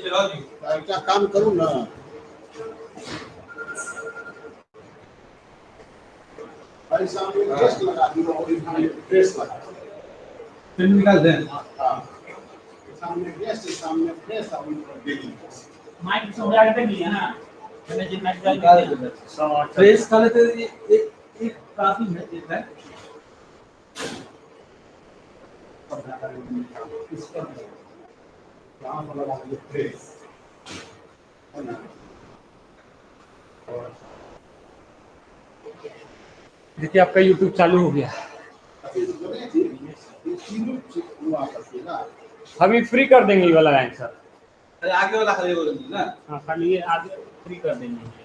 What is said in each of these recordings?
क्या काम करूँ ना, भाई सामने टेस्ट लगा दिया और इधर टेस्ट लगा फिर निकाल दें। सामने गेस्ट सामने फ्रेश और डेली माइक समझा के नहीं है ना, मैंने जितना निकाल दे फ्रेश खा लेते एक एक काफी है एक है इसका काम लगा दिया फ्रेश है ना। देखिए आपका YouTube चालू हो गया। अभी फ्री कर देंगे ये वाला लाइन सर। अरे आगे वाला खाली बोलेंगे ना। हाँ खाली ये आगे फ्री कर देंगे।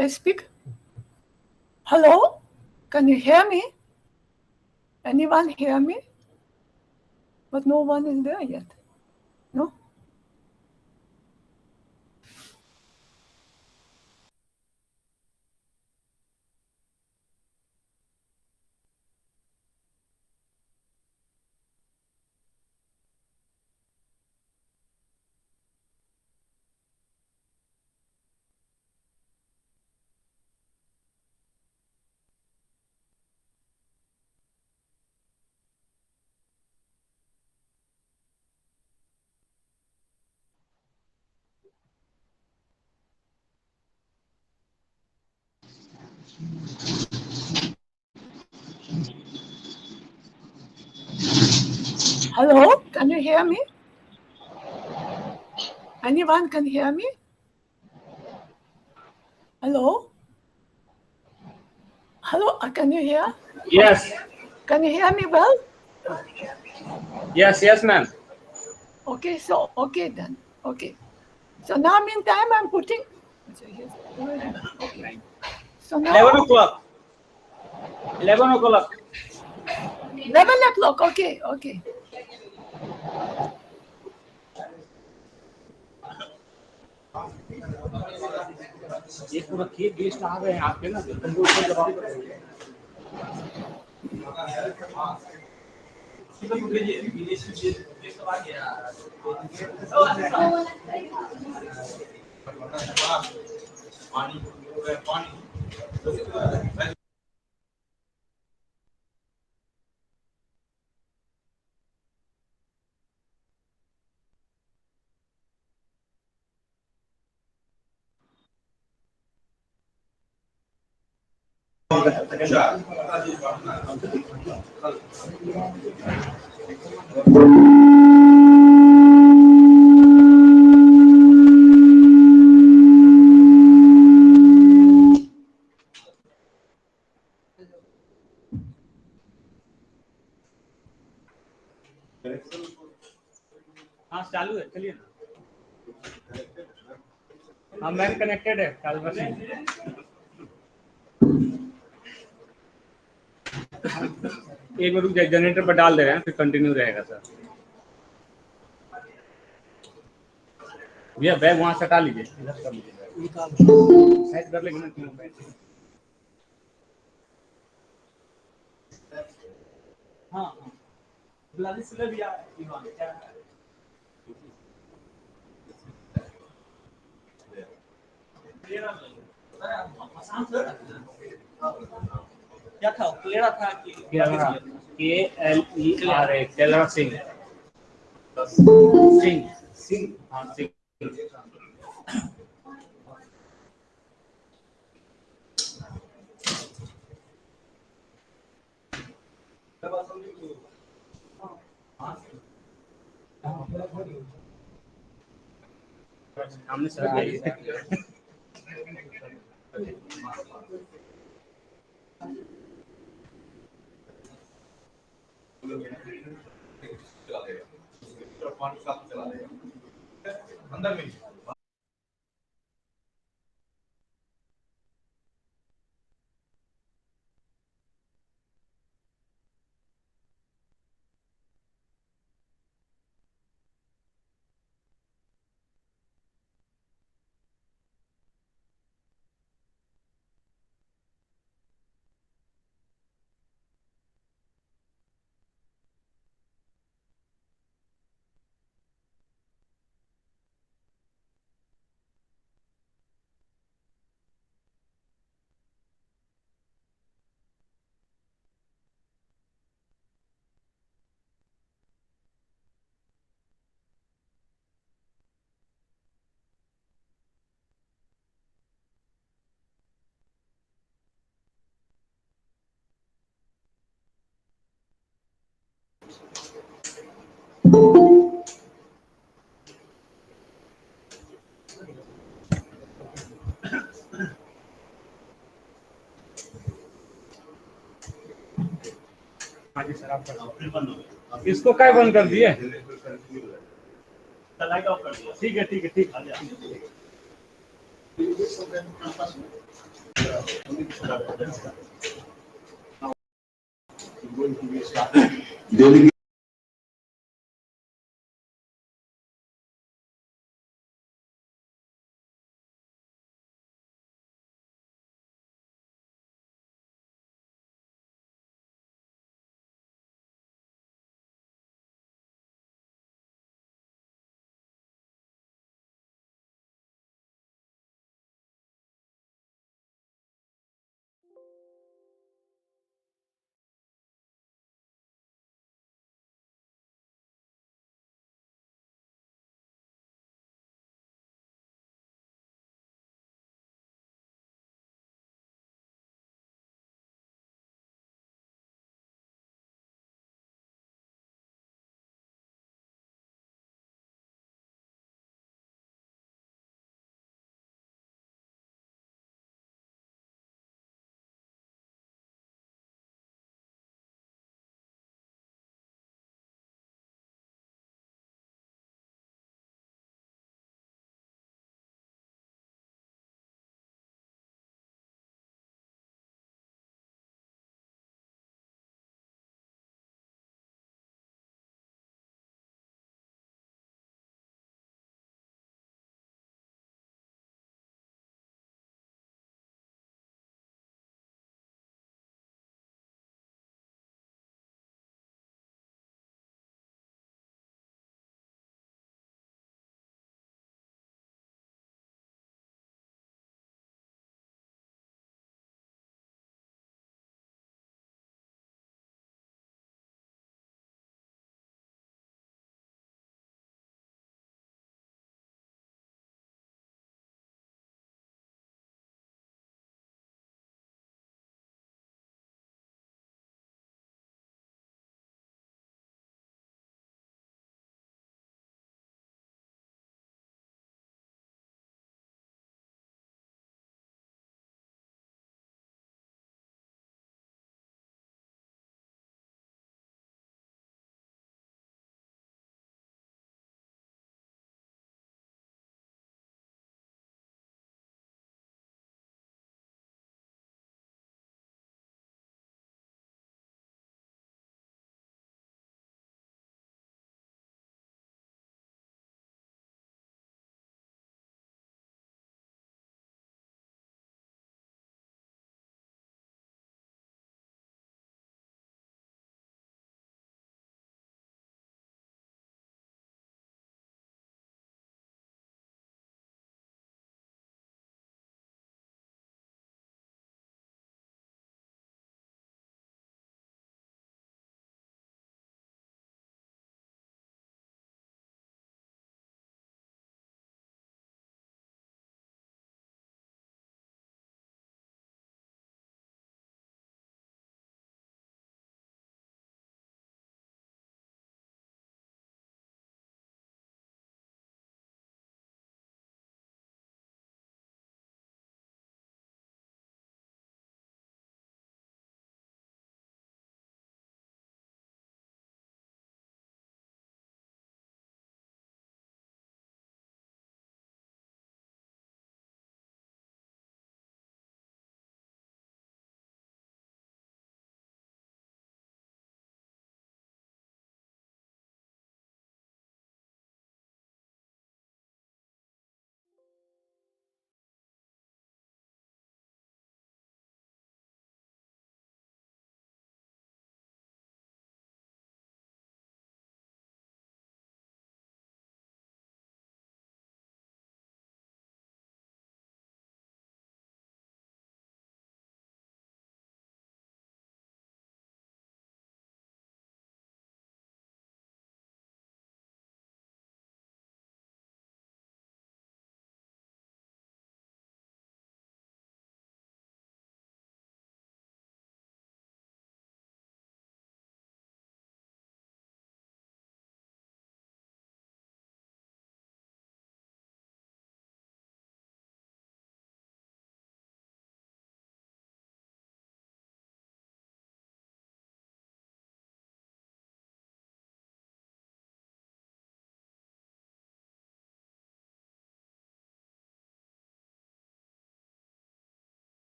I speak? Hello? Can you hear me? Anyone hear me? But no one is there yet. No? Hello? Can you hear me? Anyone can hear me? Hello? Hello? Can you hear? Yes. Can you hear me well? Yes, yes, ma'am. Okay, so, okay then. Okay. So now meantime, I'm putting. Okay. So now. 11 o'clock. 11 o'clock. 11 o'clock. Okay, okay. ये पूरा खेत guest आ गए हैं आपके ना computer से जवाब हाँ चालू है चलिए ना हाँ मैम कनेक्टेड है कल बस एक मिनट रुक जाए जनरेटर पर डाल दे रहे हैं फिर कंटिन्यू रहेगा सर भैया बैग वहां से हटा लीजिए इधर कर लीजिए साइड कर लेंगे ना क्यों बैग हाँ हाँ Vladislav या इवान क्या क्या था क्लेरा था कि KLERA क्लेरा सिंह सिंह हाँ सिंह हमने सर अंदर में हाँ जी सर आप इसको क्या बंद कर दिए लाइट ऑफ कर दिया ठीक है you do something campus? Going to be started. Delegate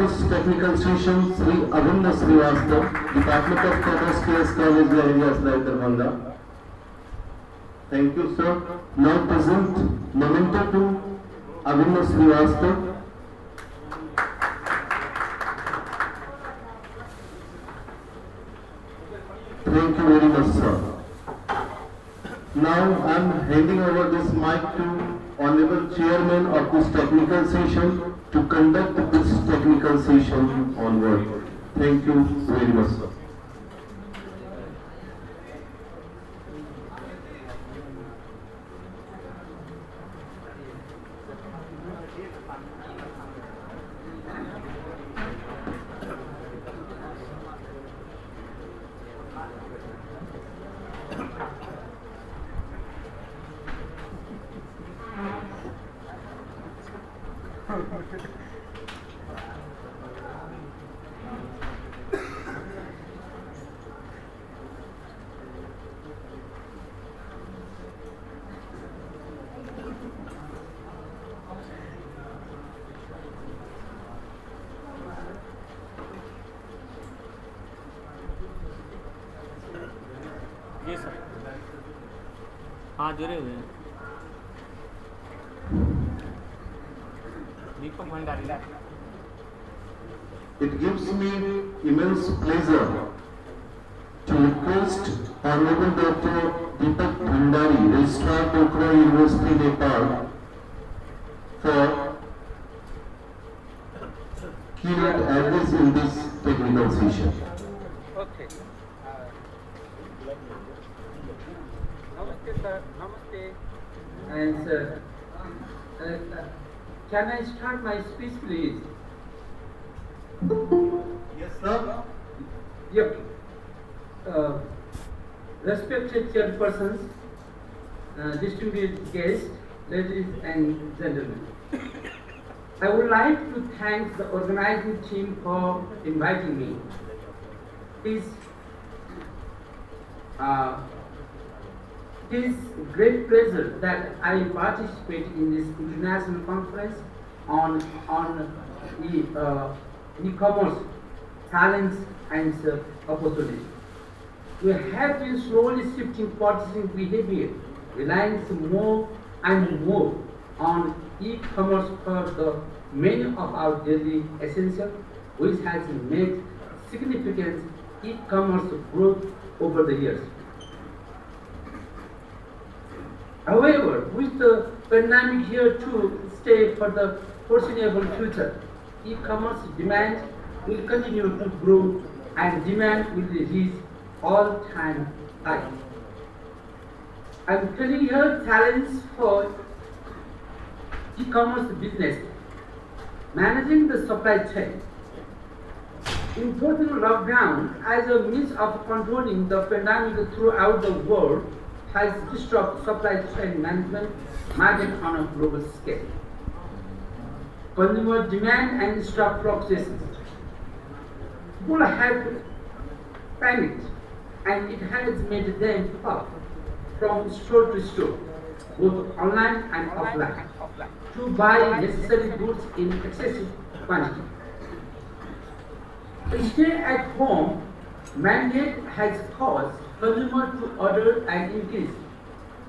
this technical session Sri Avinda Srivastav, Department of Commerce, KS College, Lahirias, Darbhanga. Thank you, sir. Now present memento to Avinda Srivastav. Thank you very much, sir. Now I am handing over this mic to Honorable Chairman of this technical session to conduct this technical session onward. Thank you very much, sir. जी sir हाँ जुड़े हुए हैं दीपक भंडारी ला It gives me immense pleasure to request Honorable Dr. Deepak Bhandari, Registrar, Pokhara University, Nepal, for keynote address in this technical session. Okay. Namaste, sir. Namaste. And sir, can I start my speech, please? Yes, sir. Yep. Respected chairpersons, distinguished guests, ladies and gentlemen, I would like to thank the organizing team for inviting me. It is great pleasure that I participate in this international conference on e-commerce challenge and opportunity. We have been slowly shifting purchasing behavior, relying more and more on e-commerce for the many of our daily essentials, which has made significant e-commerce growth over the years. However, with the pandemic here to stay for the foreseeable future, e-commerce demand will continue to grow and demand will reach all-time high. I'm telling you a challenge for e-commerce business, managing the supply chain. Imposing lockdown as a means of controlling the pandemic throughout the world has disrupted supply chain management market on a global scale. Consumer demand and stock fluctuations. People have panicked and it has made them up from store to store, both online and offline, to buy necessary goods in excessive quantity. The stay-at-home mandate has caused consumers to order an increased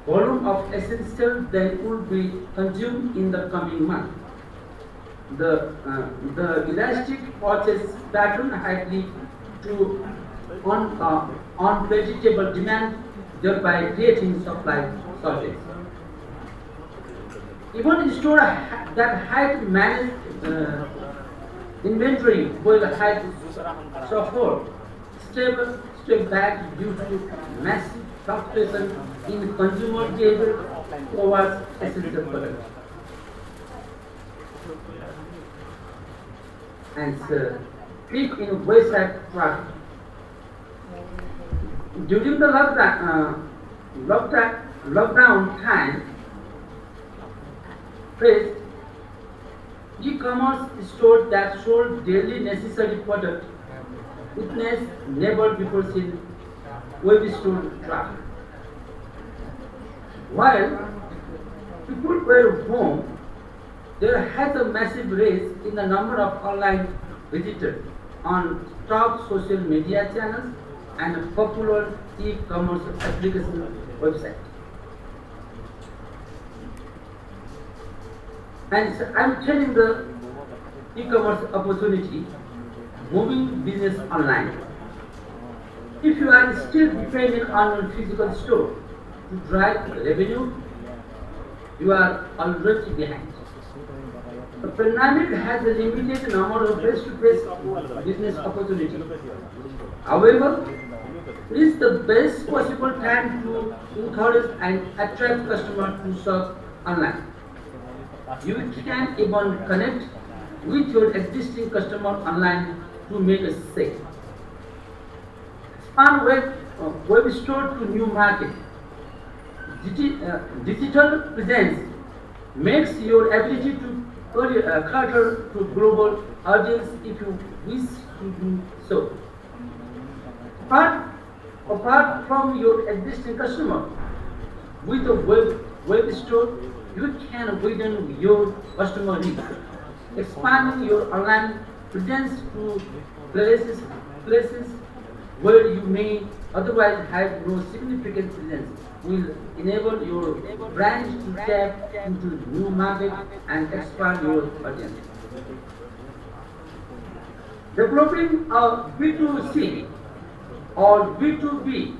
volume of essentials that will be consumed in the coming month. The elastic purchase pattern has led to unpredictable demand, thereby creating supply shortage. Even stores that had managed inventory will have suffered step back due to massive fluctuation in consumer behavior towards essential products. And peak in wayside traffic. During the lockdown time, faced e-commerce stores that sold daily necessary products witnessed never before seen web store traffic. While people were home, there has a massive rise in the number of online visited on top social media channels and a popular e-commerce application website. And so I'm telling the e-commerce opportunity, moving business online. If you are still dependent on a physical store to drive revenue, you are already behind. The pandemic has a limited number of face-to-face business opportunities. However, it is the best possible time to encourage and attract customers to shop online. You can even connect with your existing customer online to make a sale. Expand web store to new market. Digital presence makes your ability to cater to global audience if you wish to do so. Apart from your existing customer, with a web store, you can widen your customer reach, expanding your online presence to places where you may otherwise have no significant presence will enable your brand to tap into new market and expand your audience. Developing a B2C or B2B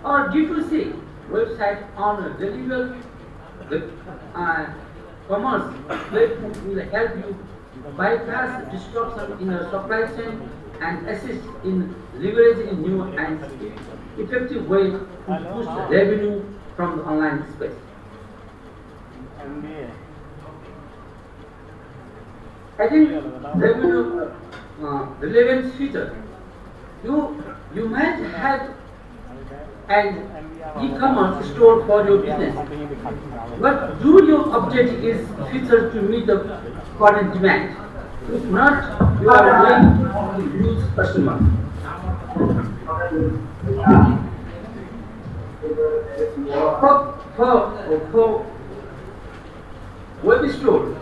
or D2C website on a regular commerce platform will help you bypass disruption in your supply chain and assist in leveraging new and effective way to boost revenue from the online space. I think revenue relevance feature. You might have an e-commerce store for your business, but do your objective is feature to meet the current demand. If not, you are going to lose customers. For web store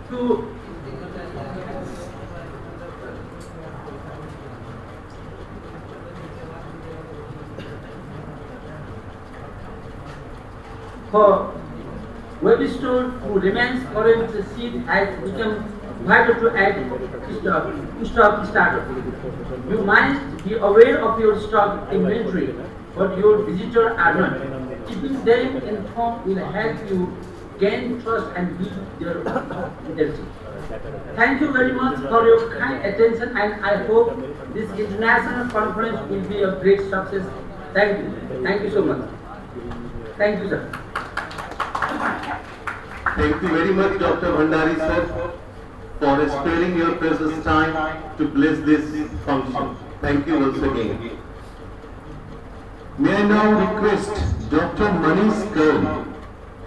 to web store to remain current seed has become vital to add stock startup. You must be aware of your stock inventory, but your visitors are not. Keeping them informed will help you gain trust and build their loyalty. Thank you very much for your kind attention, and I hope this international conference will be a great success. Thank you. Thank you so much. Thank you, sir. Thank you very much, Dr. Bhandari sir, for sparing your precious time to bless this function. Thank you once again. May I now request Dr. Manish Kaur,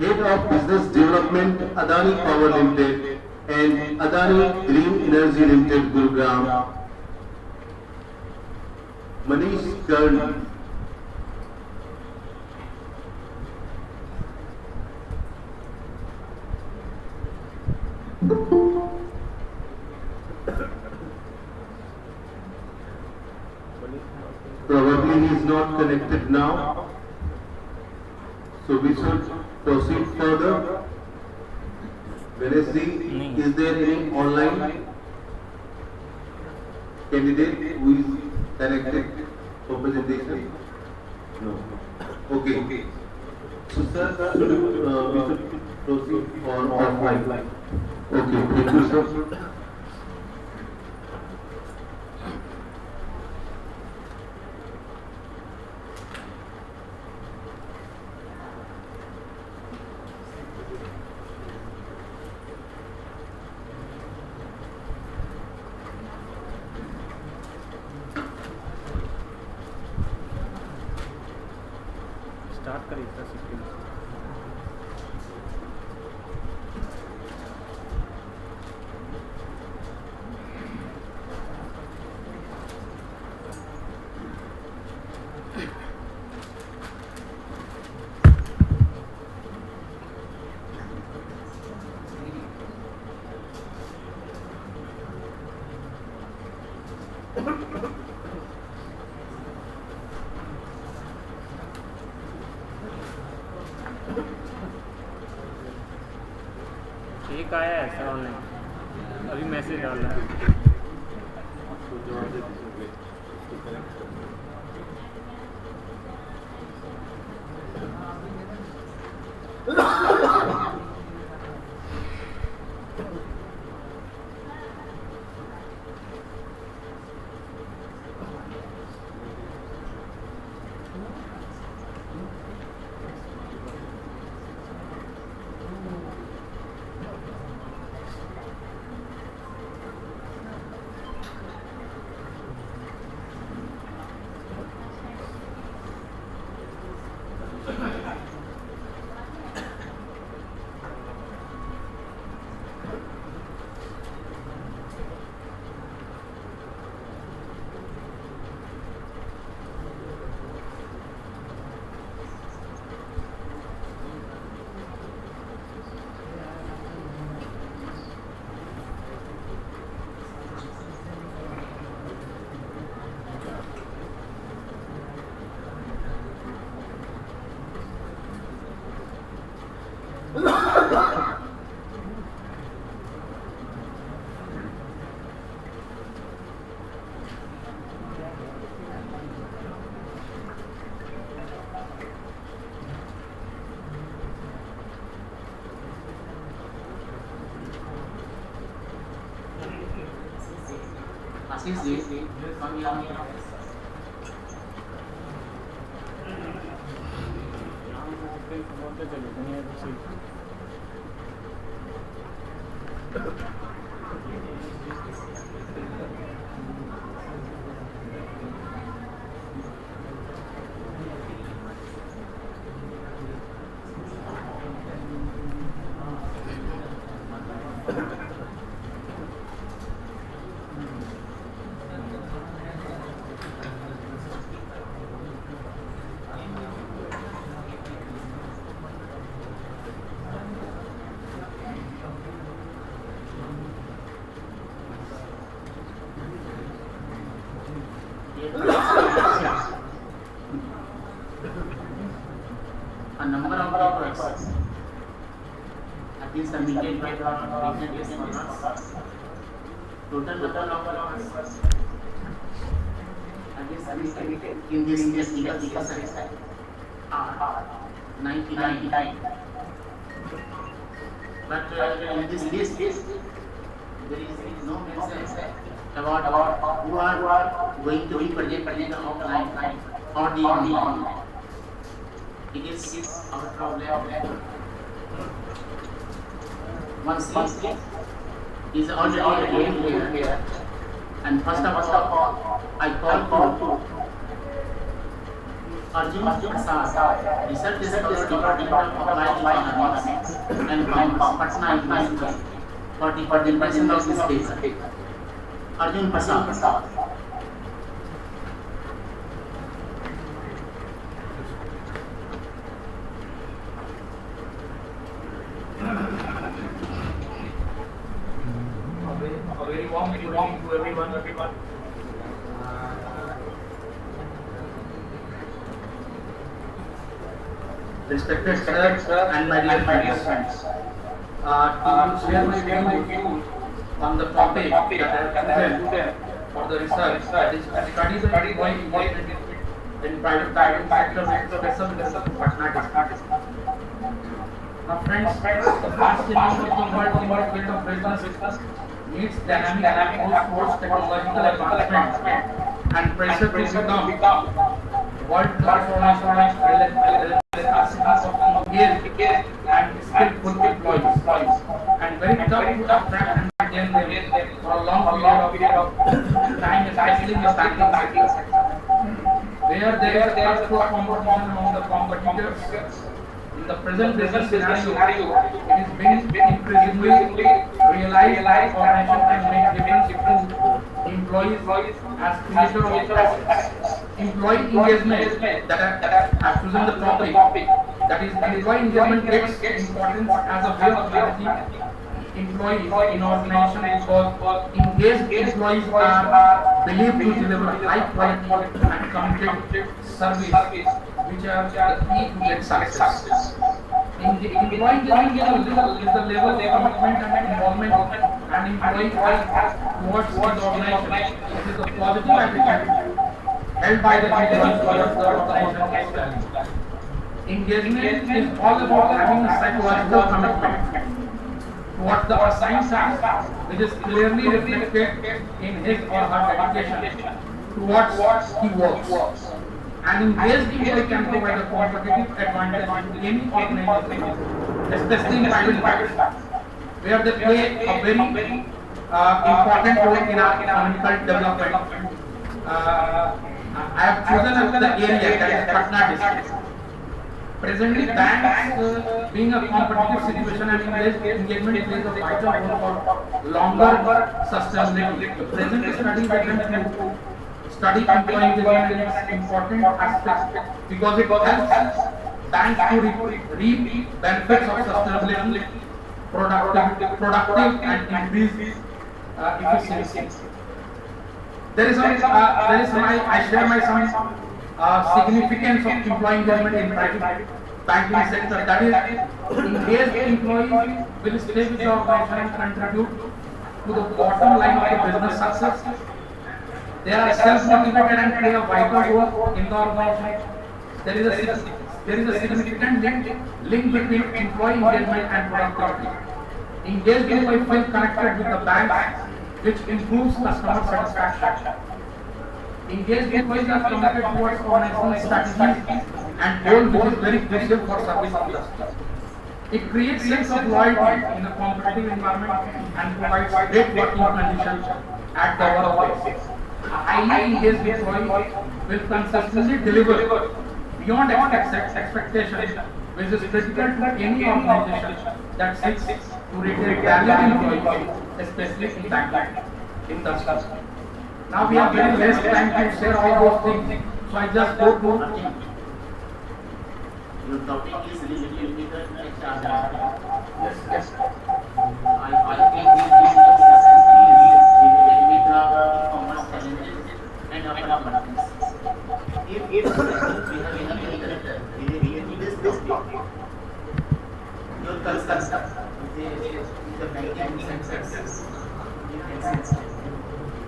Head of Business Development, Adani Power Limited and Adani Green Energy Limited, Gurugram. Manish Kaur. Probably he is not connected now, so we should proceed further. Ganesh, is there any online candidate who is connected for presentation? No. Okay. So sir, we should proceed on offline. Okay, thank you sir. Start करें इसका system एक आया है sir online, अभी message डाल रहा है। Assis ji, come here. A number of requests have been submitted by the recent scholars. Total number of requests have been submitted in this legal service are 99. But in this list, there is no mention about who are going to be present offline or the online. It is our problem. One seat is already here. And first of all, I call to Arjun Prasad, Research Scholar, Department of Applied Economics and Commerce, Patna University, for the presentation of this case. Arjun Prasad. A very warm good evening to everyone. Respected sir and my dear friends, to share my view on the topic that I have chosen for the research, that is studies why engagement in private sector vessel Patna district. Now friends, the fast changing of the world in the field of business needs dynamic force technological advancement and pressure to become world transformation of engaged and skillful employees and very tough to attract and retain them for a long period of time, especially in the banking sector, where there is cutthroat competition among the competitors. In the present business scenario, it is being increasingly realized that organizations can make difference to employees as creator of assets. Employee engagement that I have chosen the topic, that is employee engagement takes importance as a way of managing employees in organization because engaged employees are believed to deliver high quality and committed service, which are the key to get success. Employee engagement is the level of commitment and involvement an employee has towards his organization. It is a positive attitude held by the employees towards the organization's values. Engagement is all about having a psychological commitment towards the assigned task, which is clearly reflected in his or her dedication towards he works. An engaged employee can provide a competitive advantage to any organization, especially in private sector, where they play a very important role in our economical development. I have chosen the area that is Patna district. Presently, banks being a competitive situation and engagement plays a vital role for longer sustainability. The present study attempt to study employee engagement and its important aspects because it helps banks to reap benefits of sustainability, productive and increase efficiency. I share my some significance of employee engagement in private banking sector. That is, engaged employees will stay with the organization and contribute to the bottom line of the business success. They are self-motivated and play a vital role in the organization. There is a significant link between employee engagement and productivity. Engaged employees feel connected with the bank, which improves customer satisfaction. Engaged employees are committed towards organizational strategies and goals, which is very crucial for service industry. It creates sense of loyalty in a competitive environment and provides great working conditions at the workplace. A highly engaged employee will consistently deliver beyond expectations, which is critical to any organization that seeks to retain valuable employees, especially in banking industry. Now we have very less time to share all those things, so I just go to Your topic is related with the HR data. yes. I think this discussion is related with the e-commerce challenges and opportunities. If we have any director related to this topic, your concern with the banking sector, you can say,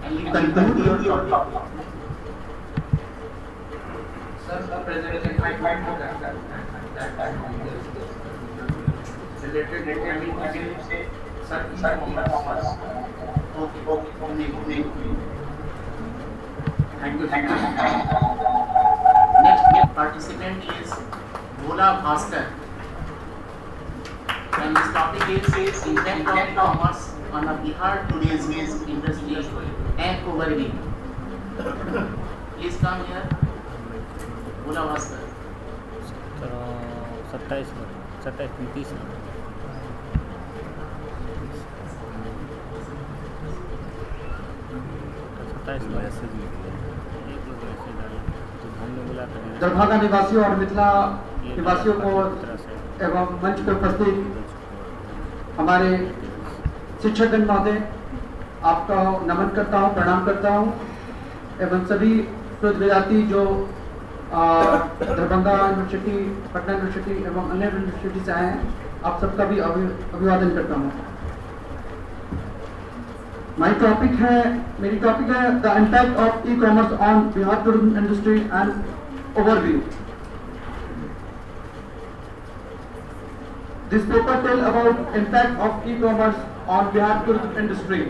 and you conclude your topic. Sir, the presentation I find that related I can say sir e-commerce. Okay. Thank you. Next participant is Bhola Bhaskar. And his topic is impact of commerce on a Bihar today's industry and overview. Please come here. Bhola Bhaskar. 27-29 Darbhanga निवासियों और मिथिला निवासियों को एवं मंच पर उपस्थित हमारे शिक्षकगण महोदय, आपका नमन करता हूँ, प्रणाम करता हूँ एवं सभी विद्यार्थी जो दरभंगा यूनिवर्सिटी, पटना यूनिवर्सिटी एवं अन्य यूनिवर्सिटी से आए हैं, आप सबका भी अभिवादन करता हूँ। मेरी टॉपिक है the impact of e commerce on Bihar tourism industry and overview. This paper tells about impact of e-commerce on Bihar tourism industry.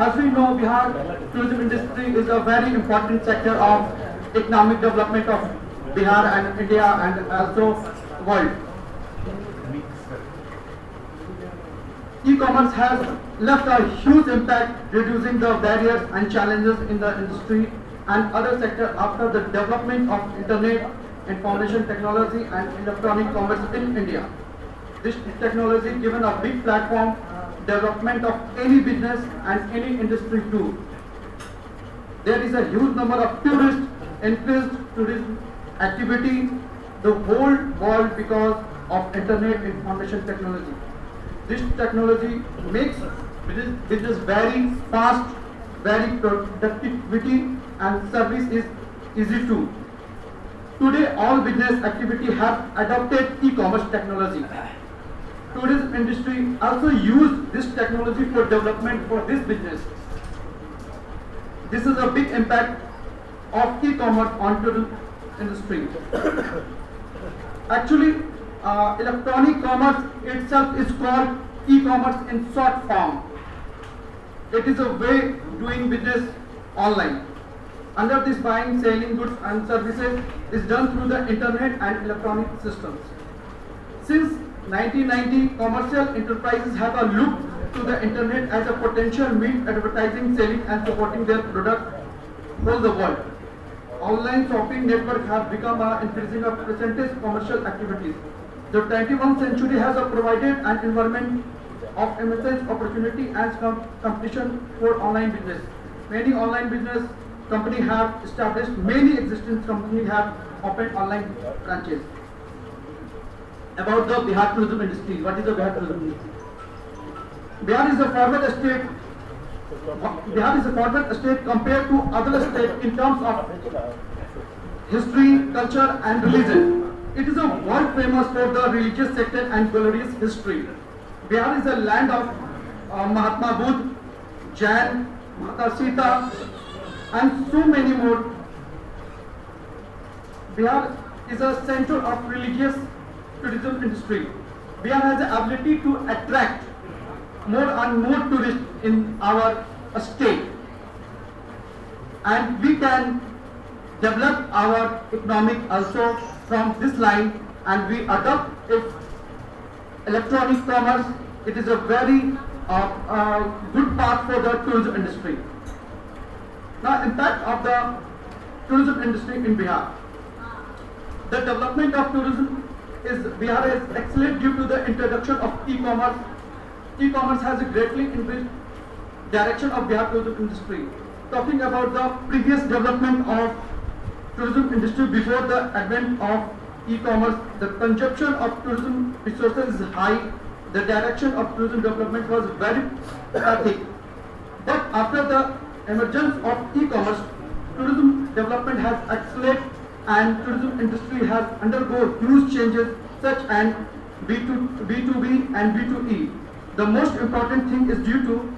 As we know, Bihar tourism industry is a very important sector of economic development of Bihar and India and also world. E-commerce has left a huge impact, reducing the barriers and challenges in the industry and other sectors after the development of internet, information technology and electronic commerce in India. This technology given a big platform development of any business and any industry too. There is a huge number of tourists, increased tourism activity, the whole world because of internet information technology. This technology makes business very fast, very productivity and service is easy too. Today, all business activity have adopted e-commerce technology. Tourism industry also use this technology for development for this business. This is a big impact of e-commerce on tourism industry. Actually, electronic commerce itself is called e-commerce in short form. It is a way doing business online. Under this, buying, selling goods and services is done through the internet and electronic systems. Since 1990, commercial enterprises have a look to the internet as a potential means advertising, selling and supporting their product all the world. Online shopping network have become an increasing percentage commercial activities. The 21st century has provided an environment of immense opportunity and competition for online business. Many online business companies have established, many existing companies have opened online branches. About the Bihar tourism industry, what is the Bihar tourism industry? Bihar is a forward state. Bihar is a forward state compared to other states in terms of history, culture and religion. It is a world famous for the religious sector and glorious history. Bihar is a land of Mahatma Buddha, Jain, Mata Sita and so many more. Bihar is a center of religious tourism industry. Bihar has the ability to attract more and more tourists in our state, and we can develop our economic also from this line, and we adopt it electronic commerce. It is a very good path for the tourism industry. Now, impact of the tourism industry in Bihar. The development of tourism is Bihar is excellent due to the introduction of e-commerce. E-commerce has greatly increased direction of Bihar tourism industry. Talking about the previous development of tourism industry before the advent of e-commerce, the consumption of tourism resources is high. The direction of tourism development was very erratic. But after the emergence of e-commerce, tourism development has accelerated and tourism industry has undergone huge changes such as B2B and B2E. The most important thing is due to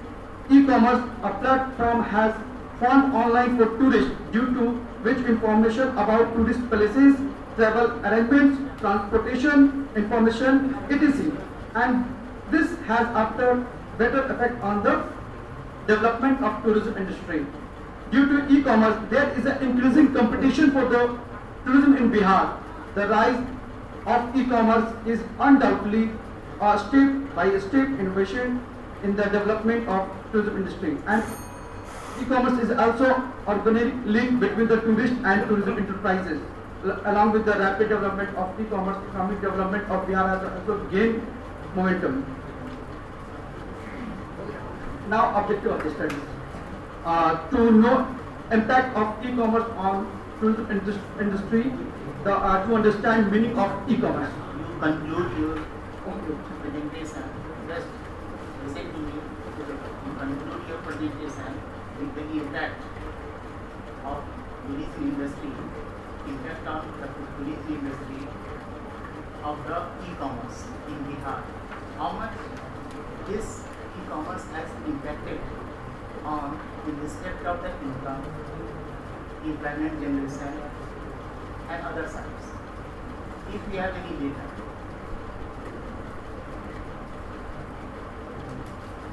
e-commerce, a platform has formed online for tourists, due to which information about tourist places, travel arrangements, transportation, information, etc. And this has after better effect on the development of tourism industry. Due to e-commerce, there is an increasing competition for the tourism in Bihar. The rise of e-commerce is undoubtedly a step-by-step innovation in the development of tourism industry. And e-commerce is also organic link between the tourist and tourism enterprises. Along with the rapid development of e-commerce, economic development of Bihar has also gained momentum. Now, objective of the study. To know impact of e-commerce on tourism industry, to understand meaning of e-commerce. You conclude your presentation. Just listen to me. You conclude your presentation with the impact of tourism industry, impact on the tourism industry of the e-commerce in Bihar. How much this e-commerce has impacted on in respect of the income, employment generation and other sides. If we have any data.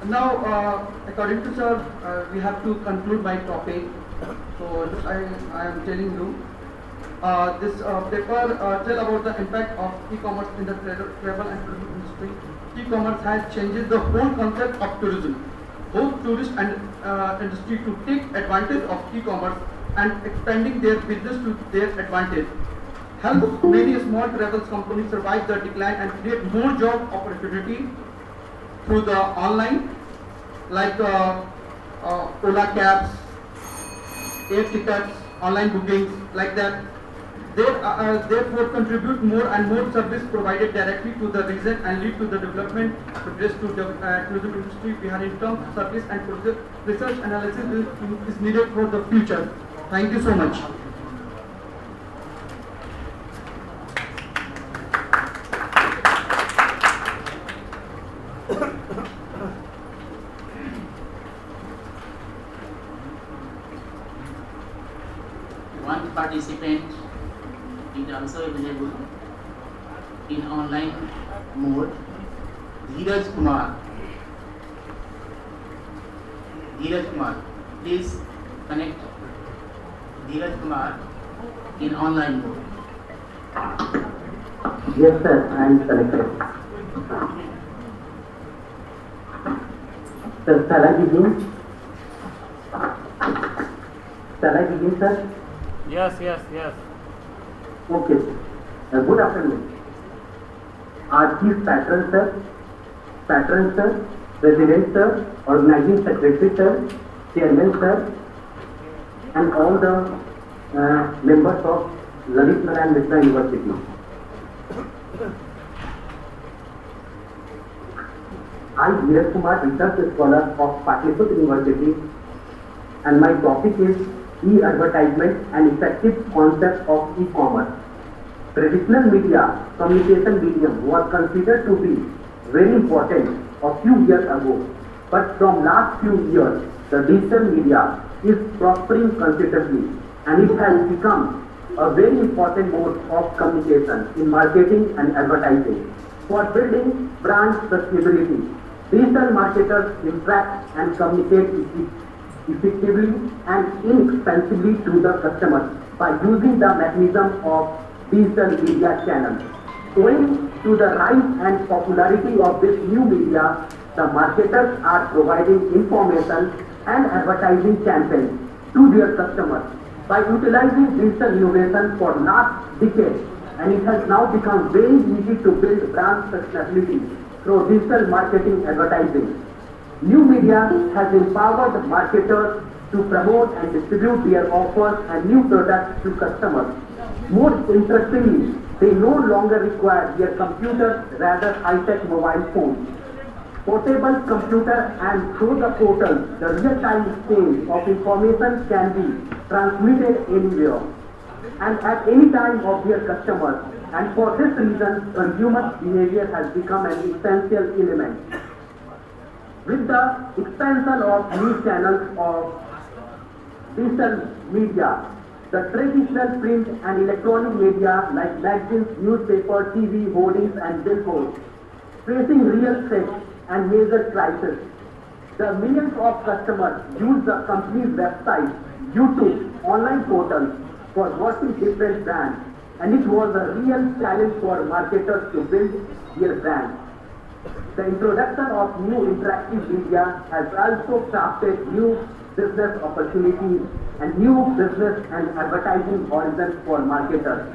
Now, according to sir, we have to conclude my topic. So I am telling you, this paper tell about the impact of e-commerce in the travel and tourism industry. E-commerce has changed the whole concept of tourism. Both tourist and industry to take advantage of e-commerce and expanding their business to their advantage. Help many small travel companies survive the decline and create more job opportunity through the online, like Ola cabs, air tickets, online bookings, like that. They therefore contribute more and more service provided directly to the region and lead to the development progress to the tourism industry. Bihar in terms of service and project research analysis is needed for the future. Thank you so much. One participant is also available in online mode. Dheeraj Kumar. Dheeraj Kumar, please connect Dheeraj Kumar in online mode. Yes, sir, I am connected. Sir, shall I begin? Shall I begin, sir? Yes. Okay. Good afternoon. Our Chief Patron, sir, President, sir, Organizing Secretary, sir, Chairman, sir, and all the members of Lalit Narayan Mishra University. I, Dheeraj Kumar, research scholar of Patliputra University, and my topic is e-advertisement and effective concept of e-commerce. Traditional media, communication medium was considered to be very important a few years ago, but from last few years, the digital media is prospering considerably, and it has become a very important mode of communication in marketing and advertising. For building brand sustainability, digital marketers interact and communicate effectively and inexpensively to the customers by using the mechanism of digital media channels. Owing to the rise and popularity of this new media, the marketers are providing information and advertising campaigns to their customers by utilizing digital innovation for last decade, and it has now become very easy to build brand sustainability through digital marketing advertising. New media has empowered marketers to promote and distribute their offers and new products to customers. More interestingly, they no longer require their computers, rather high-tech mobile phones. Portable computer and through the portal, the real-time exchange of information can be transmitted anywhere and at any time of their customers. And for this reason, consumer behavior has become an essential element. With the expansion of new channels of digital media, the traditional print and electronic media like magazines, newspaper, TV, hoardings and billboards facing real threats and major crisis. The millions of customers use the company's website, YouTube, online portals for working different brands, and it was a real challenge for marketers to build their brand. The introduction of new interactive media has also crafted new business opportunities and new business and advertising horizons for marketers.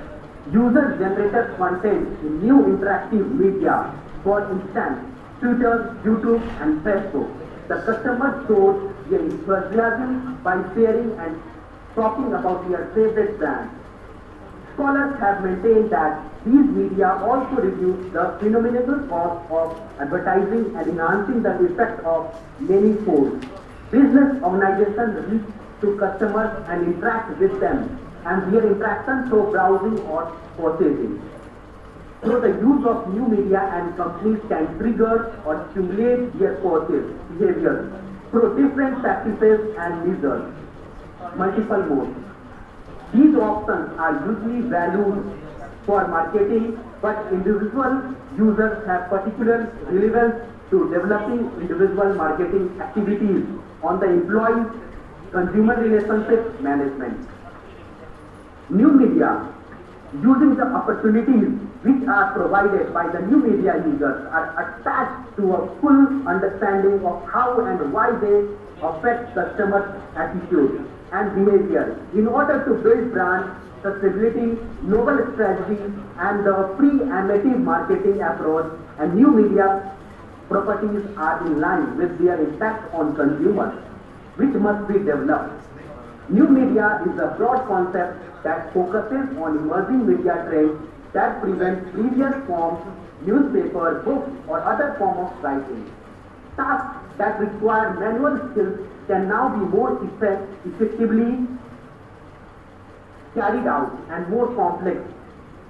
User-generated content in new interactive media, for instance, Twitter, YouTube, and Facebook. The customers showed their enthusiasm by sharing and talking about their favorite brands. Scholars have maintained that these media also reduce the phenomenal cost of advertising and enhancing the effect of many folds. Business organizations reach to customers and interact with them, and their interaction through browsing or purchasing. Through the use of new media, and companies can trigger or stimulate their purchase behavior through different practices and measures. Multiple modes. These options are usually valued for marketing, but individual users have particular relevance to developing individual marketing activities on the employees' consumer relationship management. New media, using the opportunities which are provided by the new media users, are attached to a full understanding of how and why they affect customer attitude and behavior in order to build brand sustainability, novel strategy, and the preemptive marketing approach, and new media properties are in line with their impact on consumers, which must be developed. New media is a broad concept that focuses on emerging media trends that prevent previous forms, newspaper, books, or other form of writing. Tasks that require manual skills can now be more effectively carried out and more complex,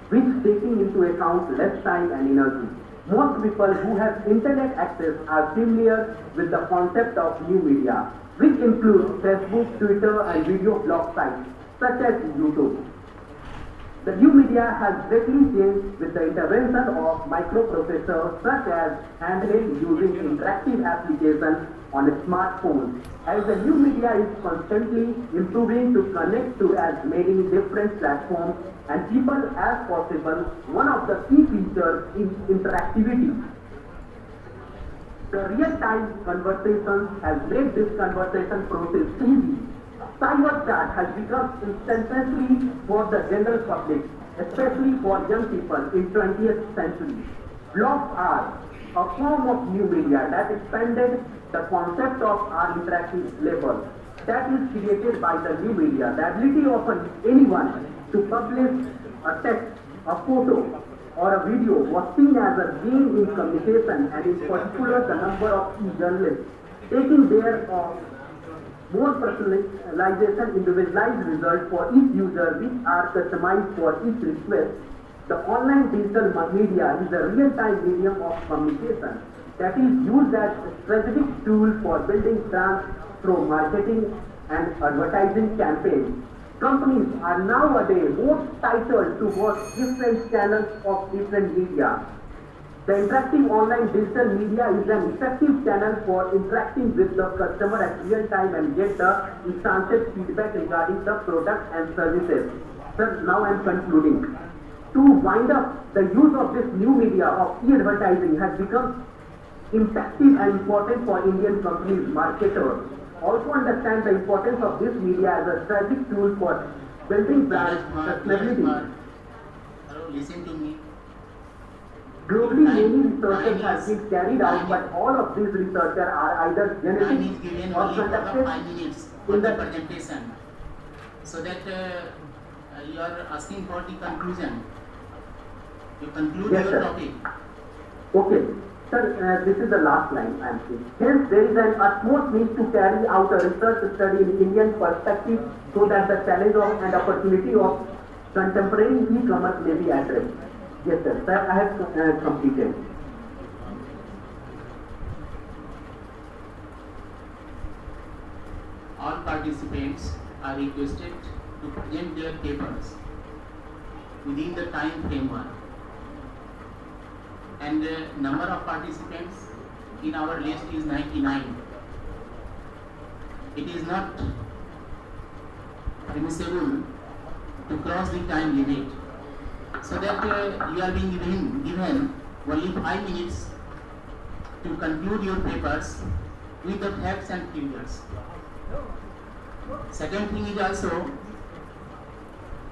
which taking into account less time and energy. Most people who have internet access are familiar with the concept of new media, which includes Facebook, Twitter, and video blog sites such as YouTube. The new media has greatly changed with the intervention of microprocessors such as handheld using interactive applications on smartphones. As the new media is constantly improving to connect to as many different platforms and people as possible, one of the key features is interactivity. The real-time conversations has made this conversation process easy. Cyber chat has become instantaneously for the general public, especially for young people in 20th century. Blogs are a form of new media that expanded the concept of our interactive level that is created by the new media. The ability of anyone to publish a text, a photo, or a video was seen as a gain in communication, and in particular the number of journalists taking their more personalization, individualized results for each user which are customized for each request. The online digital media is a real-time medium of communication that is used as a strategic tool for building brands through marketing and advertising campaigns. Companies are nowadays more titled to watch different channels of different media. The interactive online digital media is an effective channel for interacting with the customer at real time and get the instant feedback regarding the product and services. Sir, now I am concluding. To wind up, the use of this new media of e-advertising has become impactful and important for Indian companies, marketers. Also understand the importance of this media as a strategic tool for building brands, sustainability. Hello, listen to me. Globally, many researches have been carried out, but all of these researchers are either Time is genetic given or only for the conducted 5 minutes for in the the presentation. So that you are asking for the conclusion. You conclude Yes, your sir. topic. Okay. Sir, this is the last line I am saying. Hence, there is an utmost need to carry out a research study in Indian perspective so that the challenge and opportunity of contemporary e-commerce may be addressed. Yes, sir. Sir, I have completed. All participants are requested to present their papers within the time framework. And the number of participants in our list is 99. It is not permissible to cross the time limit, so that you are being given only 5 minutes to conclude your papers with the facts and figures. Second thing is also,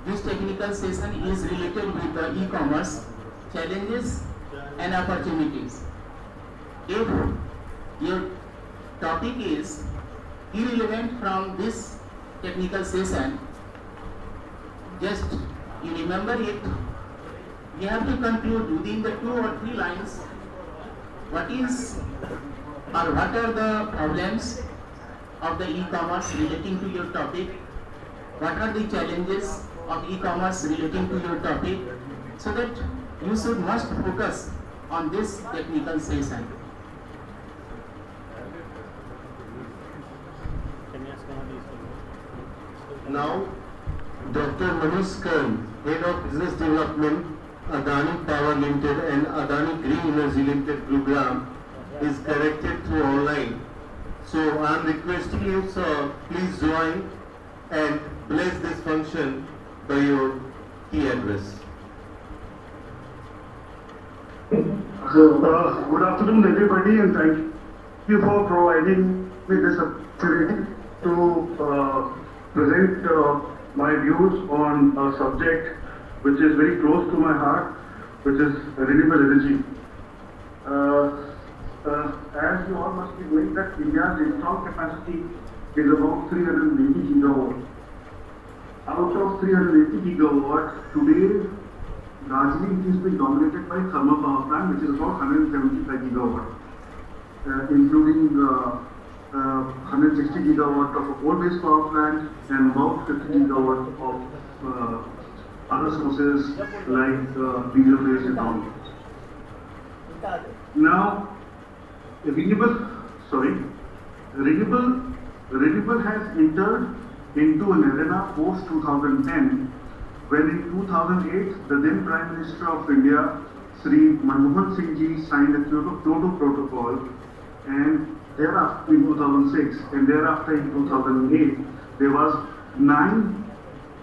this technical session is related with the e-commerce challenges and opportunities. If your topic is irrelevant from this technical session, just you remember it. You have to conclude within the 2 or 3 lines what are the problems of the e-commerce relating to your topic, what are the challenges of e-commerce relating to your topic, so that you must focus on this technical session. Now, Dr. Manish Kern, Head of Business Development, Adani Power Limited and Adani Green Energy Limited Gurugram, is connected through online. So I am requesting you, sir, please join and bless this function by your key address. So, good afternoon everybody, and thank you for providing me this opportunity to present my views on a subject which is very close to my heart, which is renewable energy. As you all must be knowing that India's installed capacity is about 380 gigawatts. Out of 380 gigawatts, today largely it is being dominated by thermal power plant, which is about 175 gigawatts, including 160 gigawatt of a coal-based power plant and about 50 gigawatt of other sources like diesel-based and all. Now, renewable has entered into an arena post 2010, when in 2008 the then Prime Minister of India, Sri Manmohan Singh Ji, signed a Kyoto Protocol, and thereafter in 2006, and thereafter in 2008 there was 9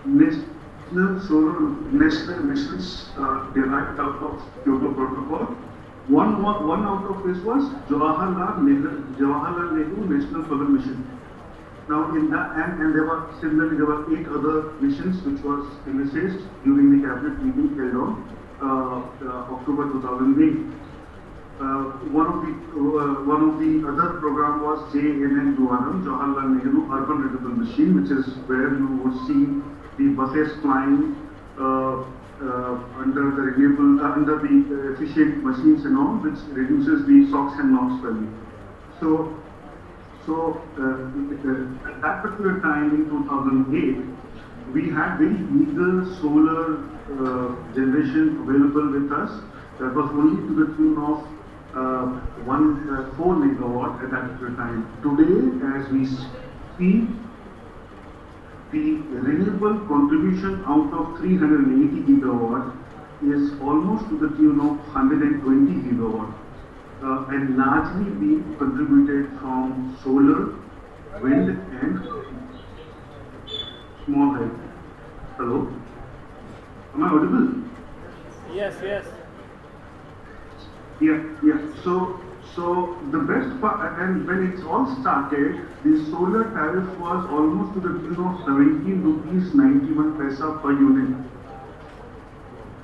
national solar missions derived out of Kyoto Protocol. One out of this was Jawaharlal Nehru National Solar Mission. Now in that, and there were 8 other missions which was envisaged during the cabinet meeting held on October 2008. One of the other program was JNN-URM, Jawaharlal Nehru Urban Renewable Machine, which is where you would see the buses flying under the efficient machines and all, which reduces the SOx and NOx value. So at that particular time in 2008, we had very meager solar generation available with us. That was only to the tune of 4 megawatt at that particular time. Today, as we speak, the renewable contribution out of 380 gigawatt is almost to the tune of 120 gigawatt, and largely being contributed from solar, wind, and small hydro. Hello? Am I audible? Yes. Yeah. So the best part, and when it's all started, the solar tariff was almost to the tune of 17 rupees 91 paisa per unit.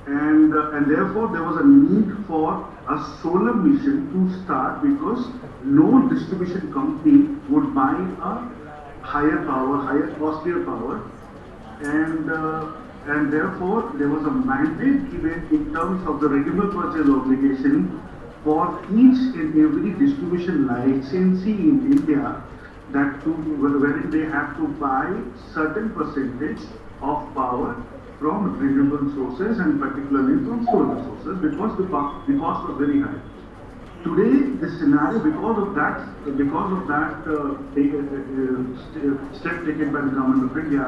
And therefore there was a need for a solar mission to start, because no distribution company would buy a higher costlier power, and therefore there was a mandate given in terms of the renewable purchase obligation for each and every distribution licensee in India, that wherein they have to buy certain percentage of power from renewable sources, and particularly from solar sources, because the cost was very high. Today, the scenario, because of that step taken by the government of India,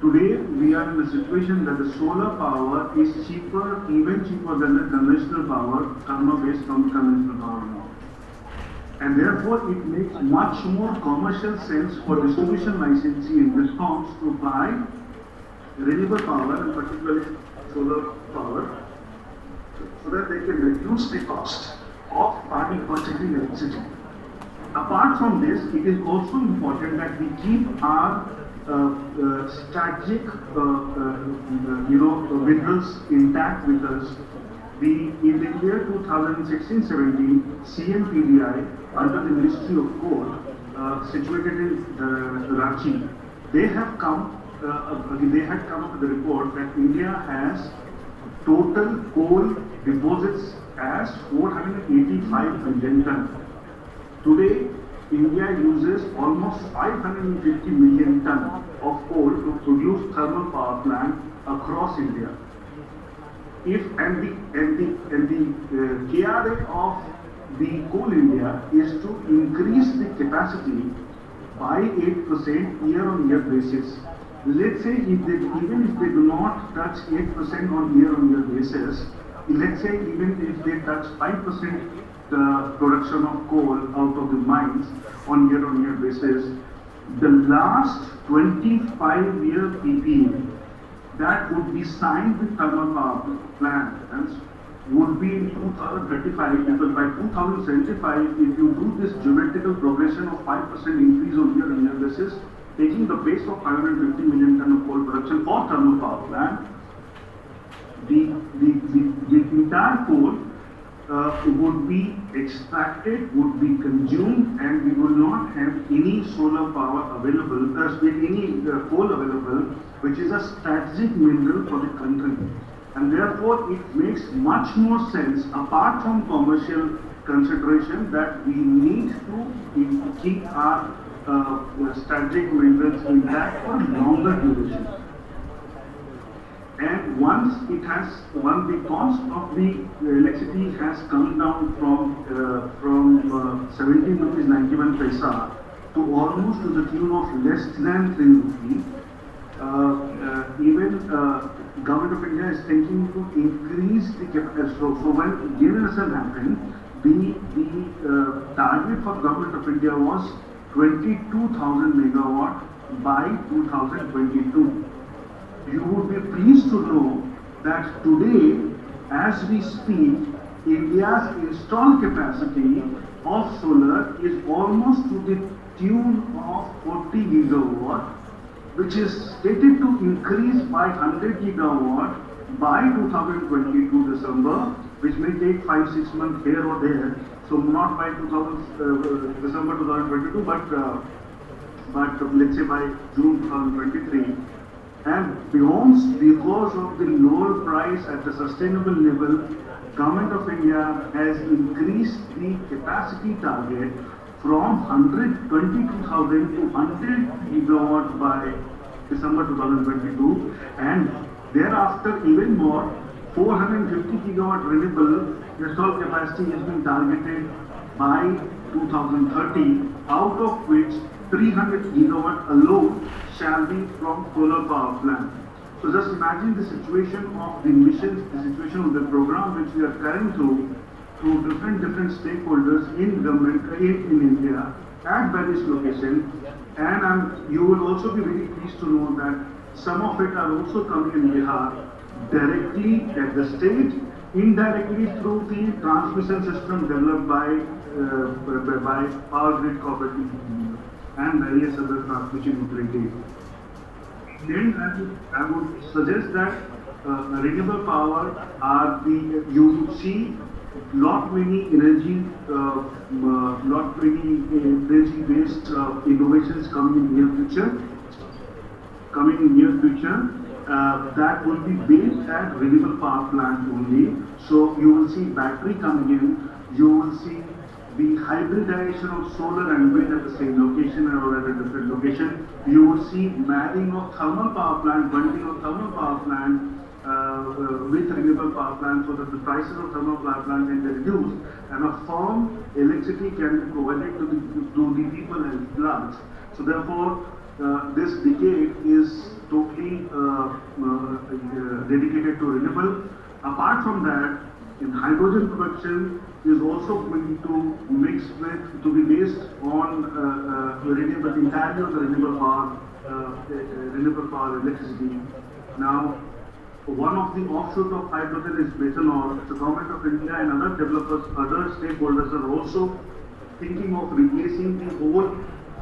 today we are in a situation that the solar power is even cheaper than the conventional power, thermal-based conventional power now. And therefore, it makes much more commercial sense for distribution licensee in response to buy renewable power, and particularly solar power, so that they can reduce the cost of purchasing electricity. Apart from this, it is also important that we keep our strategic minerals intact with us. In the year 2016-17, CMPDI, under the Ministry of Coal, situated in Ranchi, they had come up with a report that India has total coal deposits as 485 million tons. Today, India uses almost 550 million tons of coal to produce thermal power plant across India. The KRA of the Coal India is to increase the capacity by 8% year-on-year basis. Let's say even if they do not touch 8% on year-on-year basis, let's say even if they touch 5% production of coal out of the mines on year-on-year basis, the last 25-year PPA that would be signed with thermal power plants would be in 2035, because by 2075, if you do this geometrical progression of 5% increase on year-on-year basis, taking the base of 550 million ton of coal production for thermal power plant, the entire coal would be extracted, would be consumed, and we will not have any solar power available, any coal available, which is a strategic mineral for the country. And therefore, it makes much more sense, apart from commercial consideration, that we need to keep our strategic minerals intact for longer duration. And once the cost of the electricity has come down from 17 rupees 91 paisa to almost to the tune of less than 3 rupees, even government of India is thinking to increase the capacity. So when GNSL happened, the target for government of India was 22,000 megawatt by 2022. You would be pleased to know that today, as we speak, India's installed capacity of solar is almost to the tune of 40 gigawatt, which is stated to increase by 100 gigawatt by 2022 December, which may take 5-6 months here or there. So not by December 2022, but let's say by June 2023. And beyond, because of the lower price at the sustainable level, Government of India has increased the capacity target from 122,000 to 100 gigawatt by December 2022, and thereafter even more, 450 gigawatt renewable installed capacity has been targeted by 2030, out of which 300 gigawatt alone shall be from solar power plant. So just imagine the situation of the missions, the situation of the program which we are carrying through different stakeholders in government, in India, at various locations, and you will also be very pleased to know that some of it are also coming in Bihar directly at the state, indirectly through the transmission system developed by Power Grid Corporation and various other transmission utilities. Then I would suggest that renewable power are you would see lot many energy based innovations coming in near future. That will be based at renewable power plant only. So you will see battery coming in, you will see the hybridization of solar and wind at the same location or at a different location. You will see marrying of thermal power plant, bundling of thermal power plant with renewable power plant, so that the prices of thermal power plant can be reduced and a firm electricity can be provided to the people at large. So therefore, this decade is totally dedicated to renewable. Apart from that, in hydrogen production is also going to mix with, to be based on renewable, entirely on the renewable power electricity. Now, one of the offshoots of hydrogen is methanol. The government of India and other developers, other stakeholders are also thinking of replacing the whole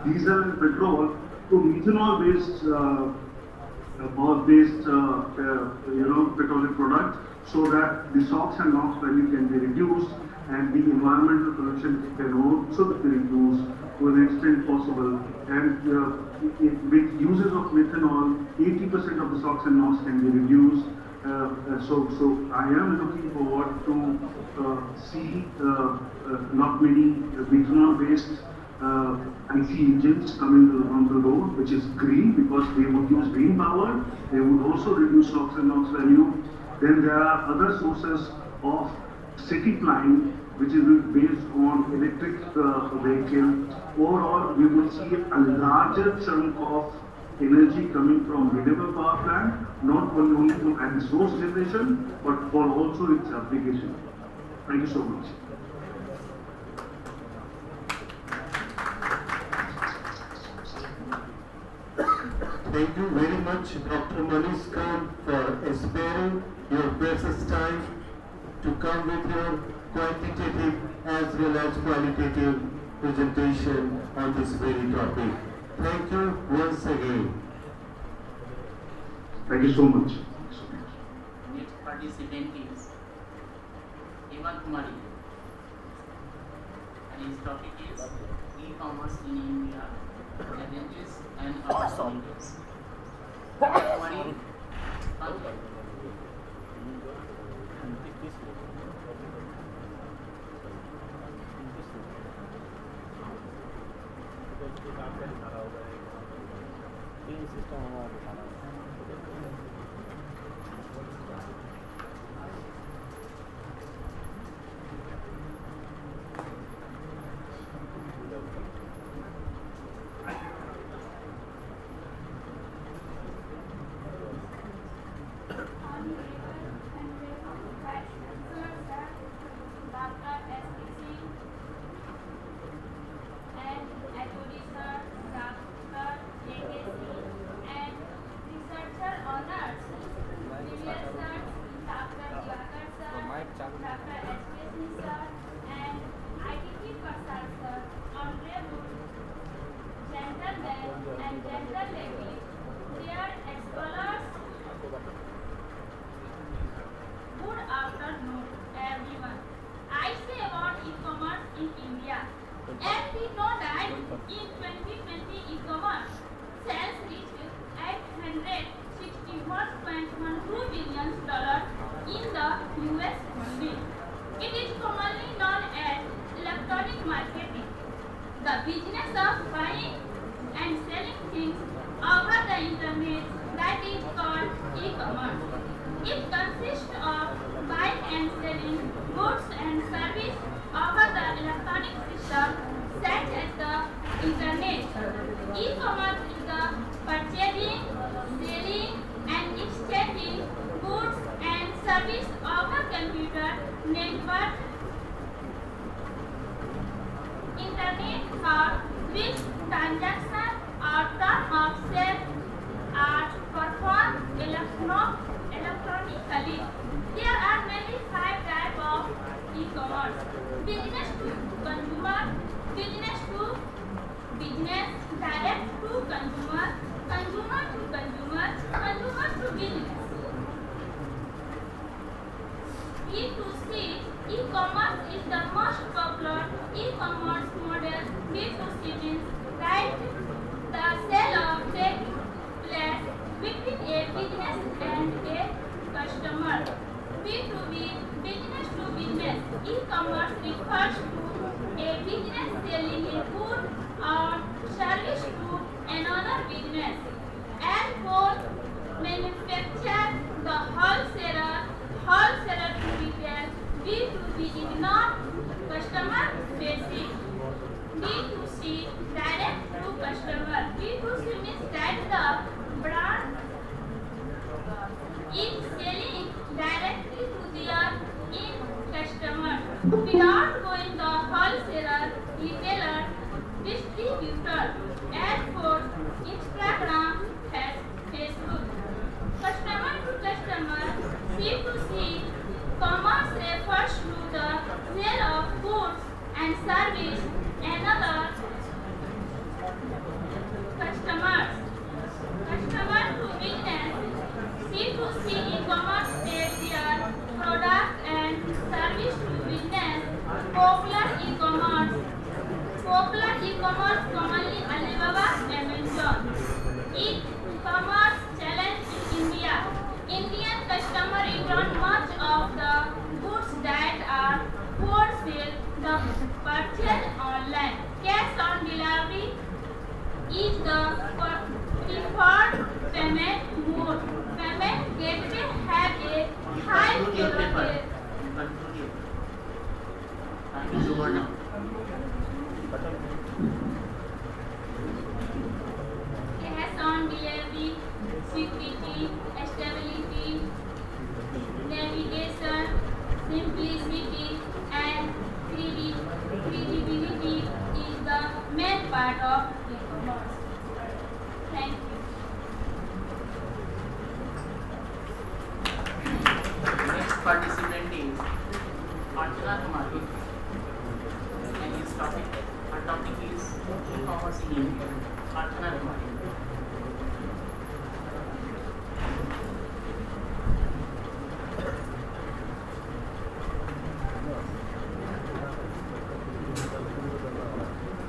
diesel and petrol to methanol-based petroleum product, so that the SOx and NOx value can be reduced and the environmental pollution can also be reduced to an extent possible. And with uses of methanol, 80% of the SOx and NOx can be reduced. So I am looking forward to see not many methanol-based IC engines coming on the road, which is green, because they would use green power. They would also reduce SOx and NOx value. Then there are other sources of city flying, which is based on electric vehicle. Overall, we will see a larger chunk of energy coming from renewable power plant, not only from source generation, but for also its application. Thank you so much. Thank you very much, Dr. Manish Khan, for sparing your precious time to come with your quantitative as well as qualitative presentation on this very topic. Thank you once again. Thank you so much. Next participant is Evan Kumari, and his topic is e-commerce in India, challenges and opportunities. Kumari, At the node in 2020 e-commerce, sales reached $861.12 billion in the US only. It is commonly known as electronic marketing, the business of buying and selling things over the internet that is called e-commerce. It consists of buying and selling goods and services over the electronic system such as the internet. E-commerce is the purchasing, selling and exchanging goods and services over computer network, internet, or which transactions or term of sale are performed electronically. There are mainly 5 types of e-commerce: business to consumer, business to business, direct to consumer, consumer to consumer, consumer to business. B2C e-commerce is the most popular e-commerce model. B2C means that the sale of takes place between a business and a customer. B2B, business to business e-commerce refers to a business selling a good or service to another business. And for manufacture, the wholesaler to retail. B2B is not customer facing. B2C, direct to customer. B2C means that the brand is selling directly to their end customer without going the wholesaler, retailer, distributor. As for Instagram, Facebook. Customer to customer, C2C commerce refers to the sale of goods and service another customers. Customer to business, C2C e-commerce takes their product and service to business. Popular e-commerce commonly Alibaba, Amazon. E-commerce challenge in India. Indian customers return much of the goods that are for sale, the purchase online. Cash on delivery is the preferred payment mode. Payment gateway have a high priority. Cash on delivery, security, stability, navigation, simplicity, and credibility is the main part of e-commerce. Thank you. Next participant is Archana Kumari, and his topic, her topic is e-commerce in India. Archana Kumari.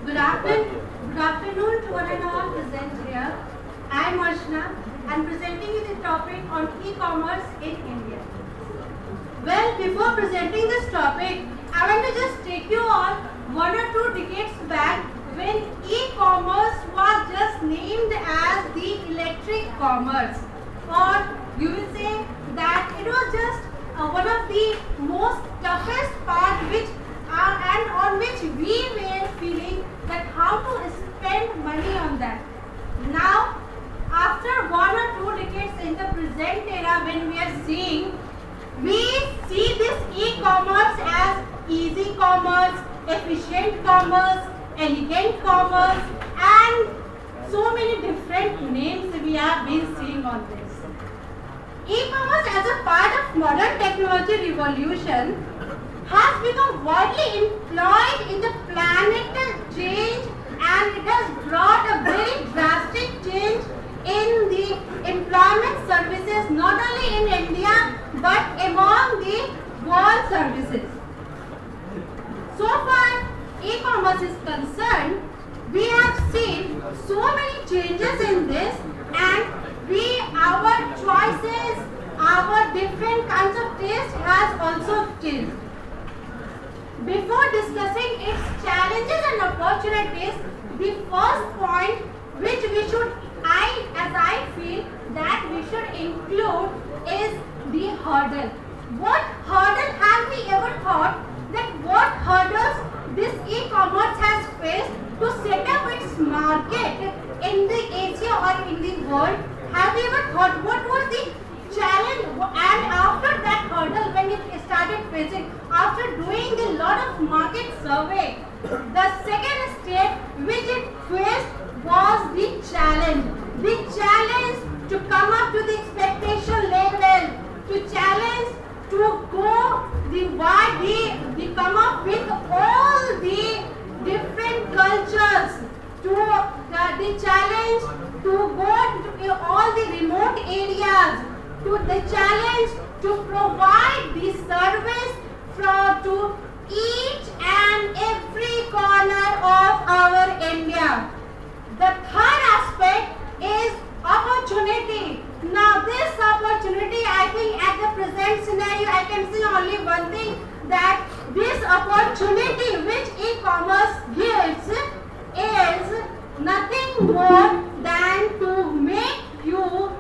Good afternoon to one and all present here. I am Archana and presenting you the topic on e-commerce in India. Well, before presenting this topic, I want to just take you on 1 or 2 decades back when e-commerce was just named as the electric commerce, or you will say that it was just one of the most toughest part and on which we were feeling that how to spend money on that. Now, after 1 or 2 decades in the present era, when we see this e-commerce as easy commerce, efficient commerce, elegant commerce, and so many different names we have been seeing on this. E-commerce as a part of modern technology revolution has become widely employed in the planetal change, and it has brought a very drastic change in the employment services not only in India but among the world services. So far, e-commerce e-commerce is concerned, we have seen so many changes in this, and our choices, our different kinds of taste has also changed. Before discussing its challenges and opportunities, the first point which we should, I feel that we should include is the hurdle. What hurdle have we ever thought that what hurdles this e-commerce has faced to set up its market in the Asia or in the world? Have you ever thought what was the challenge? And after that hurdle, when it started facing, after doing a lot of market survey, the second step which it faced was the challenge. The challenge to come up to the expectation level, to challenge to go the come up with all the different cultures, to the challenge to go to all the remote areas, to the challenge to provide the service to each and every corner of our India. The third aspect is opportunity. Now this opportunity, I think at the present scenario, I can see only one thing, that this opportunity which e-commerce gives is nothing more than to make you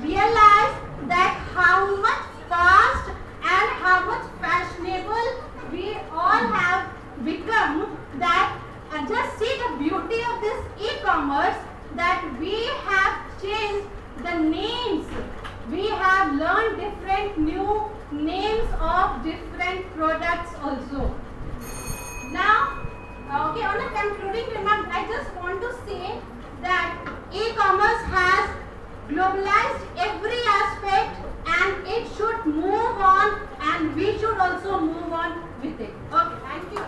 realize that how much fast and how much fashionable we all have become, that just see the beauty of this e-commerce, that we have changed the names. We have learned different new names of different products also. Now, okay, on a concluding remark, I just want to say that e-commerce has globalized every aspect and it should move on, and we should also move on with it. Okay, thank you.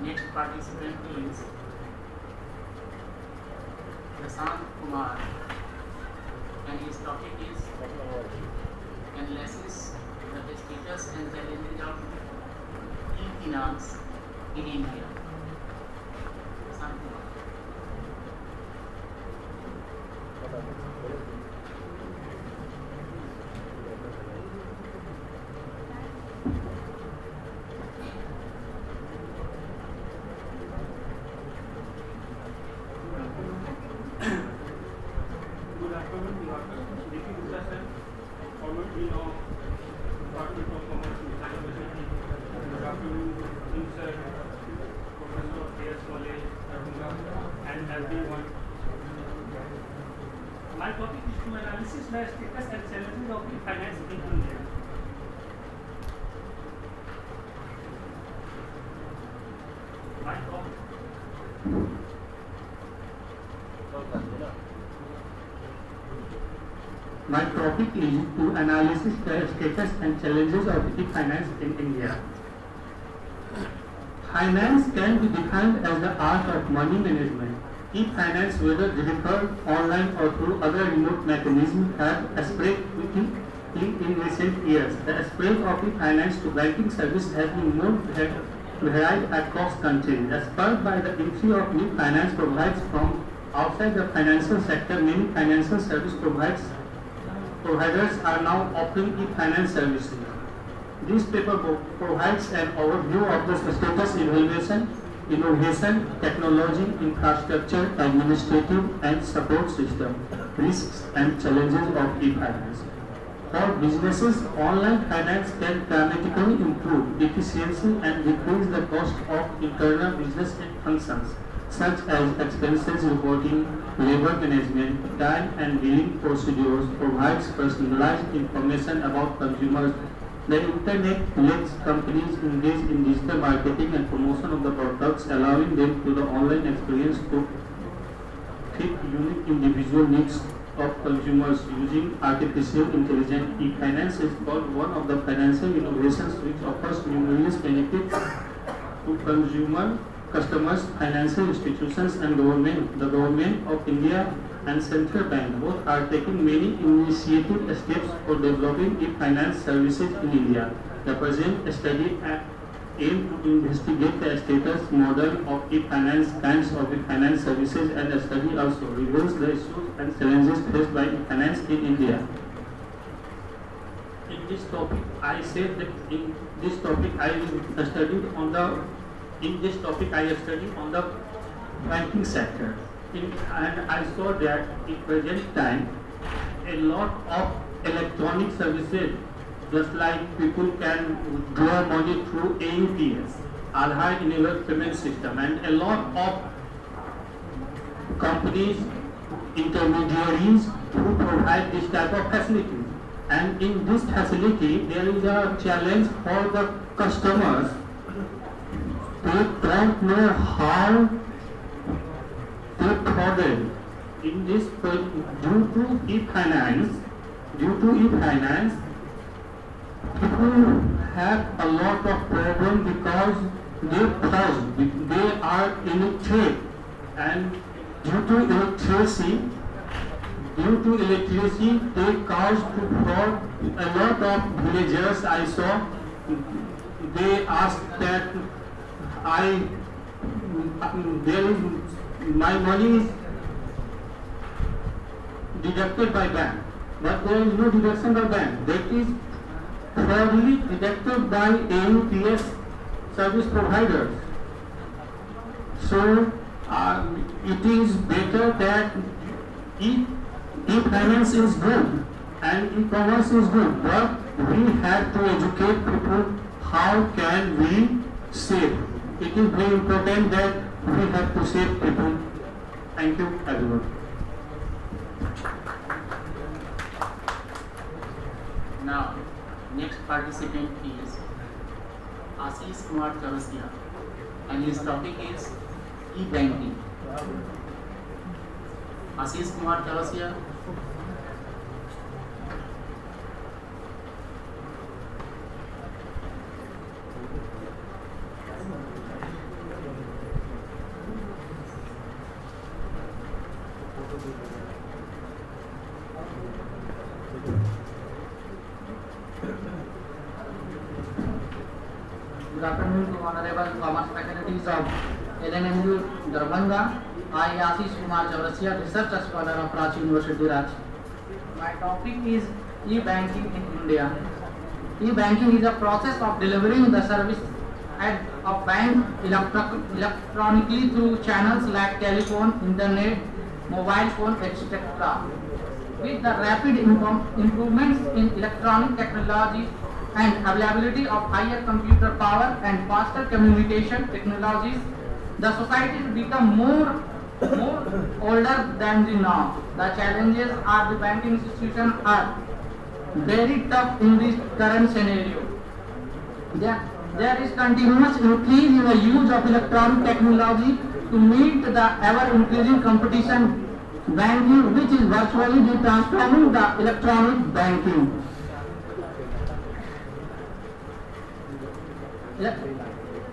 Next participant is Prasant Kumar, and his topic is analysis the status and challenges of e-finance in India. Prasant Kumar. Good afternoon, this is Mr. Sen, former Dean of Department of Commerce and University. Good afternoon, Sir Professor A.S. Mole, and everyone. My topic is to analysis the status and challenges of the finance in India. My topic. My topic is to analysis the status and challenges of e-finance in India. Finance can be defined as the art of money management. E-finance, whether digital, online or through other remote mechanisms, have spread quickly in recent years. The spread of e-finance to banking service has been more varied across countries. Spurred by the entry of new finance providers from outside the financial sector, many financial service providers are now offering e-finance services. This paper provides an overview of the status, evaluation, innovation, technology, infrastructure, administrative and support system, risks and challenges of e-finance. For businesses, online finance can dramatically improve efficiency and decrease the cost of internal business functions, such as expenses reporting, labor management, time and billing procedures, provides personalized information about consumers. The internet lets companies engage in digital marketing and promotion of the products, allowing them to the online experience to fit unique individual needs of consumers using artificial intelligence. E-finance is called one of the financial innovations which offers numerous benefits to customers, financial institutions and government. The government of India and Central Bank both are taking many initiative steps for developing e-finance services in India. The present study aims to investigate the status model of e-finance, kinds of e-finance services, and the study also reveals the issues and challenges faced by e-finance in India. In this topic, I said that in this topic I studied on the banking sector, and I saw that in present time a lot of electronic services, just like people can withdraw money through AUPS, Aadhaar enabled payment system, and a lot of companies, intermediaries who provide this type of facilities. And in this facility, there is a challenge for the customers. They don't know how to fraud in this due to e-finance. People have a lot of problem because they are illiterate, and due to illiteracy, they caused to fraud. A lot of villagers I saw, they asked that my money is deducted by bank, but there is no deduction by bank. That is fraudulently deducted by AUPS service providers. So it is better that e-finance is good and e-commerce is good, but we have to educate people how can we save. It is very important that we have to save people. Thank you, everyone. Now, next participant is Ashish Kumar Chaurasia, and his topic is e-banking. Ashish Kumar Chaurasia. Good afternoon to honorable commerce faculties of LNMU Darbhanga. I, Ashish Kumar Chaurasia, research scholar of Ranchi University, Ranchi. My topic is e-banking in India. E-banking is a process of delivering the service of bank electronically through channels like telephone, internet, mobile phone, etc. With the rapid improvements in electronic technology and availability of higher computer power and faster communication technologies, the society has become more older than the norm. The challenges of the banking institution are very tough in this current scenario. There is continuous increase in the use of electronic technology to meet the ever-increasing competition banking, which is virtually transforming the electronic banking.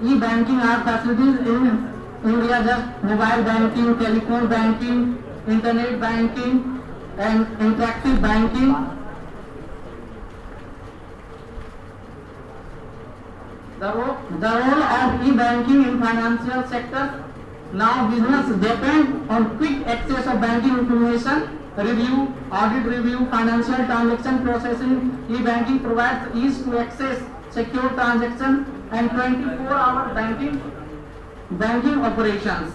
E-banking are facilities in India, just mobile banking, telephone banking, internet banking, and interactive banking. The role of e-banking in financial sector. Now business depend on quick access of banking information, review, audit review, financial transaction processing. E-banking provides ease to access, secure transaction, and 24-hour banking operations.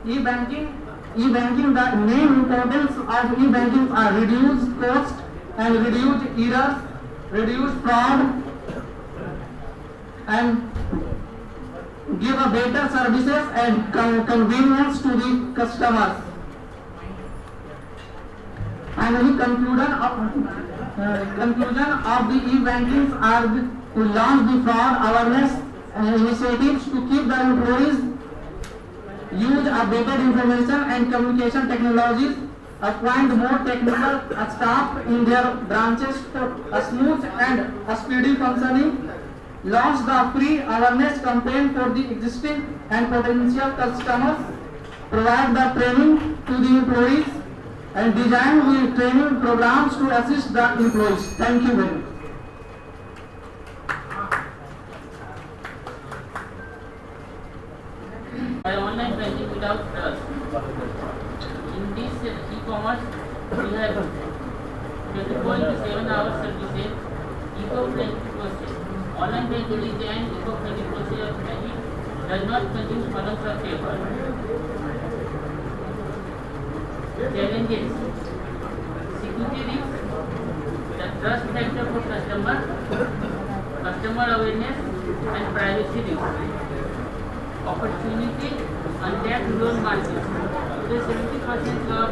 E-banking, the main importance of e-banking are reduced cost and reduced errors, reduced fraud, and give a better services and convenience to the customers. And the conclusion of the e-banking are to launch the fraud awareness initiatives to keep the employees use of better information and communication technologies, appoint more technical staff in their branches for a smooth and a speedy functioning, launch the free awareness campaign for the existing and potential customers, provide the training to the employees, and design the training programs to assist the employees. Thank you very much. By online banking without trust. In this e-commerce, we have 24/7 hours services, eco-friendly process. Online banking is an eco-friendly process and it does not consume columns of paper. Challenges: security risk, the trust factor for customer awareness and privacy risk. Opportunity, untapped rural markets. Today 70% of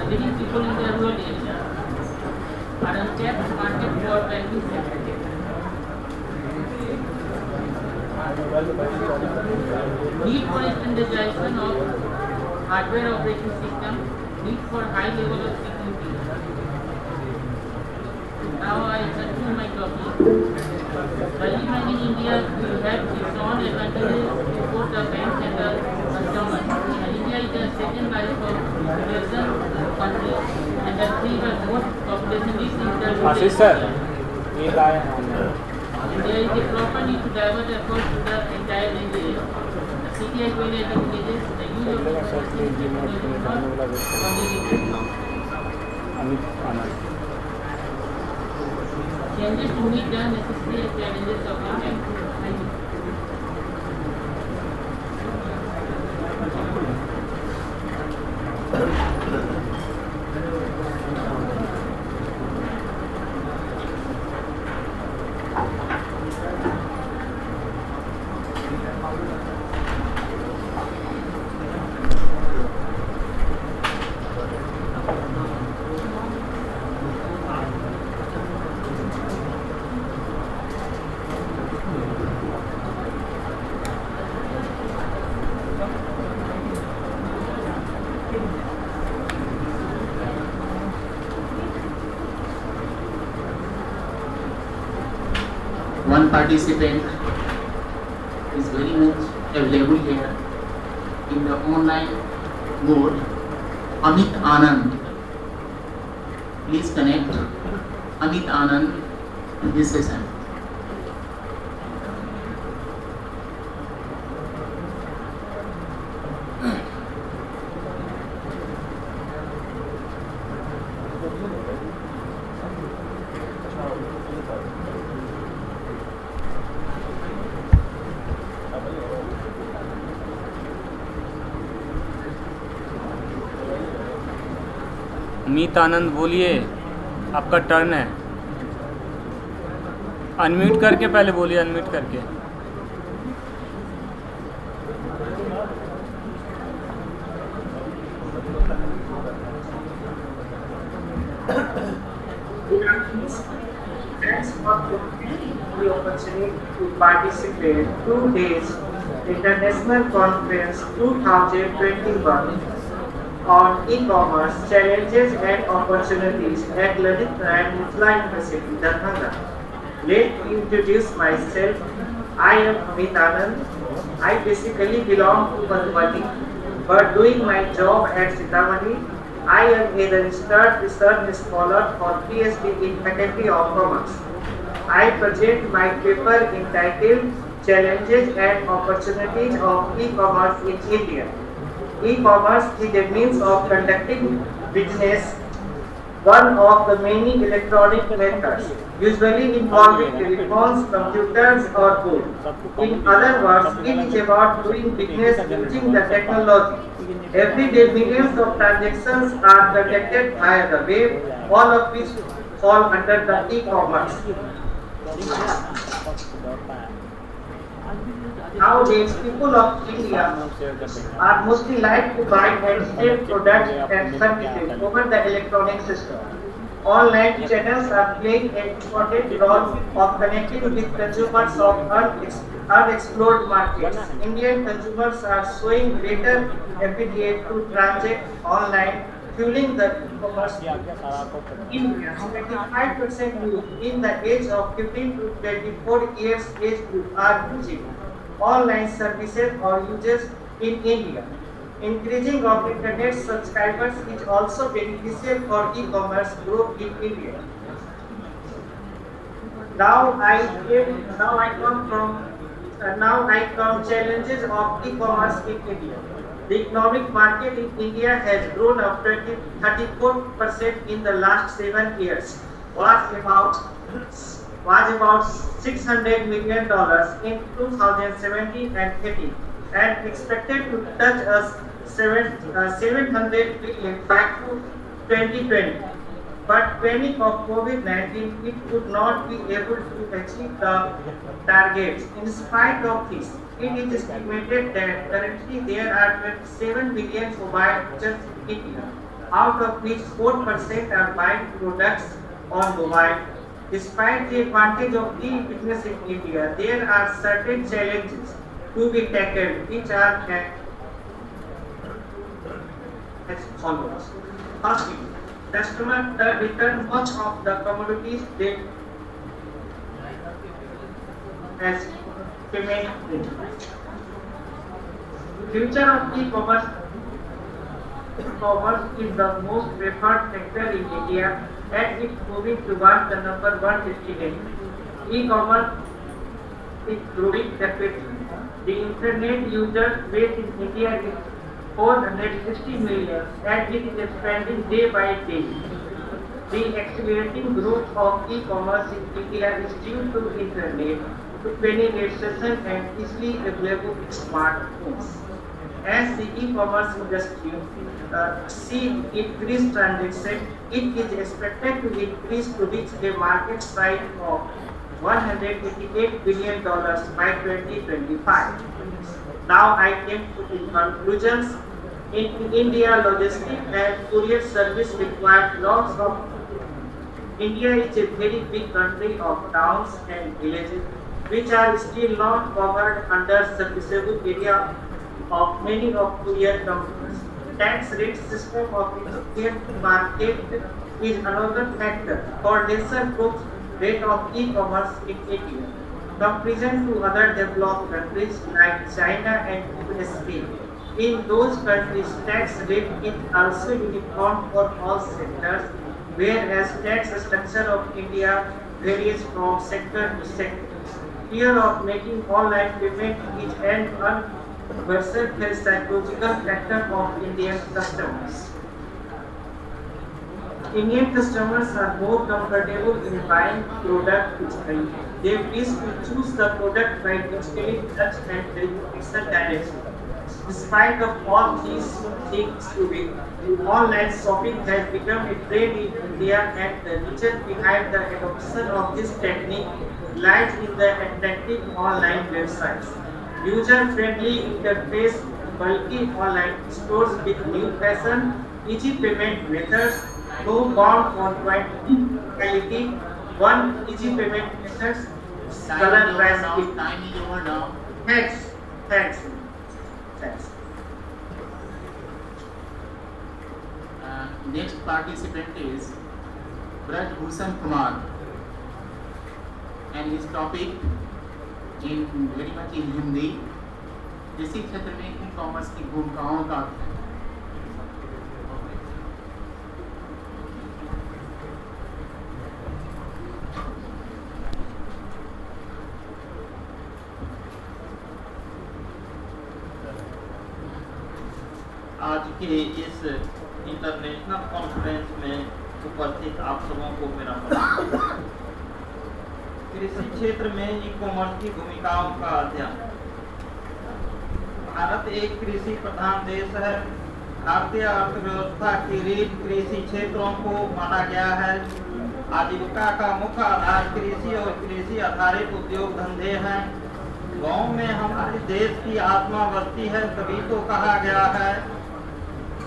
living people in the rural area are untapped market for banking sector. Need for standardization of hardware operating system, need for high level of security. Now I continue my topic. Early bank in India will have its own advantages for the banks and the customers. And India is the second largest population country and the third most population rich in the world. And there is a proper need to divert efforts to the entire area. The city as well as the villages, the use of technology is not convenient. Changes to meet the necessary challenges of the bank. Thank you. 1 participant is very much available here in the online mode. Amit Anand. Please connect Amit Anand to this session. Amit Anand बोलिए, आपका turn है। Unmute करके पहले बोलिए, unmute करके। Thanks for the opportunity to participate 2 days International Conference 2021 on e-commerce challenges and opportunities at Lalit Narayan Mithila University, Darbhanga. Let me introduce myself. I am Amit Anand. I basically belong to Madhubani, but doing my job at Sitamarhi, I am a registered research scholar for PhD in Faculty of Commerce. I present my paper entitled Challenges and Opportunities of E-commerce in India. E-commerce is a means of conducting business, one of the many electronic methods, usually involving telephones, computers or both. In other words, it is about doing business using the technology. Every day millions of transactions are conducted via the web, all of which fall under the e-commerce. Nowadays, people of India are mostly like to buy and sell products and services over the electronic system. Online channels are playing an important role of connecting with consumers of unexplored markets. Indian consumers are showing greater ability to transact online, fueling the e-commerce. India, 25% youth in the age of 15 to 24 years age group are using online services or users in India. Increasing of internet subscribers is also beneficial for e-commerce growth in India. Now I come challenges of e-commerce in India. The economic market in India has grown up 34% in the last 7 years, was about $600 million in 2017 and 18, and expected to touch us 700 billion by 2020. But panic of COVID-19, it could not be able to achieve the targets. In spite of this, it is estimated that currently there are 27 million mobile users in India, out of which 4% are buying products on mobile. Despite the advantage of e-business in India, there are certain challenges to be tackled, which are as follows. Firstly, customer return much of the commodities they as payment. Future of e-commerce is the most preferred sector in India, and it's moving towards the number one destination. E-commerce is growing rapidly. The internet user base in India is 460 million, and it is expanding day by day. The accelerating growth of e-commerce in India is due to internet, to penetration and easily available smartphones. As the e-commerce industry sees increased transactions, it is expected to increase to reach a market size of $188 billion by 2025. Now I came to the conclusions. In India, logistics and courier service require lots of. India is a very big country of towns and villages, which are still not covered under serviceable area of many of courier companies. Tax rate system of Indian market is another factor for lesser growth rate of e-commerce in India, comparison to other developed countries like China and USA. In those countries, tax rate is also uniform for all sectors, whereas tax structure of India varies from sector to sector. Fear of making online payment is an unversatile psychological factor of Indian customers. Indian customers are more comfortable in buying product digitally. They wish to choose the product by digitally touch and verification directly. Despite of all these things to be, online shopping has become a trend in India, and the reason behind the adoption of this technique lies in the attractive online websites, user-friendly interface, bulky online stores with new fashion, easy payment methods, no bound on quality, one easy payment methods, color price. Time is over now. Thanks. Next participant is Braj Bhushan Kumar, and his topic in very much in Hindi, कृषि क्षेत्र में e-commerce की भूमिकाओं का आज के इस international conference में उपस्थित आप सबों को मेरा प्रणाम। कृषि क्षेत्र में ई कॉमर्स की भूमिकाओं का अध्ययन। भारत एक कृषि प्रधान देश है। भारतीय अर्थव्यवस्था की रीढ़ कृषि क्षेत्रों को माना गया है। आजीविका का मुख्य आधार कृषि और कृषि आधारित उद्योग धंधे हैं। गांव में हमारे देश की आत्मा बसती है, तभी तो कहा गया है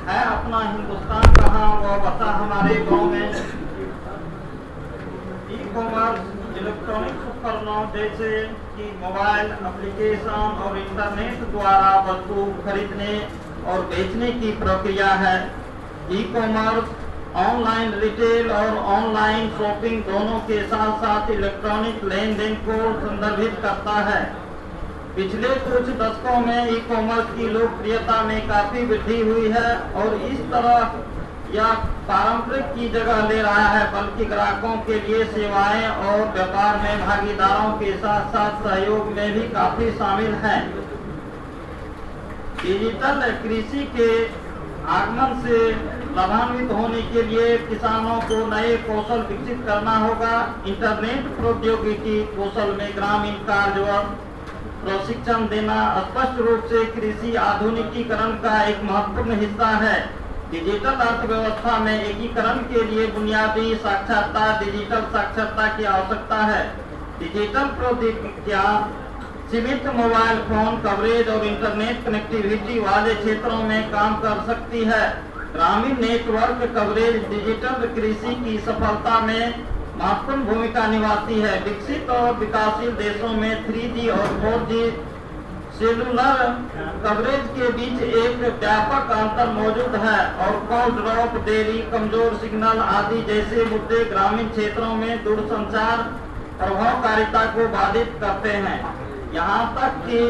अपना हिंदुस्तान कहाँ, वह बसा हमारे गांव में। ई कॉमर्स इलेक्ट्रॉनिक उपकरणों जैसे कि मोबाइल एप्लीकेशन और इंटरनेट द्वारा वस्तु खरीदने और बेचने की प्रक्रिया है। ई कॉमर्स ऑनलाइन रिटेल और ऑनलाइन शॉपिंग दोनों के साथ साथ इलेक्ट्रॉनिक लेन देन को संदर्भित करता है। पिछले कुछ दशकों में ई कॉमर्स की लोकप्रियता में काफी वृद्धि हुई है और इस तरह यह पारंपरिक की जगह ले रहा है, बल्कि ग्राहकों के लिए सेवाएं और व्यापार में भागीदारों के साथ साथ सहयोग में भी काफी शामिल है। डिजिटल कृषि के आगमन से लाभान्वित होने के लिए किसानों को नए कौशल विकसित करना होगा। इंटरनेट प्रौद्योगिकी कौशल में ग्रामीण कार्य प्रशिक्षण देना स्पष्ट रूप से कृषि आधुनिकीकरण का एक महत्वपूर्ण हिस्सा है। डिजिटल अर्थव्यवस्था में एकीकरण के लिए बुनियादी साक्षरता डिजिटल साक्षरता की आवश्यकता है। डिजिटल प्रौद्योगिकियां सीमित मोबाइल फोन कवरेज और इंटरनेट कनेक्टिविटी वाले क्षेत्रों में काम कर सकती है। ग्रामीण नेटवर्क कवरेज डिजिटल कृषि की सफलता में महत्वपूर्ण भूमिका निभाती है। विकसित और विकासशील देशों में 3G और 4G सेलुलर कवरेज के बीच एक व्यापक अंतर मौजूद है और कॉल ड्रॉप, देरी, कमजोर सिग्नल आदि जैसे मुद्दे ग्रामीण क्षेत्रों में दूरसंचार प्रभावकारिता को बाधित करते हैं। यहाँ तक कि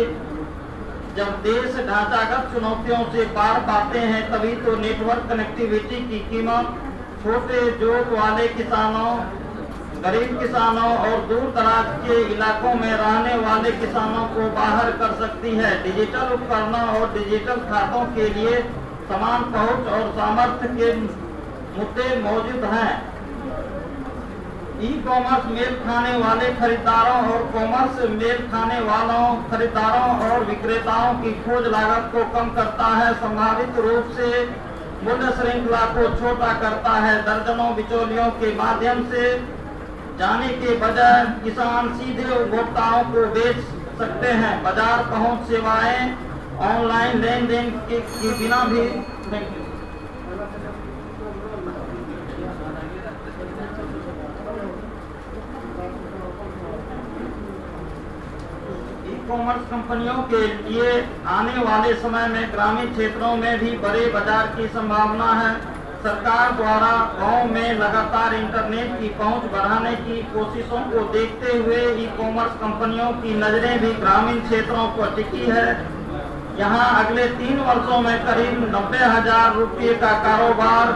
जब देश ढांचागत चुनौतियों से पार पाते हैं तभी तो नेटवर्क कनेक्टिविटी की कीमत छोटे जोत वाले किसानों, गरीब किसानों और दूर दराज के इलाकों में रहने वाले किसानों को बाहर कर सकती है। डिजिटल उपकरणों और डिजिटल खातों के लिए समान पहुंच और सामर्थ्य के मुद्दे मौजूद हैं। ई कॉमर्स मेल खाने वाले खरीदारों और कॉमर्स मेल खाने वालों खरीदारों और विक्रेताओं की खोज लागत को कम करता है, संभावित रूप से मूल्य श्रृंखला को छोटा करता है। दर्जनों बिचौलियों के माध्यम से जाने के बजाय किसान सीधे उपभोक्ताओं को बेच सकते हैं। बाजार पहुंच सेवाएं ऑनलाइन लेन देन के बिना भी ई-कॉमर्स कंपनियों के लिए आने वाले समय में ग्रामीण क्षेत्रों में भी बड़े बाजार की संभावना है। सरकार द्वारा गांव में लगातार इंटरनेट की पहुंच बढ़ाने की कोशिशों को देखते हुए ई कॉमर्स कंपनियों की नजरें भी ग्रामीण क्षेत्रों पर टिकी है। यहां अगले 3 वर्षों में करीब 90,000 रुपये का कारोबार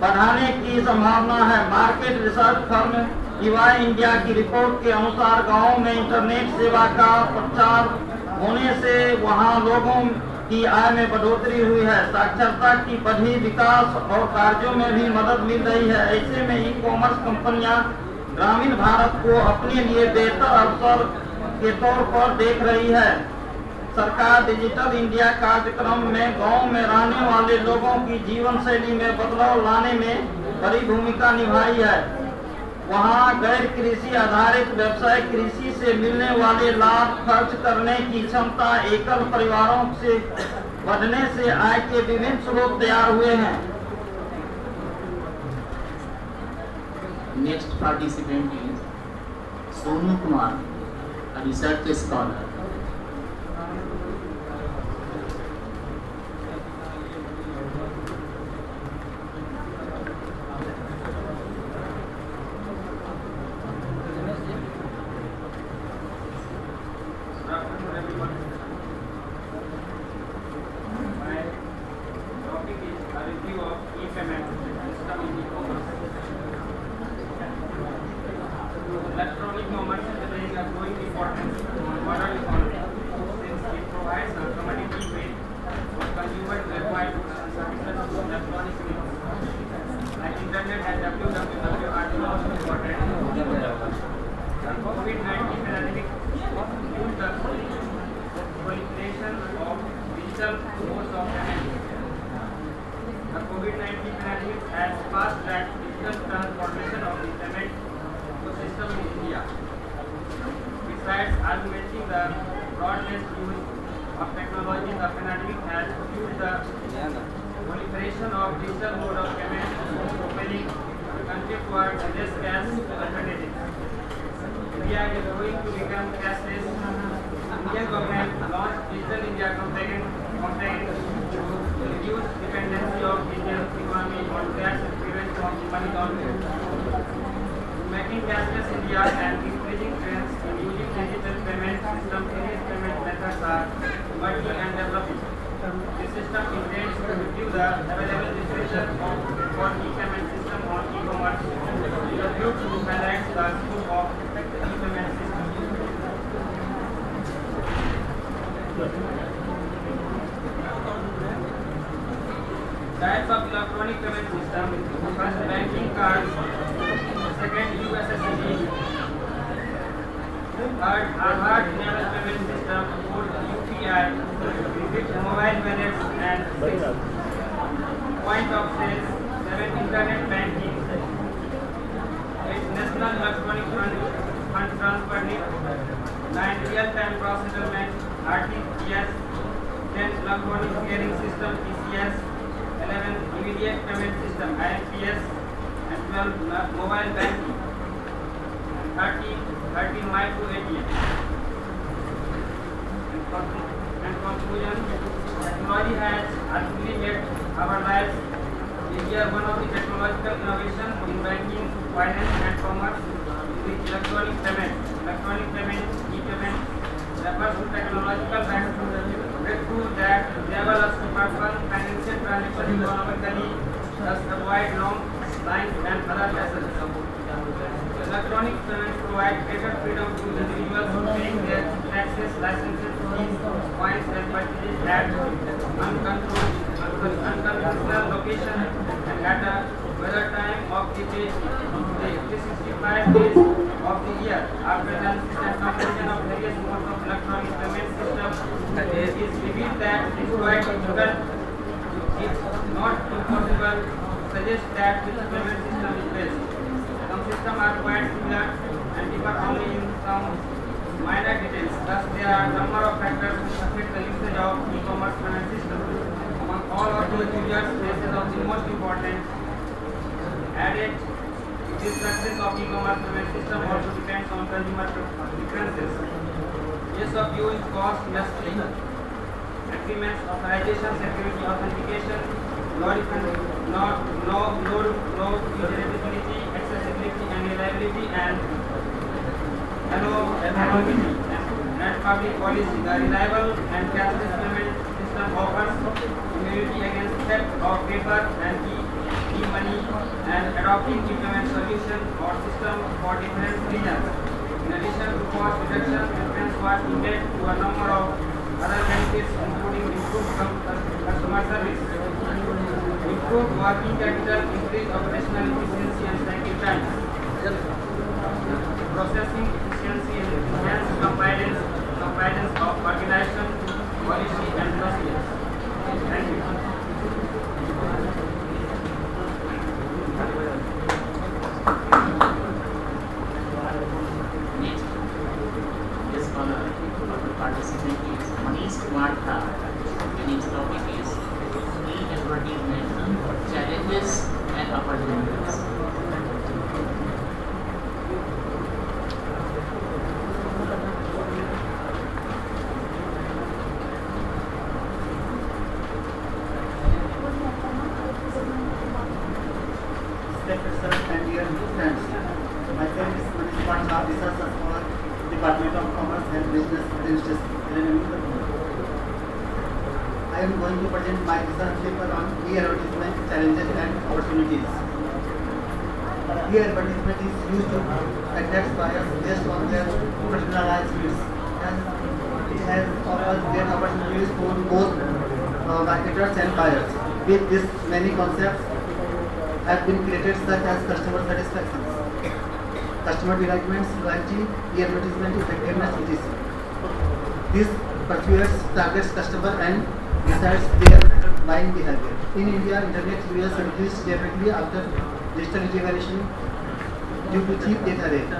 बढ़ाने की संभावना है। Market research firm EY India की रिपोर्ट के अनुसार गाँव में इंटरनेट सेवा का प्रचार होने से वहां लोगों की आय में बढ़ोतरी हुई है, साक्षरता की बढ़ी, विकास और कार्यों में भी मदद मिल रही है। ऐसे में ई कॉमर्स कंपनियां ग्रामीण भारत को अपने लिए बेहतर अवसर के तौर पर देख रही है। सरकार डिजिटल इंडिया कार्यक्रम में गांव में रहने वाले लोगों की जीवन शैली में बदलाव लाने में बड़ी भूमिका निभाई है। वहां गैर कृषि आधारित व्यवसाय कृषि से मिलने वाले लाभ, खर्च करने की क्षमता, एकल परिवारों से बढ़ने से आय के विभिन्न स्रोत तैयार हुए हैं। Next participant is Sonu Kumar, a research scholar. Electronic commerce is playing a growing importance in modern economy since it provides a commodity way for consumers to acquire goods and services through electronic means. Like internet and www are the most important. The COVID-19 pandemic fueled the proliferation of digital modes of payment. The COVID-19 pandemic has fast-tracked digital transformation of the payment system in India. Besides augmenting the broad-based use of technology, the pandemic has fueled the proliferation of digital mode of payment, propelling the country towards less cash alternatives. India is going to become cashless. Indian government launched Digital India campaign to reduce dependency of Indian economy on cash and prevent from money laundering. Making cashless India and increasing trends in using digital payment systems in its players are emerging and developing. This system intends to review the available literature for e-payment system on e-commerce with a view to highlight the scope of effective e-payment system. Types of electronic payment system: first, banking cards; second, USSD; third, Aadhaar-enabled payment system; fourth, UPI; fifth, mobile wallets; and sixth, point of sales; seven, internet banking; eight, national electronic fund transfer NIF; nine, real-time gross settlement (RTGS); 10, electronic clearing system (ECS); 11, immediate payment system (IMPS); and 12, mobile banking; 13, micro ATM. And conclusion: technology has arguably made our lives easier. One of the technological innovations in banking, finance, and commerce is electronic payment. Electronic payment, e-payment, refers to technological breakthrough that enable us to perform financial transactions economically, thus avoid long lines and other hassles. Electronic payments provide greater freedom to individuals paying their taxes, licenses, fees, fines, and purchases at unconventional location and at a whether time of the day, 365 days of the year. After analysis and comparison of various modes of electronic payment system, it is revealed that it is quite difficult, it's not impossible, to suggest that which payment system is best. Some systems are quite similar and differ only in some minor details. Thus, there are a number of factors which affect the usage of e-commerce payment system. Among all of those users, basis of the most important added, the success of e-commerce payment system also depends on consumer preferences. Ease of use, cost, industry, agreements, authorization, security, authentication, low reusability, accessibility and reliability, and anonymity and public policy. The reliable and cashless payment system offers immunity against theft of paper and e-money and adopting e-payment solution or system for different regions. In addition to cost reduction, preference was given to a number of other benefits, including improved customer service, improved working capital, increased operational efficiency and cycle time, processing efficiency, and enhanced compliance of organization, policy and procedures. Thank you. Next, this scholar of participant is Manish Kumar Thar, and his topic is e-advertisement, challenges and opportunities. Respected sir and dear friends, myself is Manish Kumar Thar, research scholar, Department of Commerce and Business Administration, LNMU. I am going to present my research paper on e-advertisement, challenges and opportunities. E-advertisement is used to attract buyers based on their personalized needs, and it has offers great opportunities for both marketers and buyers. With this, many concepts have been created such as customer satisfaction, customer delight, loyalty, e-advertisement effectiveness, etc. This persuades, targets customer and decides their buying behavior. In India, internet users increased rapidly after digital integration due to cheap data rate,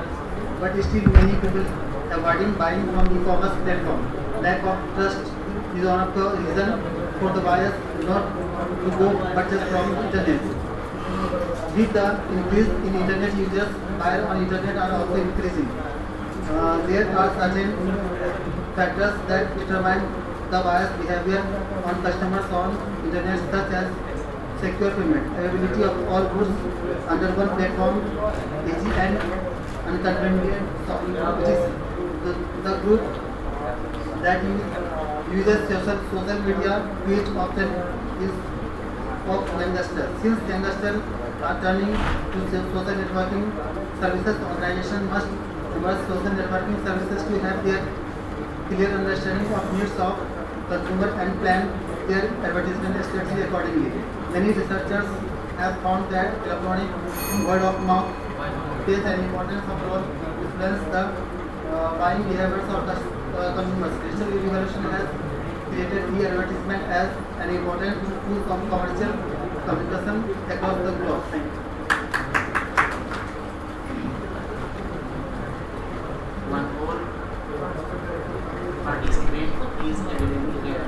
but still many people avoiding buying from e-commerce platform. Lack of trust is one of the reasons for the buyers not to go purchase from internet. With the increase in internet users, buyers on internet are also increasing. There are certain factors that determine the buyer's behavior on customers on internet, such as secure payment, availability of all goods under one platform, easy and inconvenient shopping, which is the good that uses social media, which often is of youngsters. Since youngsters are turning to social networking services, organization must emerge social networking services to have their clear understanding of needs of consumer and plan their advertisement strategy accordingly. Many researchers have found that electronic word of mouth plays an important role to influence the buying behaviors of consumers. Digital revolution has created e-advertisement as an important tool of commercial communication across the globe. Thank you. One more participant is available here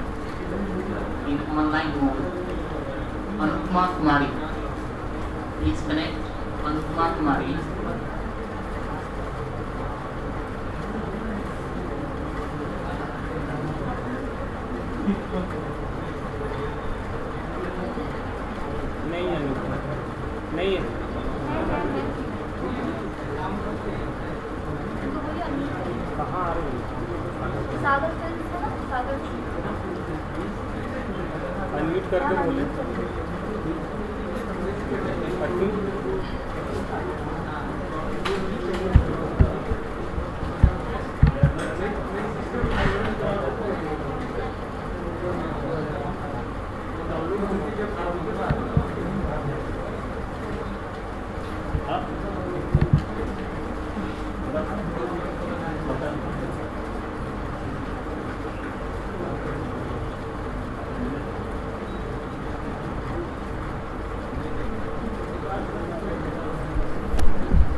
in online mode. Anupama Kumari. Please connect Anupama Kumari. नहीं है नहीं है कहाँ आ रही है सागर film है ना, सागर unmute करके बोले पट्टू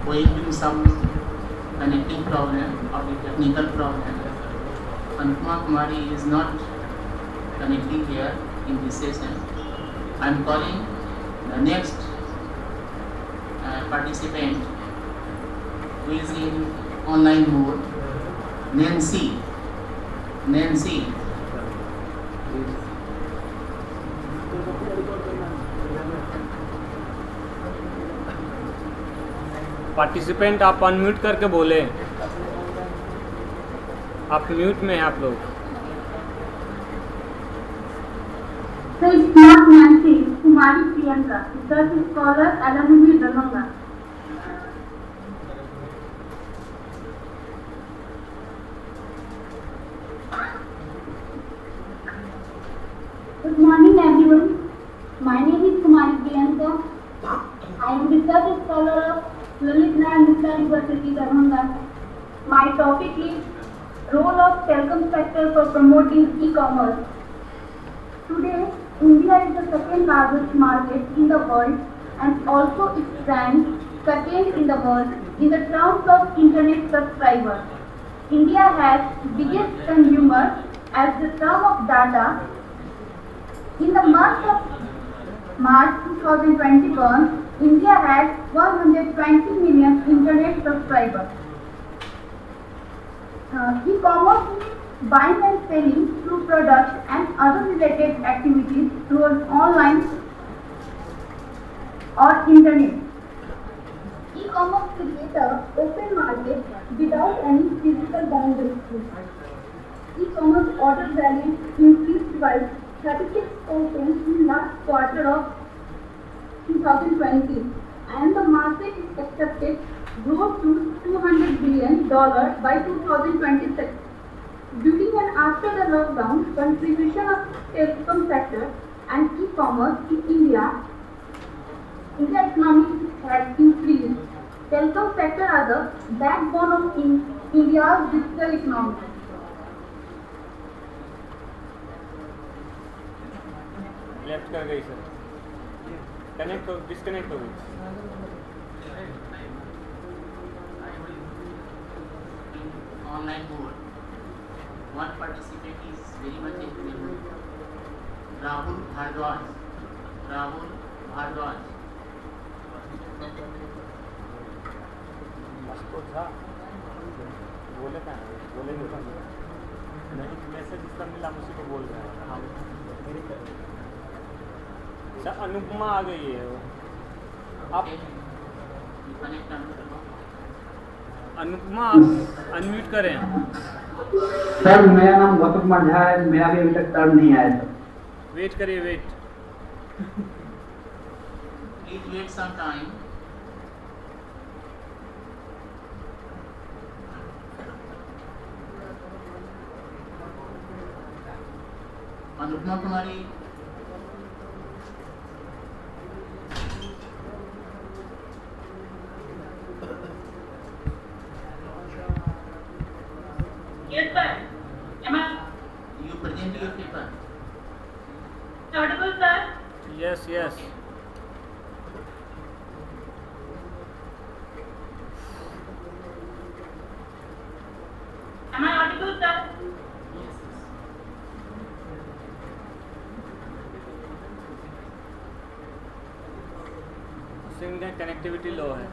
owing to some connecting problem or the technical problem, Anupama Kumari is not connecting here in this session. I am calling the next participant who is in online mode, Nancy. Nancy. Participant आप unmute करके बोले, आप mute में हैं आप लोग। So it's not Nancy, Kumari Priyanka, research scholar, LMU Dharmanga. Good morning everyone. My name is Kumari Priyanka. I am research scholar of Lalit Narayan Mishra University, Darbhanga. My topic is role of telecom sector for promoting e-commerce. Today, India is the second largest market in the world and also it ranks second in the world in the terms of internet subscribers. India has biggest consumer as the term of data. In the month of March 2021, India had 120 million internet subscribers. E-commerce means buying and selling through products and other related activities through an online or internet. E-commerce creates an open market without any physical boundaries. E-commerce order value increased by 36% in last quarter of 2020, and the market is expected to grow to $200 billion by 2026. During and after the lockdown, contribution of telecom sector and e-commerce in India economy has increased. Telecom sector are the backbone of India's digital economy. Left कर गई sir, connect हो disconnect हो गई। Online mode. One participant is very much active. Rahul Bhardwaj. Rahul Bhardwaj. था बोले था बोलेंगे नहीं, मैसेज इसका मिला, उसी को बोल रहे हैं हम। अच्छा अनुपमा आ गई है, आप अनुपमा आप अनम्यूट करें। सर मेरा नाम गौतम माझा है, मेरा भी अभी तक टर्न नहीं आया सर। वेट करिए, wait. Please wait some time. Anupama Kumari, Yes, sir. Am I you present your paper. audible, sir? Yes, yes. Am I audible, sir? SIM का कनेक्टिविटी लो है,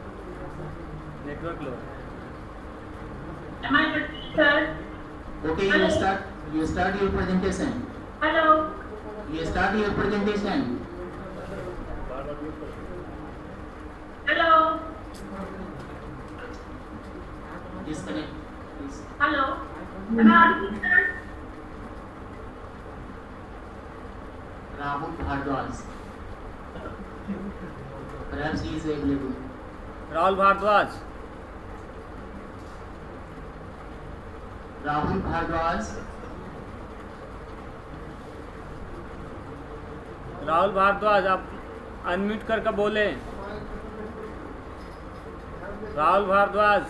नेटवर्क लो है। Am I audible, sir? Okay, you start your presentation. Hello. You start your presentation. Hello. Disconnect, please. Hello. Am I audible, sir? Rahul Bhardwaj. Perhaps he is available. Rahul Bhardwaj. Rahul Bhardwaj. Rahul Bhardwaj, आप unmute करके बोले। Rahul Bhardwaj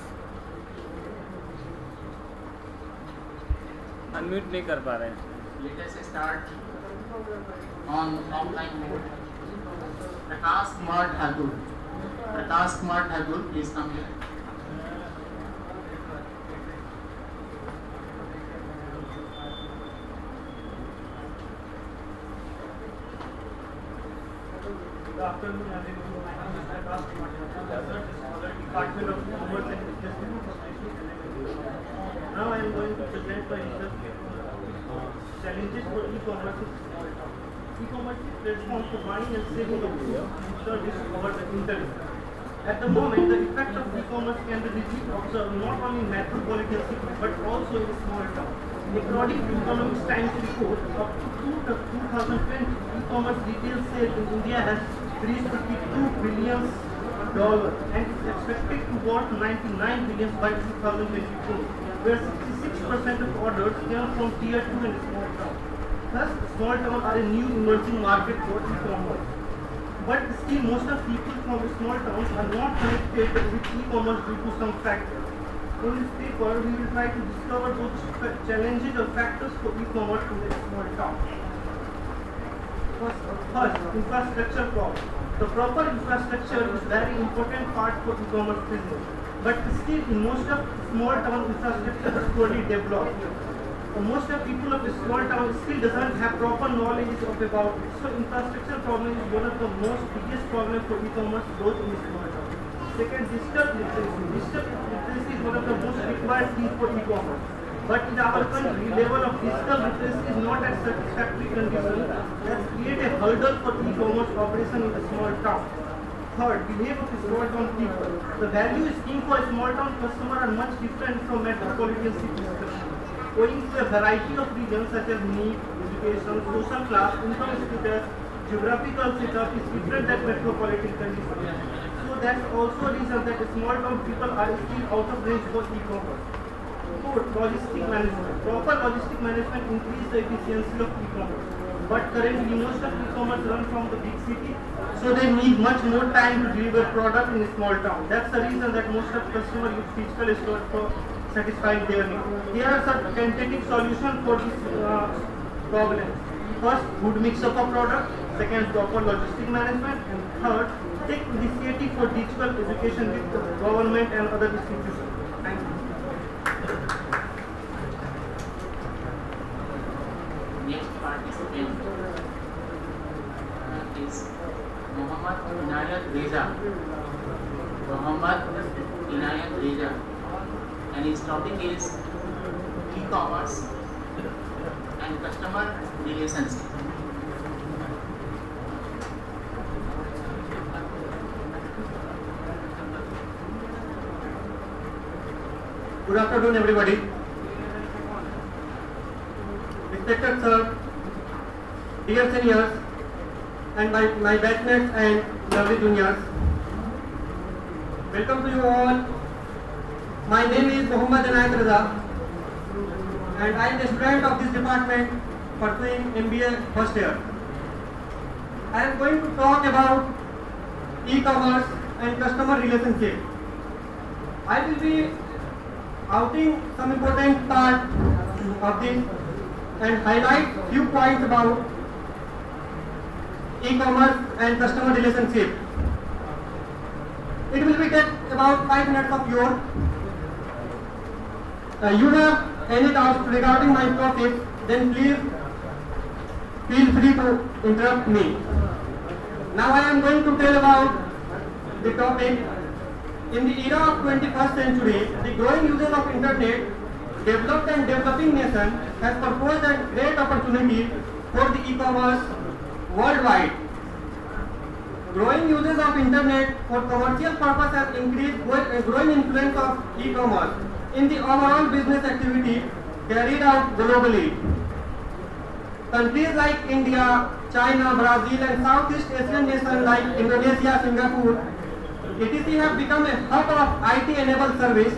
unmute नहीं कर पा रहे हैं। Let us start on offline mode. Prakash Kumar Thakur. Prakash Kumar Thakur, please come here. Good afternoon, everyone. My name is Prakash Kumar Thakur, Research Scholar, Department of Commerce and Business Information. Now I am going to present my research challenges for e-commerce in small town. E-commerce is a platform for buying and selling of goods and service over the internet. At the moment, the effect of e-commerce can be easily observed not only in metropolitan cities but also in small towns. According to Economics Times report, up to 2020, e-commerce retail sales in India has reached $52 billion and is expected to worth $99 billion by 2022, where 66% of orders come from tier 2 and small towns. Thus, small towns are a new emerging market for e-commerce. But still, most of people from small towns are not connected with e-commerce due to some factors. In this paper, we will try to discover those challenges or factors for e-commerce in the small town. First, infrastructure problem. The proper infrastructure is very important part for e-commerce business. But still, in most of small town, infrastructure is poorly developed. Most of people of the small town still doesn't have proper knowledge about it. So infrastructure problem is one of the most biggest problem for e-commerce growth in small town. Second, digital literacy. Digital literacy is one of the most required things for e-commerce. But in our country, level of digital literacy is not at satisfactory condition. That creates a hurdle for e-commerce operation in a small town. Third, behavior of small town people. The value scheme for a small town customer are much different from metropolitan cities. Owing to a variety of reasons such as need, education, social class, income status, geographical setup is different than metropolitan conditions. So that's also a reason that small town people are still out of range for e-commerce. Fourth, logistic management. Proper logistic management increases the efficiency of e-commerce. But currently most of e-commerce run from the big city, so they need much more time to deliver product in a small town. That's the reason that most of customers use physical stores for satisfying their needs. Here are some tentative solutions for this problem. First, good mix-up of product. Second, proper logistic management. And third, take initiative for digital education with the government and other institutions. Thank you. Next participant is Mohammad Inayat Reza. Mohammad Inayat Reza. And his topic is e-commerce and customer relationship. Good afternoon, everybody. respected sir, dear seniors, and my batchmates and lovely juniors. Welcome to you all. My name is Mohammad Anayat Raza, and I am a student of this department pursuing MBA first year. I am going to talk about e-commerce and customer relationship. I will be outing some important part of this and highlight few points about e-commerce and customer relationship. It will be take about 5 minutes of yours. You have any doubts regarding my topic, then please feel free to interrupt me. Now I am going to tell about the topic. In the era of 21st century, the growing usage of internet, developed and developing nation has proposed a great opportunity for the e-commerce worldwide. Growing usage of internet for commercial purpose has increased growing influence of e-commerce in the overall business activity carried out globally. Countries like India, China, Brazil and Southeast Asian nations like Indonesia, Singapore, etc. have become a hub of IT-enabled service.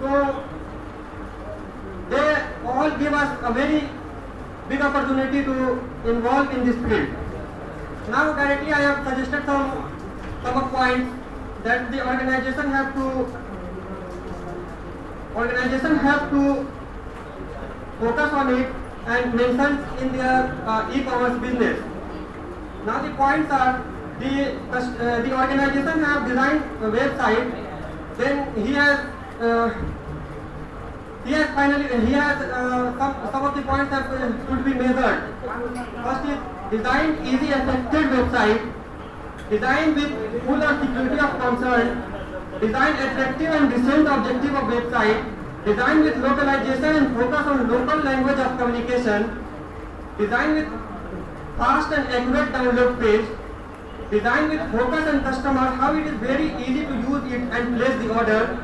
So they all give us a very big opportunity to involve in this field. Now directly I have suggested some points that the organization have to focus on it and mention in their e-commerce business. Now the points are the organization have designed a website, then he has some of the points have should be measured. First is design easy effective website, design with full of security of concern, design attractive and decent objective of website, design with localization and focus on local language of communication, design with fast and accurate download page, design with focus on customer, how it is very easy to use it and place the order,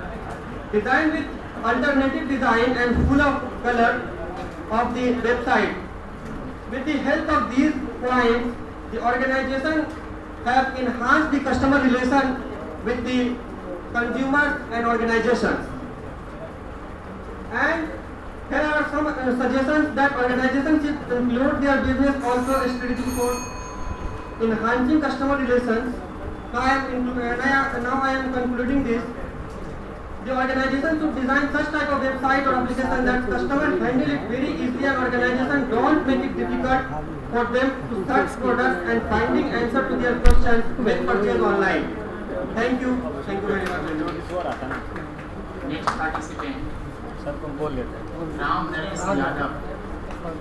design with alternative design and full of color of the website. With the help of these points, the organization have enhanced the customer relation with the consumers and organizations. And here are some suggestions that organizations should include their business also strategy for enhancing customer relations. Now I am concluding this. The organization should design such type of website or application that customers handle it very easily and organization don't make it difficult for them to search products and finding answer to their questions when purchase online. Thank you very much. Next participant, Ram Naresh Yadav,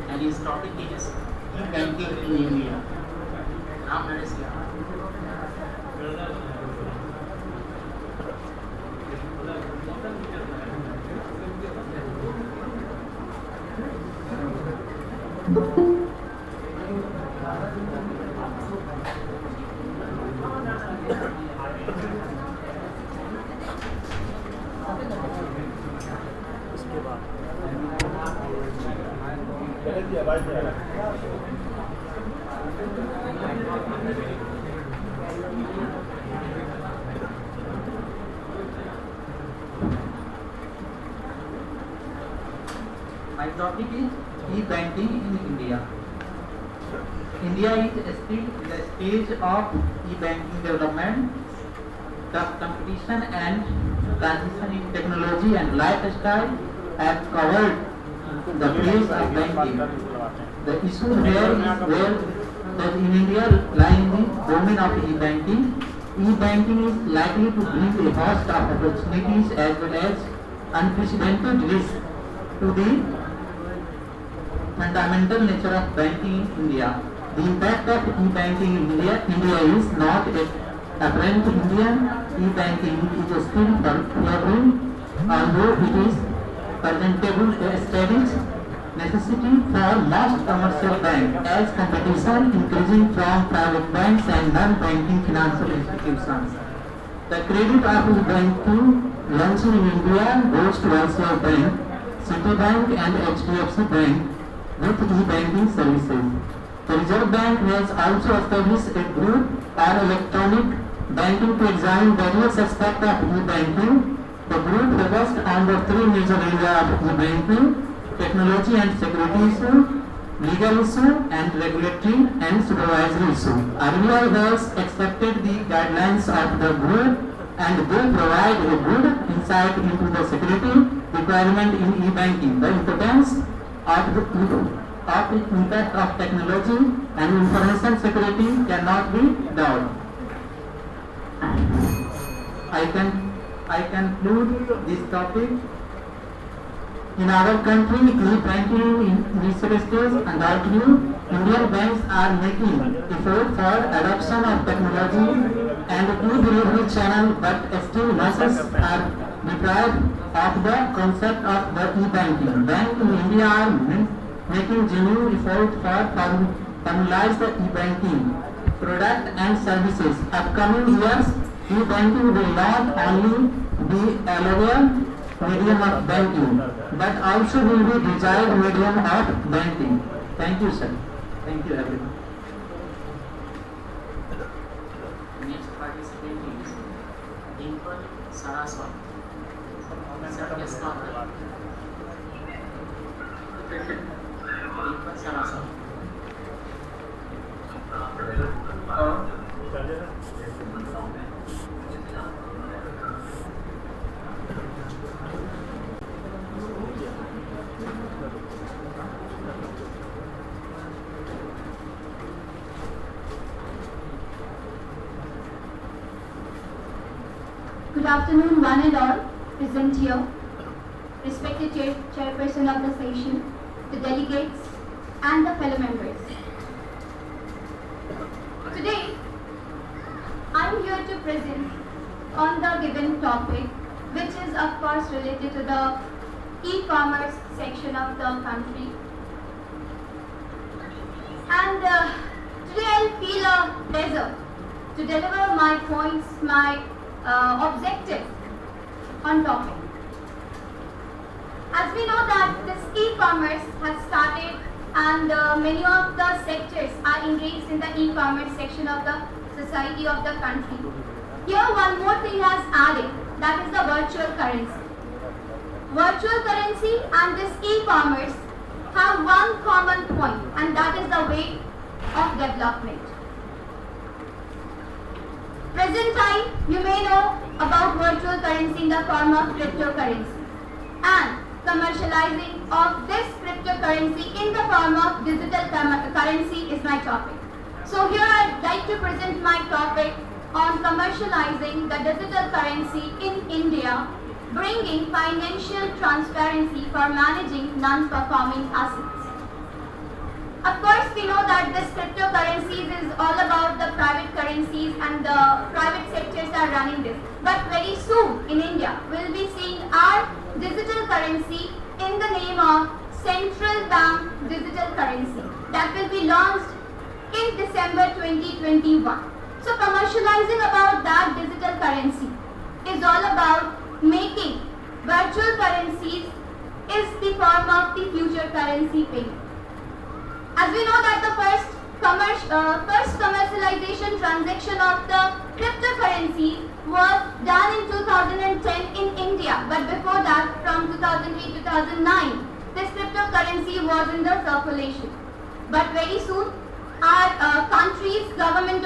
and his topic is e-banking in India. Ram Naresh Yadav. My topic is e-banking in India. India is still in the stage of e-banking development. The competition and transition in technology and lifestyle have covered the place of banking. The issue here is where does in India lie in the domain of e-banking. E-banking is likely to bring a host of opportunities as well as unprecedented risk to the fundamental nature of banking in India. The impact of e-banking in India is not apparent. Indian e-banking is still favoring, although it is presentable a steady necessity for most commercial banks as competition increasing from private banks and non-banking financial institutions. The credit of e-banking launched in India goes to also bank Citibank and HDFC Bank with e-banking services. The Reserve Bank has also established a group on electronic banking to examine various aspects of e-banking. The group focused on the three major areas of e-banking: technology and security issue, legal issue, and regulatory and supervisory issue. RBI has accepted the guidelines of the group and they provide a good insight into the security requirement in e-banking. The importance of the impact of technology and information security cannot be doubted. I conclude this topic. In our country, e-banking researchers undoubtedly Indian banks are making effort for adoption of technology and e-delivery channel, but still masses are deprived of the concept of the e-banking. Banks in India are making genuine effort for formalize the e-banking product and services. Upcoming years, e-banking will not only be a level medium of banking, but also will be desired medium of banking. Thank you, sir. Thank you, everyone. Next participant is Dimple Saraswat. Sir, yes, Dimple Saraswat. Good afternoon, one and all present here, respected chairperson of the session, the delegates, and the fellow members. Today, I am here to present on the given topic, which is of course related to the e-commerce section of the country. And today I'll feel a pleasure to deliver my points, my objectives on topic. As we know that this e-commerce has started and many of the sectors are engaged in the e-commerce section of the society of the country. Here one more thing has added, that is the virtual currency. Virtual currency and this e-commerce have one common point, and that is the way of development. Present time, you may know about virtual currency in the form of cryptocurrency, and commercializing of this cryptocurrency in the form of digital currency is my topic. So here I'd like to present my topic on commercializing the digital currency in India, bringing financial transparency for managing non-performing assets. Of course, we know that this cryptocurrencies is all about the private currencies and the private sectors are running this. But very soon in India, we'll be seeing our digital currency in the name of Central Bank Digital Currency that will be launched in December 2021. So commercializing about that digital currency is all about making virtual currencies is the form of the future currency payment. As we know that the first commercialization transaction of the cryptocurrency was done in 2010 in India, but before that, from 2008-2009, this cryptocurrency was in the circulation. But very soon, our country's government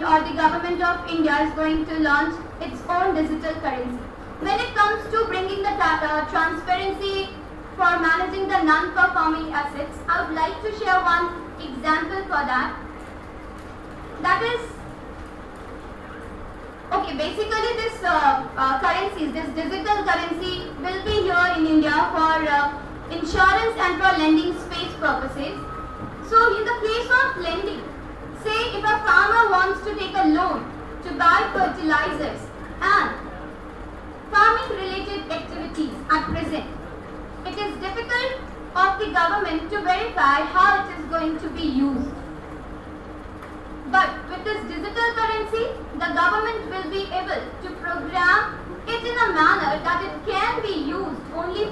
or the government of India is going to launch its own digital currency. When it comes to bringing the transparency for managing the non-performing assets, I would like to share one example for that. That is, okay, basically this currencies, this digital currency will be here in India for insurance and for lending space purposes. So in the case of lending, say if a farmer wants to take a loan to buy fertilizers and farming related activities at present, it is difficult of the government to verify how it is going to be used. But with this digital currency, the government will be able to program it in a manner that it can be used only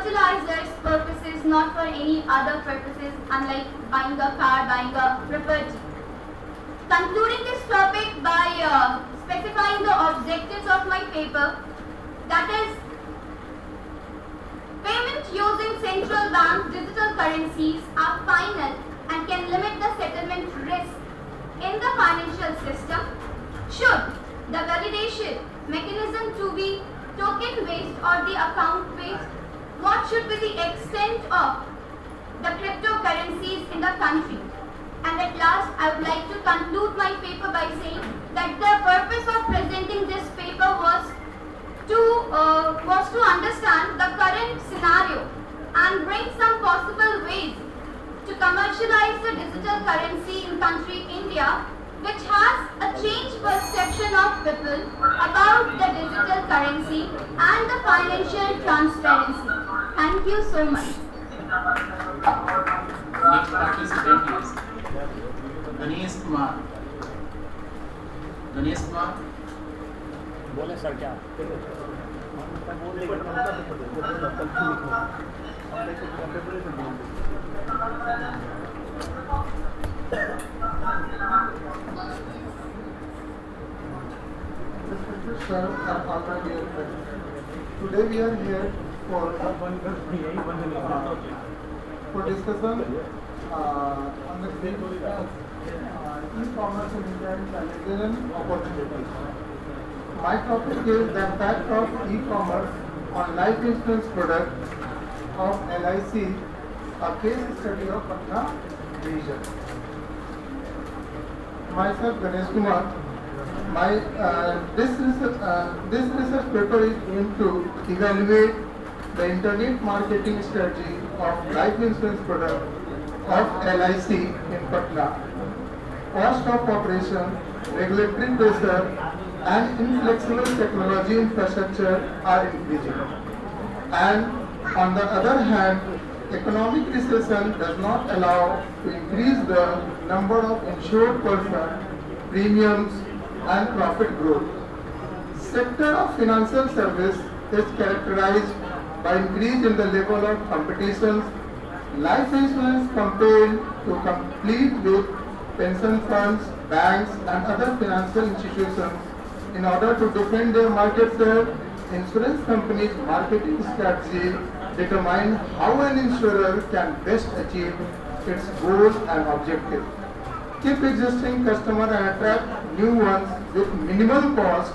commercializers purposes, not for any other purposes, unlike buying a car, buying a property. Concluding this topic by specifying the objectives of my paper, that is, payment using central bank digital currencies are final and can limit the settlement risk in the financial system. Should the validation mechanism to be token-based or the account-based? What should be the extent of the cryptocurrencies in the country? And at last, I would like to conclude my paper by saying that the purpose of presenting this paper was to understand the current scenario and bring some possible ways to commercialize the digital currency in country India, which has a changed perception of people about the digital currency and the financial transparency. Thank you so much. Next participant is Ganesh Kumar. Ganesh Kumar. बोले sir क्या Respected sir and all my dear friends, today we are here for discussion on the e-commerce in India and challenges and opportunities. My topic is the impact of e-commerce on life insurance products of LIC, a case study of Patna region. Myself Ganesh Kumar. This research paper is aimed to evaluate the internet marketing strategy of life insurance product of LIC in Patna. Cost of operation, regulatory pressure, and inflexible technology infrastructure are increasing. And on the other hand, economic recession does not allow to increase the number of insured persons, premiums, and profit growth. Sector of financial service is characterized by increase in the level of competition. Life insurance compared to compete with pension funds, banks, and other financial institutions. In order to defend their market share, insurance companies' marketing strategy determine how an insurer can best achieve its goal and objective. Keep existing customers and attract new ones with minimal cost.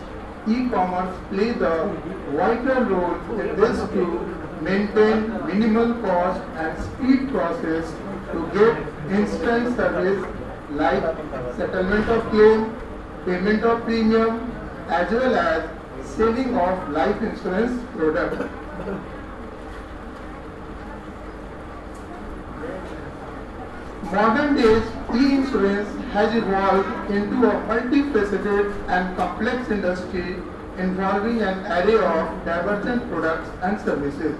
E-commerce plays a vital role in this to maintain minimal cost and speed process to get instant service like settlement of claim, payment of premium, as well as selling of life insurance products. Modern days, e-insurance has evolved into a multifaceted and complex industry involving an array of divergent products and services.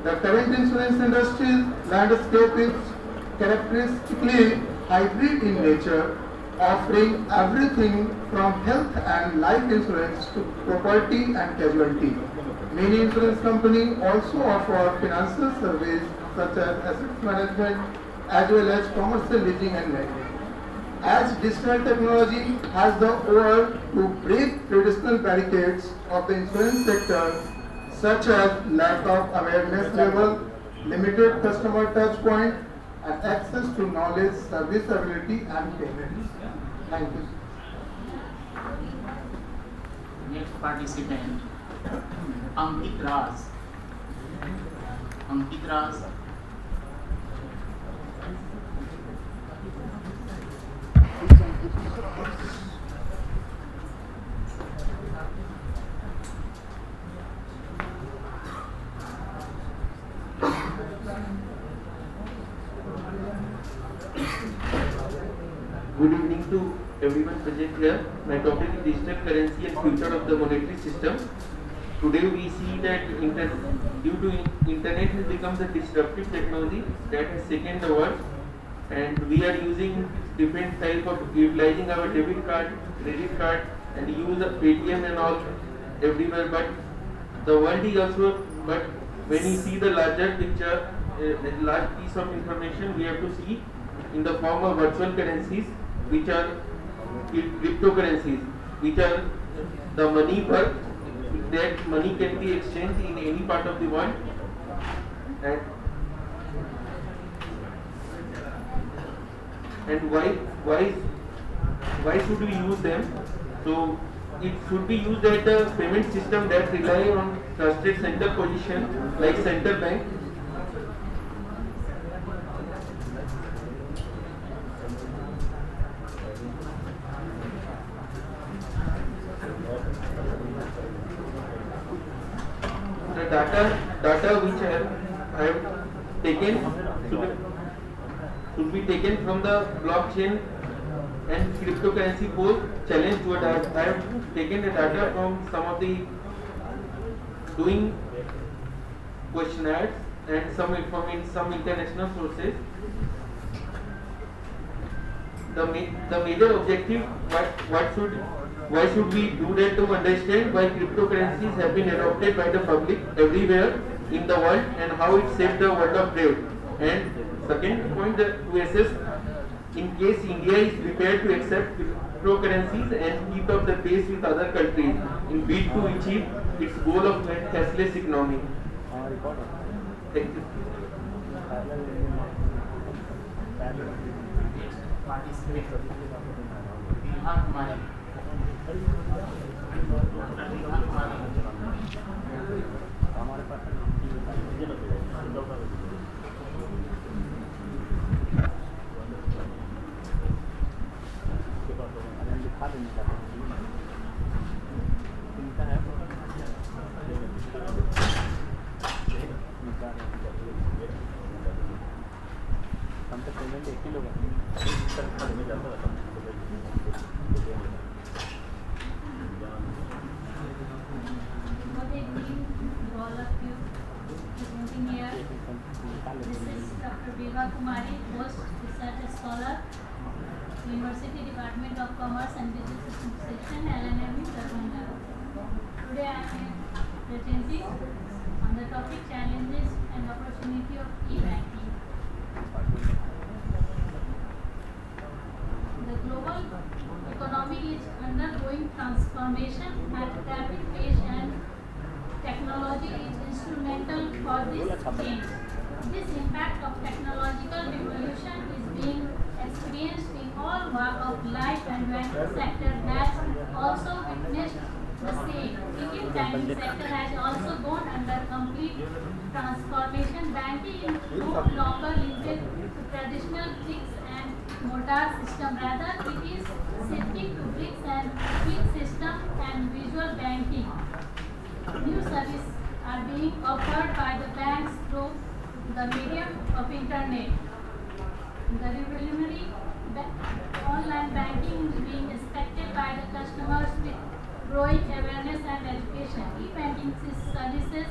The current insurance industry landscape is characteristically hybrid in nature, offering everything from health and life insurance to property and casualty. Many insurance companies also offer financial services such as asset management as well as commercial leasing and lending. As digital technology has the power to break traditional barricades of the insurance sector, such as lack of awareness level, limited customer touch point, and access to knowledge, serviceability, and payments. Thank you. Next participant, Ankit Raj. Ankit Raj. Good evening to everyone present here. My topic is digital currency and future of the monetary system. Today we see that due to internet has become the disruptive technology that has shaken the world, and we are using different type of utilizing our debit card, credit card, and use of Paytm and all everywhere. But the world is also when you see the larger picture, a large piece of information, we have to see in the form of virtual currencies, which are cryptocurrencies, which are the money worth. That money can be exchanged in any part of the world, and why should we use them? So it should be used at a payment system that rely on trusted central position like central bank. The data which I have taken should be taken from the blockchain and cryptocurrency both challenge to adapt. I have taken the data from some of the doing questionnaires and some international sources. The major objective, why should we do that? To understand why cryptocurrencies have been adopted by the public everywhere in the world and how it shaped the world of trade. And second point, to assess in case India is prepared to accept cryptocurrencies and keep up the pace with other countries in bid to achieve its goal of cashless economy. Thank you. University Department of Commerce and Business Section, LNM, Darbhanga. Today I am presenting on the topic challenges and opportunity of e-banking. The global economy is undergoing transformation at rapid pace and technology is instrumental for this change. This impact of technological revolution is being experienced in all walks of life, and banking sector has also witnessed the same. Indian banking sector has also gone under complete transformation. Banking is no longer limited to traditional bricks and mortar system. Rather, it is shifting to bricks and click system and visual banking. New services are being offered by the banks through the medium of internet. The revolutionary online banking is being expected by the customers with growing awareness and education. E-banking services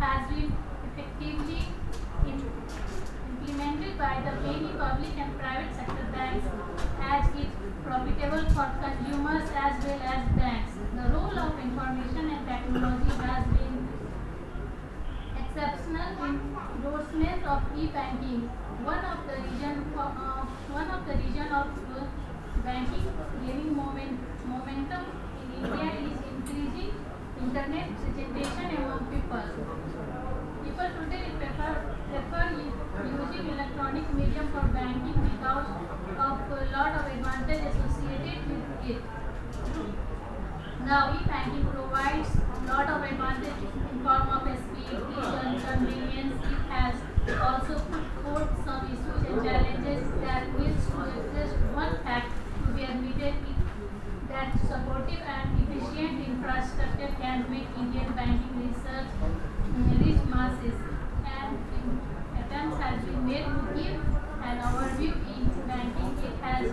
has been effectively implemented by the many public and private sector banks as it profitable for consumers as well as banks. The role of information and technology has been exceptional in endorsement of e-banking. One of the region of banking gaining momentum in India is increasing internet presentation among people. People today prefer using electronic medium for banking because of a lot of advantage associated with it. Now, e-banking provides a lot of advantage in form of speed, ease, and convenience. It has also put forth some issues and challenges that needs to address. One fact to be admitted is that supportive and efficient infrastructure can make Indian banking research reach masses. And attempts have been made to give an overview in banking. It has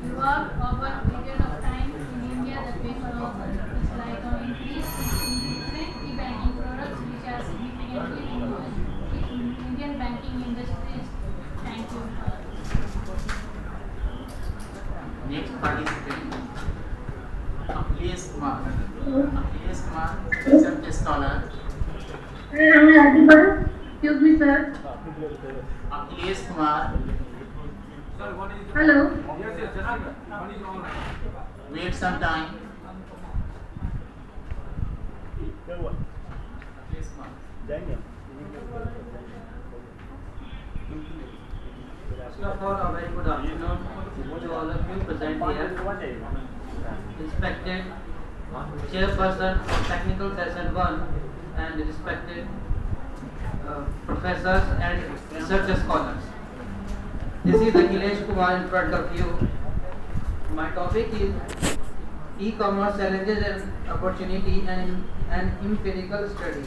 evolved over a period of time in India. The paper also is like an increase in different e-banking products which are significantly used in Indian banking industries. Thank you. Next participant, Akhilesh Kumar. Akhilesh Kumar, research scholar, Excuse me, sir. Akhilesh Kumar. Hello. Wait some time. First of all, a very good afternoon to all of you present here. Respected Chairperson of Technical Session 1 and respected professors and research scholars. This is Akhilesh Kumar in front of you. My topic is e-commerce challenges and opportunity and an empirical study.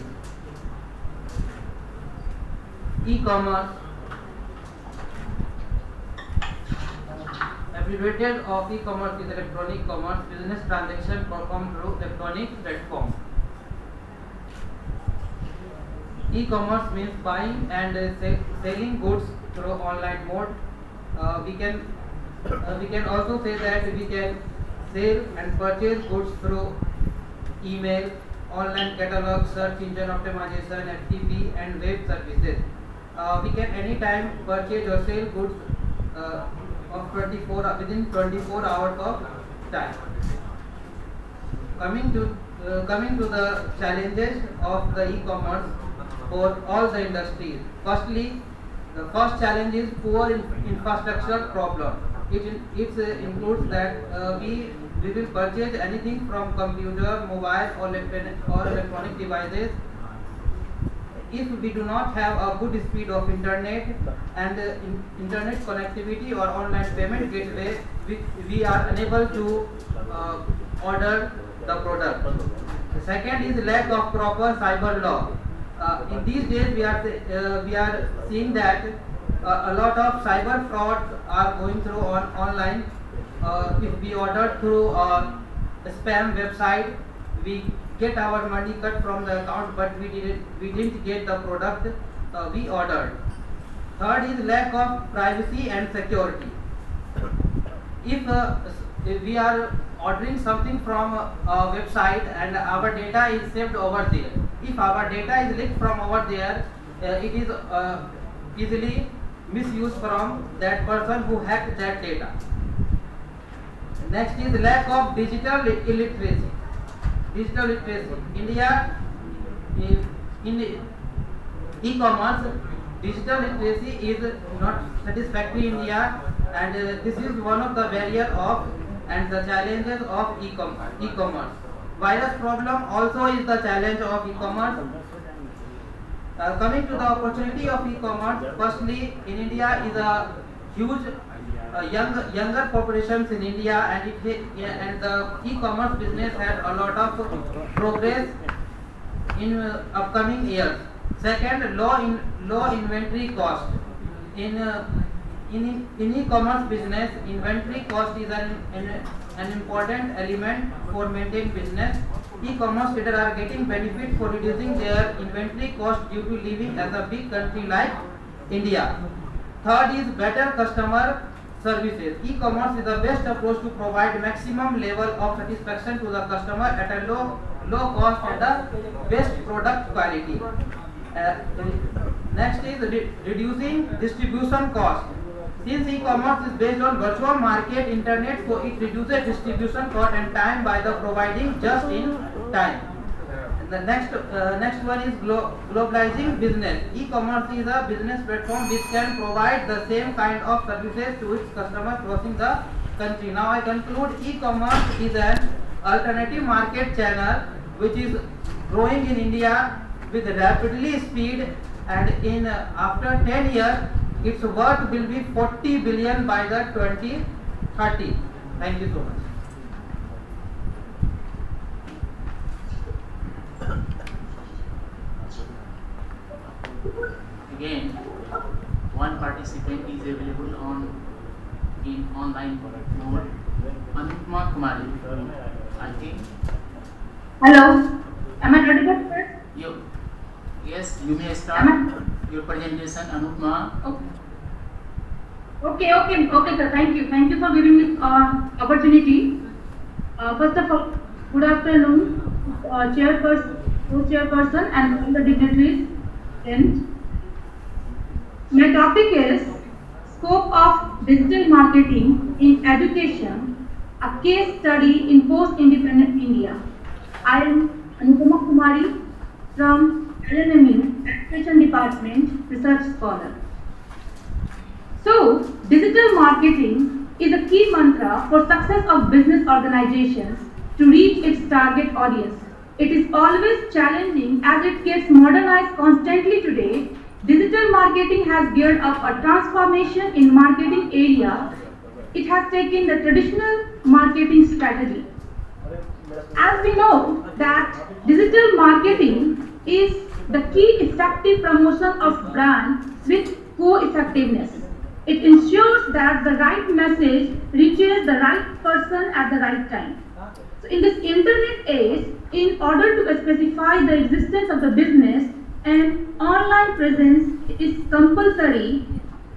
E-commerce, abbreviated of e-commerce is electronic commerce, business transaction performed through electronic platform. E-commerce means buying and selling goods through online mode. We can also say that we can sell and purchase goods through email, online catalog, search engine optimization, FTP, and web services. We can anytime purchase or sell goods within 24 hours of time. Coming to the challenges of the e-commerce for all the industries. Firstly, the first challenge is poor infrastructure problem. It includes that we will purchase anything from computer, mobile or electronic devices. If we do not have a good speed of internet and internet connectivity or online payment gateway, we are unable to order the product. The second is lack of proper cyber law. In these days, we are seeing that a lot of cyber frauds are going through online. If we order through a spam website, we get our money cut from the account, but we didn't get the product we ordered. Third is lack of privacy and security. If we are ordering something from a website and our data is saved over there, if our data is leaked from over there, it is easily misused from that person who hacked that data. Next is lack of digital illiteracy. India, in e-commerce, digital literacy is not satisfactory in India, and this is one of the barriers of and the challenges of e-commerce. Virus problem also is the challenge of e-commerce. Coming to the opportunity of e-commerce, firstly, in India is a huge younger populations in India, and the e-commerce business had a lot of progress in upcoming years. Second, low inventory cost. In e-commerce business, inventory cost is an important element for maintaining business. E-commerce traders are getting benefit for reducing their inventory cost due to living as a big country like India. Third is better customer services. E-commerce is the best approach to provide maximum level of satisfaction to the customer at a low cost and the best product quality. Next is reducing distribution cost. Since e-commerce is based on virtual market internet, so it reduces distribution cost and time by the providing just in time. And the next one is globalizing business. E-commerce is a business platform which can provide the same kind of services to its customers crossing the country. Now I conclude, e-commerce is an alternative market channel which is growing in India with rapidly speed, and in after 10 years its worth will be 40 billion by the 2030. Thank you so much. Again, one participant is available in online mode. Anupma Kumari, I think. Hello, am I ready to start? Yes, you may start your presentation, Anupma. Okay, sir. Thank you for giving me opportunity. First of all, good afternoon, chairperson co-chairperson and all the dignitaries present. My topic is Scope of Digital Marketing in Education, a case study in post-independent India. I am Anupama Kumari from LMMU, Education Department, Research Scholar. So, digital marketing is a key mantra for success of business organizations to reach its target audience. It is always challenging as it gets modernized constantly today. Digital marketing has geared up a transformation in marketing area. It has taken the traditional marketing strategy. As we know that digital marketing is the key effective promotion of brand with co-effectiveness. It ensures that the right message reaches the right person at the right time. So in this internet age, in order to specify the existence of the business, an online presence is compulsory,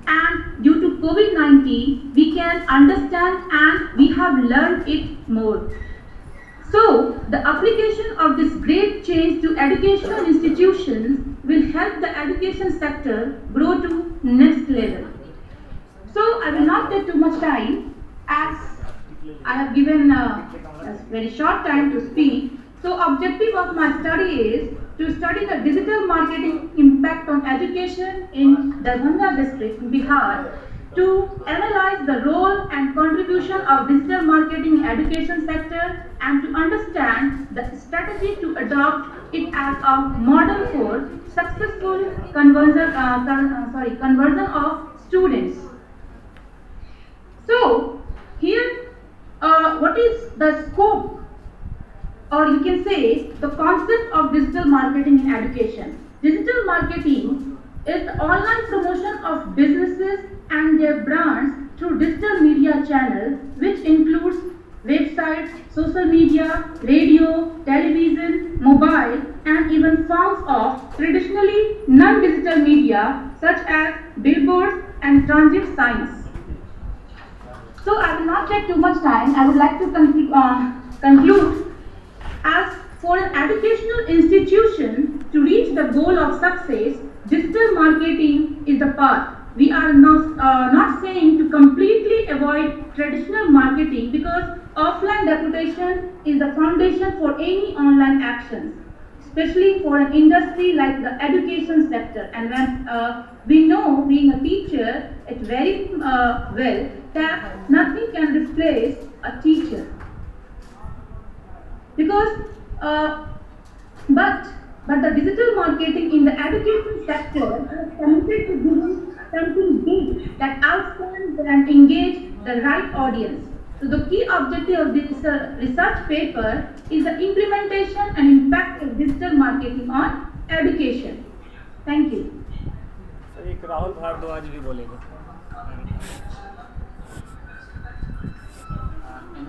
and due to COVID-19, we can understand and we have learned it more. So, the application of this great change to educational institutions will help the education sector grow to next level. So, I will not take too much time as I have given a very short time to speak. So, objective of my study is to study the digital marketing impact on education in Darbhanga district, Bihar, to analyze the role and contribution of digital marketing in education sector and to understand the strategy to adopt it as a model for successful conversion of students. So, here, what is the scope, or you can say the concept of digital marketing in education? Digital marketing is the online promotion of businesses and their brands through digital media channels, which includes websites, social media, radio, television, mobile, and even forms of traditionally non-digital media such as billboards and transit signs. So I will not take too much time. I would like to conclude. As for an educational institution to reach the goal of success, digital marketing is the path. We are not saying to completely avoid traditional marketing, because offline reputation is the foundation for any online actions, especially for an industry like the education sector. And when we know, being a teacher, it's very well that nothing can replace a teacher. Because, but the digital marketing in the education sector is committed to doing something big that outstands and engage the right audience. So the key objective of this research paper is the implementation and impact of digital marketing on education. Thank you. So एक राहुल भारद्वाज भी बोलेंगे.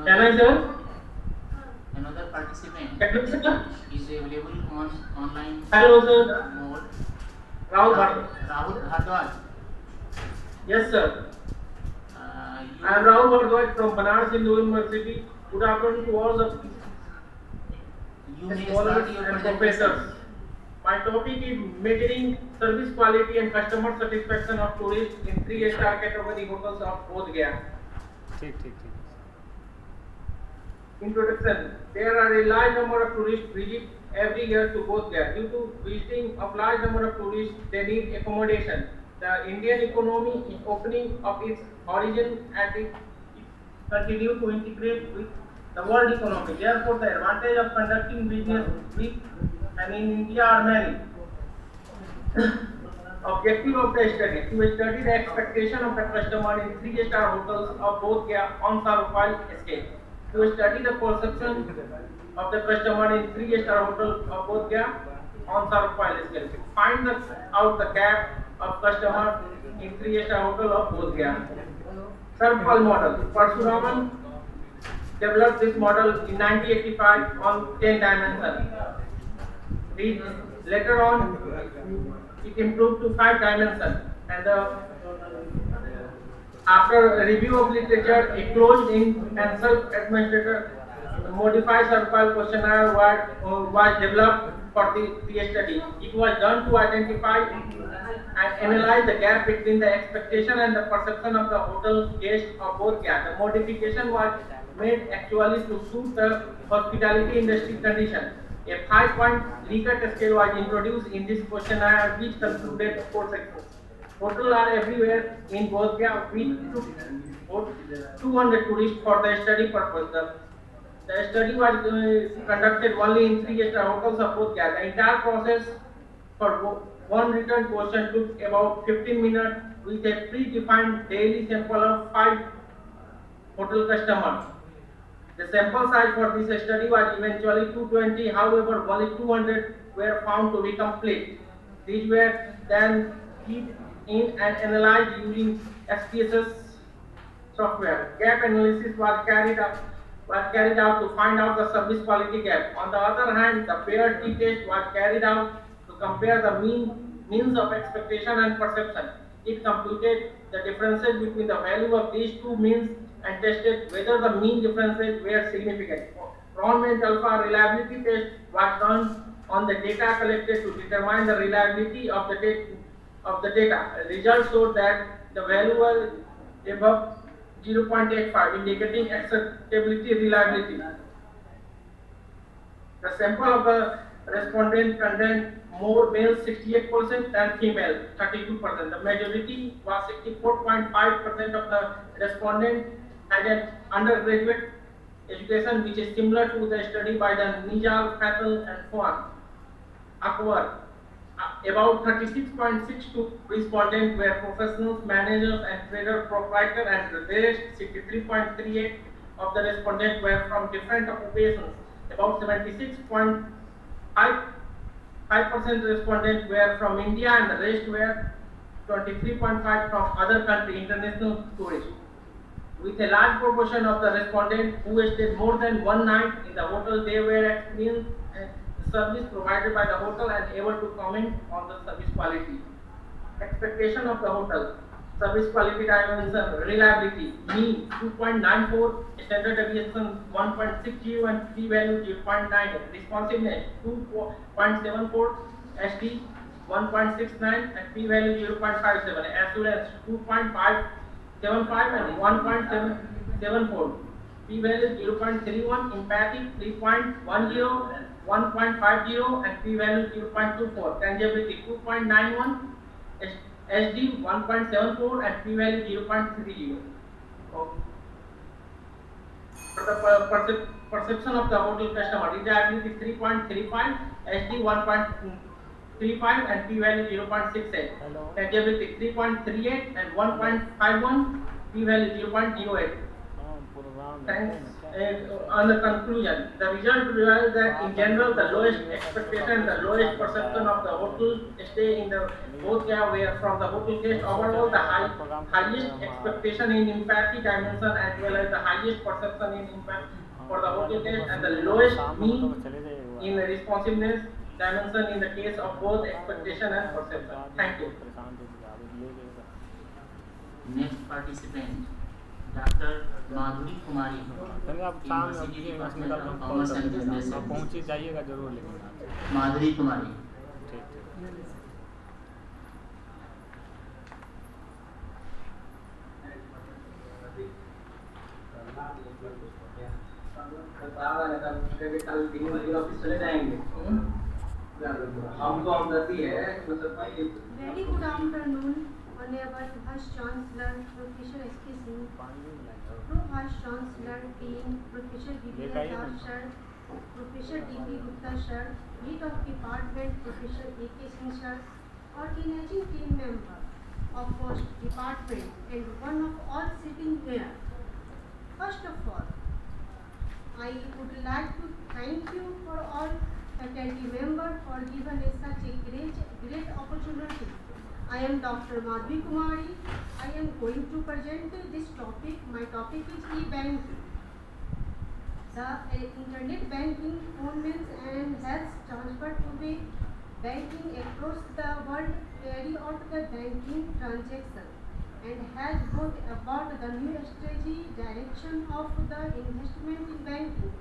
Can I sir? Another participant is available on online Hello, sir. mode. Rahul Bhardwaj. Yes, sir. I am Rahul Bhardwaj from Banaras Hindu University. Good afternoon to all the scholars and professors. My topic is measuring service quality and customer satisfaction of tourists in 3-star category hotels of Bodh Gaya. Introduction. There are a large number of tourists visit every year to Bodh Gaya. Due to visiting of large number of tourists, they need accommodation. The Indian economy is opening up its horizon and it continue to integrate with the world economy. Therefore, the advantage of conducting business with and in India are many. Objective of the study: to study the expectation of the customer in 3-star hotels of Bodh Gaya on profile scale. To study the perception of the customer in 3-star hotel of Bodh Gaya on profile scale. Find out the gap of customer in 3-star hotel of Bodh Gaya. Surfall model. Parshuraman developed this model in 1985 on 10 dimensions. Later on, it improved to 5 dimensions, and after a review of literature, a closed-in and self-administered modified surfall questionnaire was developed for the study. It was done to identify and analyze the gap between the expectation and the perception of the hotel guests of both gaps. The modification was made actually to suit the hospitality industry condition. A 5-point Likert scale was introduced in this questionnaire, which concluded 4 sections. Hotels are everywhere in Bodh Gaya. We took 200 tourists for the study purpose. The study was conducted only in 3-star hotels of Bodh Gaya. The entire process for one written question took about 15 minutes with a predefined daily sample of 5 hotel customers. The sample size for this study was eventually 220, however, only 200 were found to be complete. These were then keyed in and analyzed using SPSS software. Gap analysis was carried out to find out the service quality gap. On the other hand, the paired t-test was carried out to compare the means of expectation and perception. It computed the differences between the value of these two means and tested whether the mean differences were significant. Ron-Bench alpha reliability test was done on the data collected to determine the reliability of the data. Results showed that the value was above 0.85, indicating acceptability reliability. The sample of the respondent contained more males 68% than female 32%. The majority was 64.5% of the respondents had an undergraduate education, which is similar to the study by the Nijal, Patel and Fuan. Akbar. About 36.62 respondents were professionals, managers and trader proprietor, and the rest 63.38 of the respondents were from different occupations. About 76.5% respondents were from India and the rest were 23.5 from other countries, international tourists. With a large proportion of the respondents who stayed more than one night in the hotel, they were experienced service provided by the hotel and able to comment on the service quality. Expectation of the hotel. Service quality dimension, reliability, mean 2.94, standard deviation 1.60 and p-value 0.9, responsiveness 2.74, SD 1.69 and p-value 0.57, assurance 2.575 and 1.74, p-value 0.31, empathy 3.10, 1.50 and p-value 0.24, tangibility 2.91, SD 1.74 and p-value 0.30. For the perception of the hotel customer, reliability 3.35, SD 1.35 and p-value 0.68, tangibility 3.38 and 1.51, p-value 0.08. Thanks. On the conclusion, the result reveals that in general the lowest expectation, the lowest perception of the hotel stay in the Bodh Gaya were from the hotel guest. Overall, the highest expectation in empathy dimension as well as the highest perception in impact for the hotel guest, and the lowest mean in responsiveness dimension in the case of both expectation and perception. Thank you. Next participant, Dr. Madhuri Kumari, university department of commerce and business. पहुंची जाइएगा जरूर, लेकिन माधुरी कुमारी। Office चले जाएंगे। हमको हमदर्दी है मतलब Very good afternoon, Honorable Vice Chancellor Professor S.K. Singh, Pro-Vice Chancellor Dean Professor B.B.S. Sir, Professor D.P. Gupta Sir, Head of Department Professor A.K. Singh Sir, organizing team member of Post Department and one of all sitting here. First of all, I would like to thank you for all faculty members for giving us such a great opportunity. I am Dr. Madhuri Kumari. I am going to present this topic. My topic is e-banking. The internet banking movements and has transferred to the banking across the world carry out the banking transaction and has brought about the new strategy direction of the investment in banking,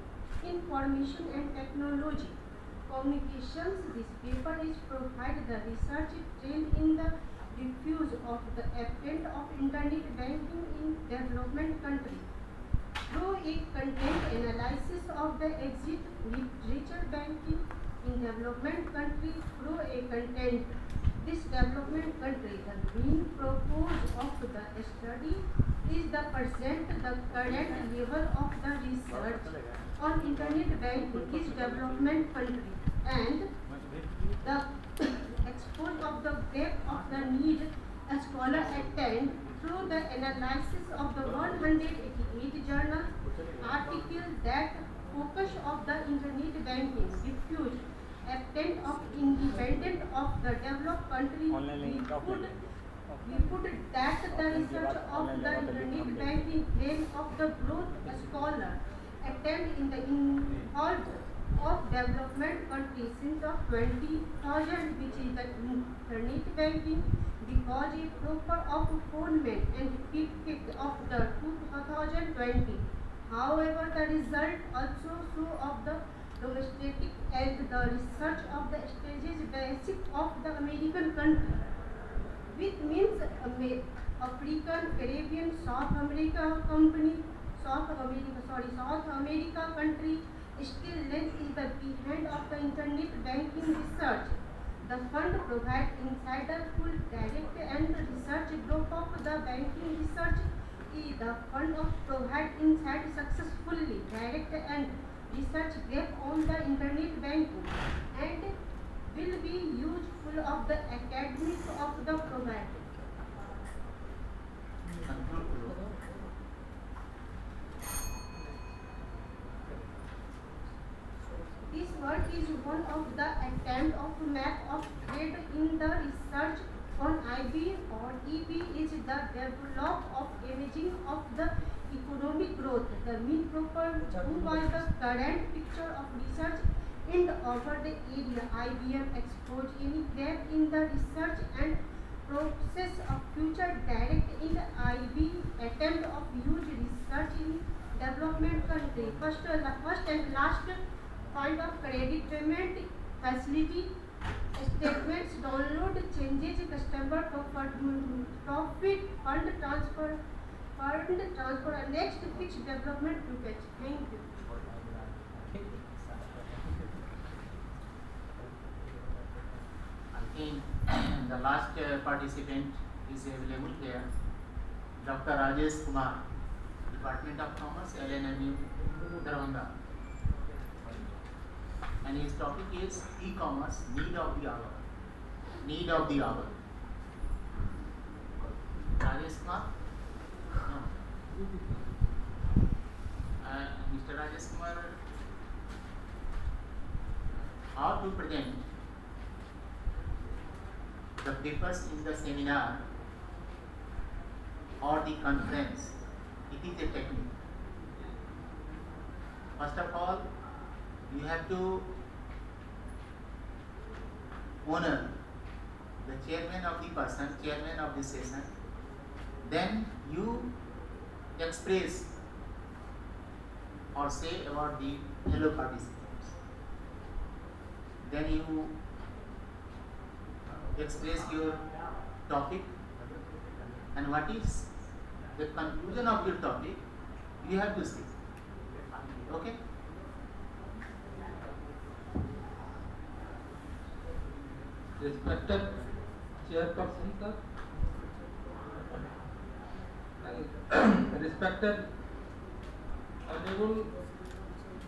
information and technology. communications. This paper is provide the research trend in the diffuse of the advent of internet banking in development country. Through a content analysis of the exit literature banking in development country through a content this development country, the main purpose of the study is the present the current level of the research on internet banking is development country and the expose of the gap of the need a scholar attend through the analysis of the 188 journals articles that focus of the internet banking diffuse extent of independent of the developed country. We put that the research of the internet banking claim of the growth scholar attempt in the involved of development countries since of 20,000 which is the internet banking because a proper of postponement and peak of the 2020. However, the result also show of the domestic and the research of the stages basic of the American country, which means African, Caribbean, South America country still length is the behind of the internet banking research. The fund provides insider full direct and research group of the banking research. The fund of provide insight successfully direct and research gap on the internet banking and will be useful of the academic of the provider. This work is one of the attempt of map of trade in the research on IB or EB is the develop of imaging of the economic growth. The mean proper to by the current picture of research and over the area IBM expose any gap in the research and process of future direct in the IB attempt of huge research in development country. First and last point of credit payment facility statements download changes customer profit fund transfer and next fixed development package. Thank you. I think the last participant is available here, Dr. Rajesh Kumar, Department of Commerce, LNMU, Darbhanga. And his topic is e-commerce, need of the hour. Need of the hour. Rajesh Kumar? No. Mr. Rajesh Kumar, how to present the papers in the seminar or the conference, it is a technique. First of all, you have to honor the chairman of the session. Then you express or say about the fellow participants. Then you express your topic and what is the conclusion of your topic, you have to say. Okay? Respected Chairperson, sir, and respected Honorable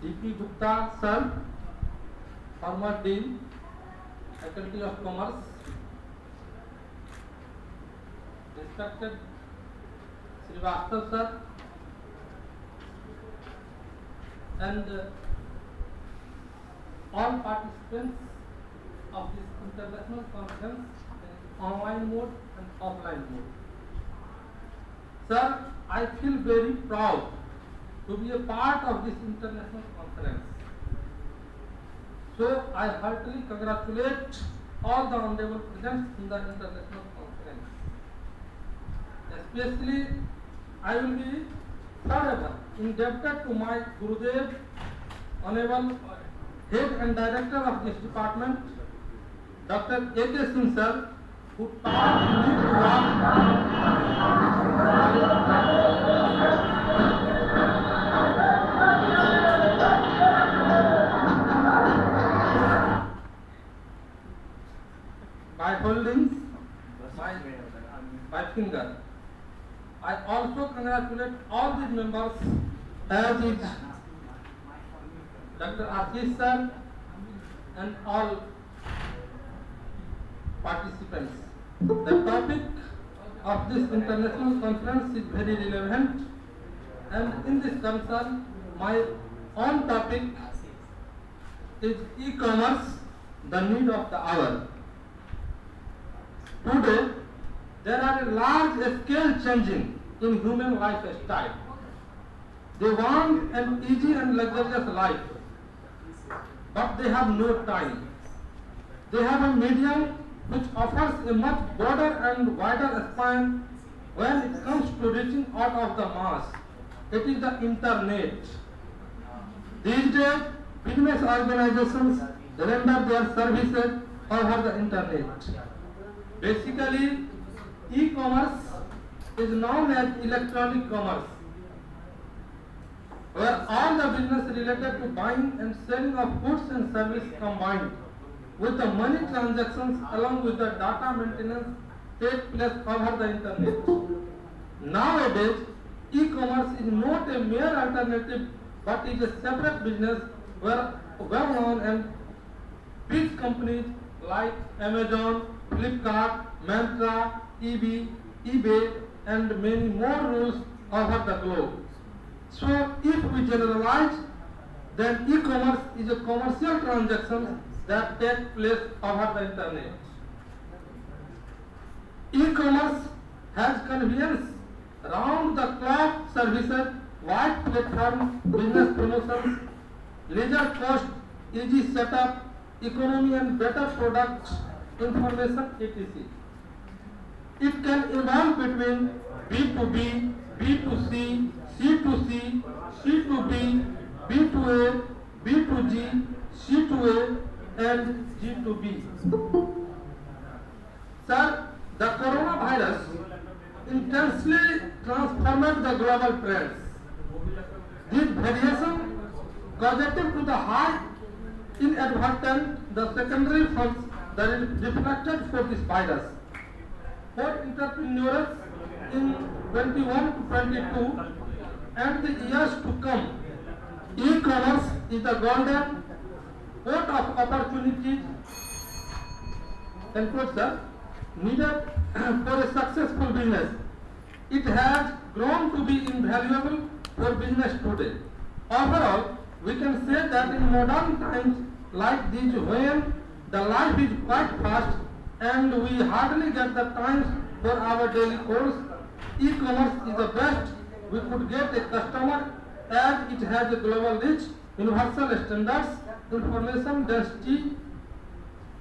D.P. Gupta, sir, former Dean, Faculty of Commerce, respected Srivastav, sir, and all participants of this international conference in online mode and offline mode. Sir, I feel very proud to be a part of this international conference. So I heartily congratulate all the honorable present in the international conference. Especially, I will be forever indebted to my Gurudev, Honorable Head and Director of this department, Dr. A.K. Singh sir, who taught me to by holding my finger. I also congratulate all the members as is Dr. Ashish sir and all participants. The topic of this international conference is very relevant, and in this concern, my own topic is e-commerce, the need of the hour. Today, there are a large scale changing in human lifestyle. They want an easy and luxurious life, but they have no time. They have a medium which offers a much broader and wider span when it comes to reaching out of the mass. It is the internet. These days, business organizations render their services over the internet. Basically, e-commerce is known as electronic commerce, where all the business related to buying and selling of goods and services combined with the money transactions along with the data maintenance take place over the internet. Nowadays, e-commerce is not a mere alternative but is a separate business where well-known and big companies like Amazon, Flipkart, Myntra, eBay and many more rules over the globe. So if we generalize, then e-commerce is a commercial transaction that take place over the internet. E-commerce has convenience, round-the-clock services, wide platform, business promotions, leisure cost, easy setup, economy and better product information, etc. It can evolve between B2B, B2C, C2C, C2B, B2A, B2G, C2A, and G2B. Sir, the coronavirus intensely transformed the global trends. This variation causative to the high inadvertent the secondary effects that is reflected for this virus. For entrepreneurs in 21 to 22 and the years to come, e-commerce is the golden port of opportunities needed for a successful business. It has grown to be invaluable for business today. Overall, we can say that in modern times like these, when the life is quite fast and we hardly get the time for our daily course, e-commerce is the best we could get a customer as it has a global reach, universal standards, information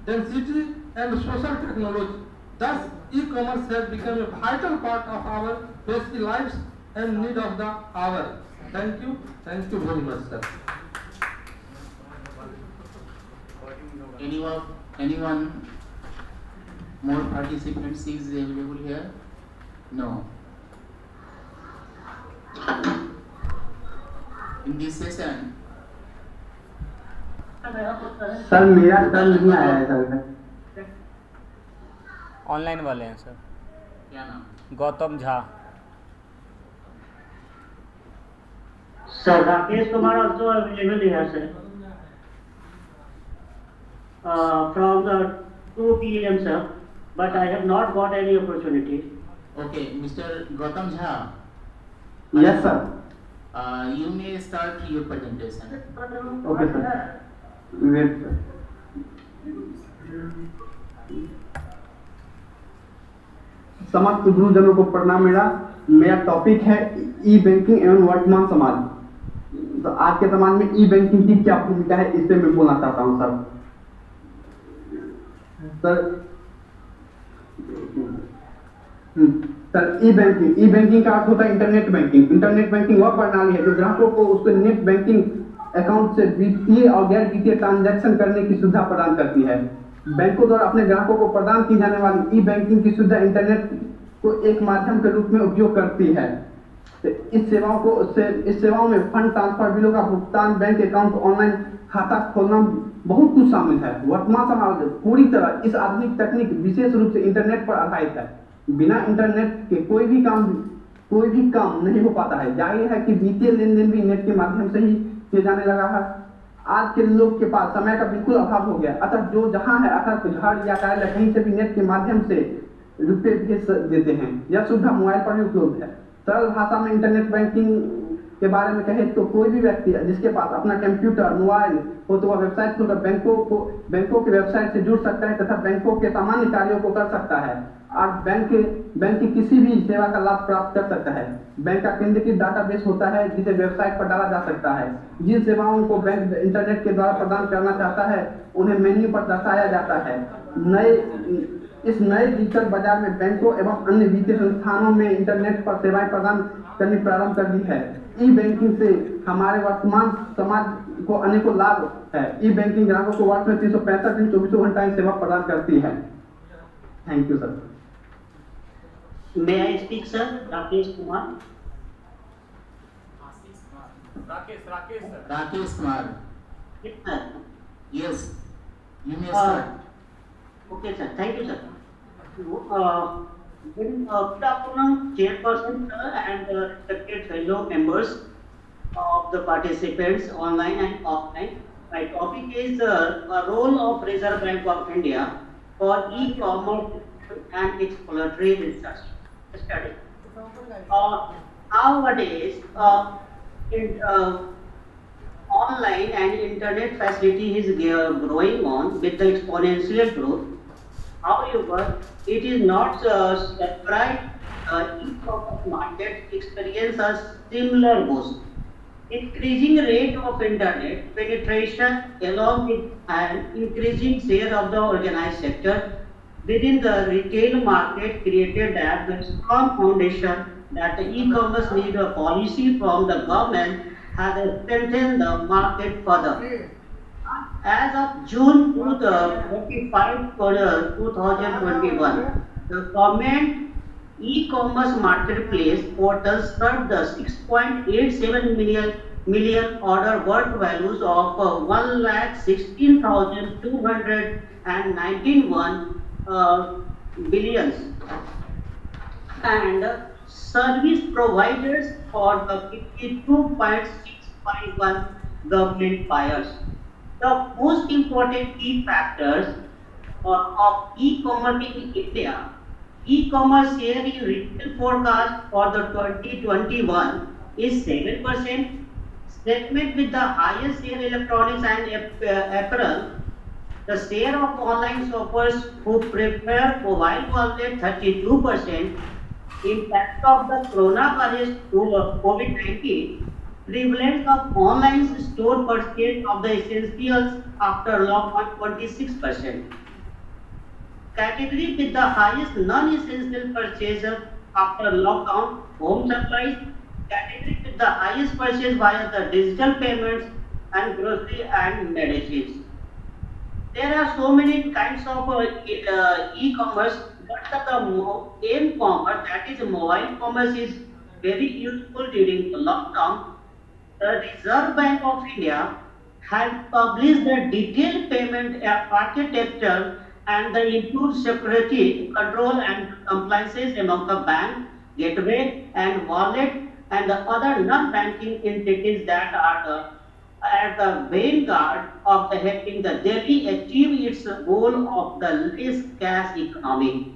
density and social technology. Thus, e-commerce has become a vital part of our basic lives and need of the hour. Thank you very much, sir. Anyone more participants is available here? No. In this session, sir मेरा turn नहीं आया है sir. Online वाले हैं sir. क्या नाम? Gautam Jha. Sir, Rakesh Kumar also available here, sir. From the 2 p.m. sir, but I have not got any opportunity. Okay, Mr. Gautam Jha. Yes, sir. You may start your presentation. Okay, sir. Wait, sir. समस्त गुरुजनों को प्रणाम। मेरा topic है ई banking एवं वर्तमान समाज। तो आज के समाज में ई बैंकिंग की क्या भूमिका है, इस पे मैं बोलना चाहता हूँ सर। सर ई बैंकिंग का अर्थ होता है इंटरनेट बैंकिंग। इंटरनेट बैंकिंग वह प्रणाली है जो ग्राहकों को उसके नेट बैंकिंग अकाउंट से वित्तीय और गैर वित्तीय ट्रांजैक्शन करने की सुविधा प्रदान करती है। बैंकों द्वारा अपने ग्राहकों को प्रदान की जाने वाली ई बैंकिंग की सुविधा इंटरनेट को एक माध्यम के रूप में उपयोग करती है। इस सेवाओं में फंड ट्रांसफर, बिलों का भुगतान, बैंक अकाउंट, ऑनलाइन खाता खोलना बहुत कुछ शामिल है। वर्तमान समय पूरी तरह इस आधुनिक तकनीक विशेष रूप से इंटरनेट पर आधारित है। बिना इंटरनेट के कोई भी काम नहीं हो पाता है। जाहिर है कि वित्तीय लेन देन भी नेट के माध्यम से ही किए जाने लगा है। आज के लोग के पास समय का बिल्कुल अभाव हो गया, अतः जो जहाँ है अतः घर या कार्यालय कहीं से भी नेट के माध्यम से रुपये भेज देते हैं। यह सुविधा मोबाइल पर भी उपलब्ध है। सरल भाषा में इंटरनेट बैंकिंग के बारे में कहें तो कोई भी व्यक्ति जिसके पास अपना कंप्यूटर, मोबाइल हो तो वह वेबसाइट खोलकर बैंकों के वेबसाइट से जुड़ सकता है तथा बैंकों के सामान्य कार्यों को कर सकता है और बैंक की किसी भी सेवा का लाभ प्राप्त कर सकता है। बैंक का केंद्रीकृत डाटाबेस होता है जिसे वेबसाइट पर डाला जा सकता है। जिन सेवाओं को बैंक इंटरनेट के द्वारा प्रदान करना चाहता है उन्हें मेन्यू पर दर्शाया जाता है। इस नए डिजिटल बाजार में बैंकों एवं अन्य वित्तीय संस्थानों में इंटरनेट पर सेवाएं प्रदान करनी प्रारंभ कर दी है। ई बैंकिंग से हमारे वर्तमान समाज को अनेकों लाभ है। ई बैंकिंग ग्राहकों को वर्ष में 365 दिन 24 घंटा सेवा प्रदान करती है। Thank you sir. May I speak, sir? Rakesh Kumar. Rakesh Kumar. Yes, sir. Yes, you may start. Okay, sir. Thank you, sir. Good afternoon, Chairperson, sir, and respected fellow members of the participants online and offline. My topic is a role of Reserve Bank of India for e-commerce and exploratory research study. Nowadays, online and internet facility is growing on with the exponential growth. However, it is not separate. E-commerce market experience a similar boost. Increasing rate of internet penetration along with an increasing share of the organized sector within the retail market created as a strong foundation that the e-commerce need a policy from the government has strengthened the market further. As of June 25, 2021, the government e-commerce marketplace portal served the 6.87 million order worth values of 1,16,219 billions and service providers for the 52.651 government buyers. The most important key factors of e-commerce in India. E-commerce share in retail forecast for the 2021 is 7%. Segment with the highest share electronics and apparel. The share of online shoppers who prefer mobile wallet 32%. Impact of the coronavirus to COVID-19. Prevalence of online store purchase of the essentials after lockdown 26%. Category with the highest non-essential purchases after lockdown, home supplies. Category with the highest purchase via the digital payments and grocery and medicines. There are so many kinds of e-commerce, but the m-commerce, that is mobile commerce, is very useful during the lockdown. The Reserve Bank of India has published the detailed payment architecture and the improved security, control and compliances among the bank, gateway and wallet and the other non-banking entities that are at the vanguard of the helping the Delhi achieve its goal of the less cash economy.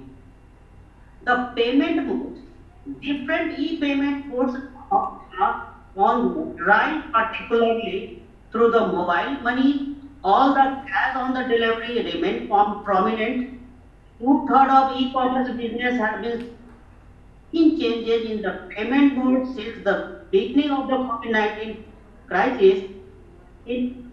The payment modes, different e-payment modes are on drive, particularly through the mobile money. All the cash on the delivery remain prominent. 2/3 of e-commerce business have been in changes in the payment mode since the beginning of the COVID-19 crisis. In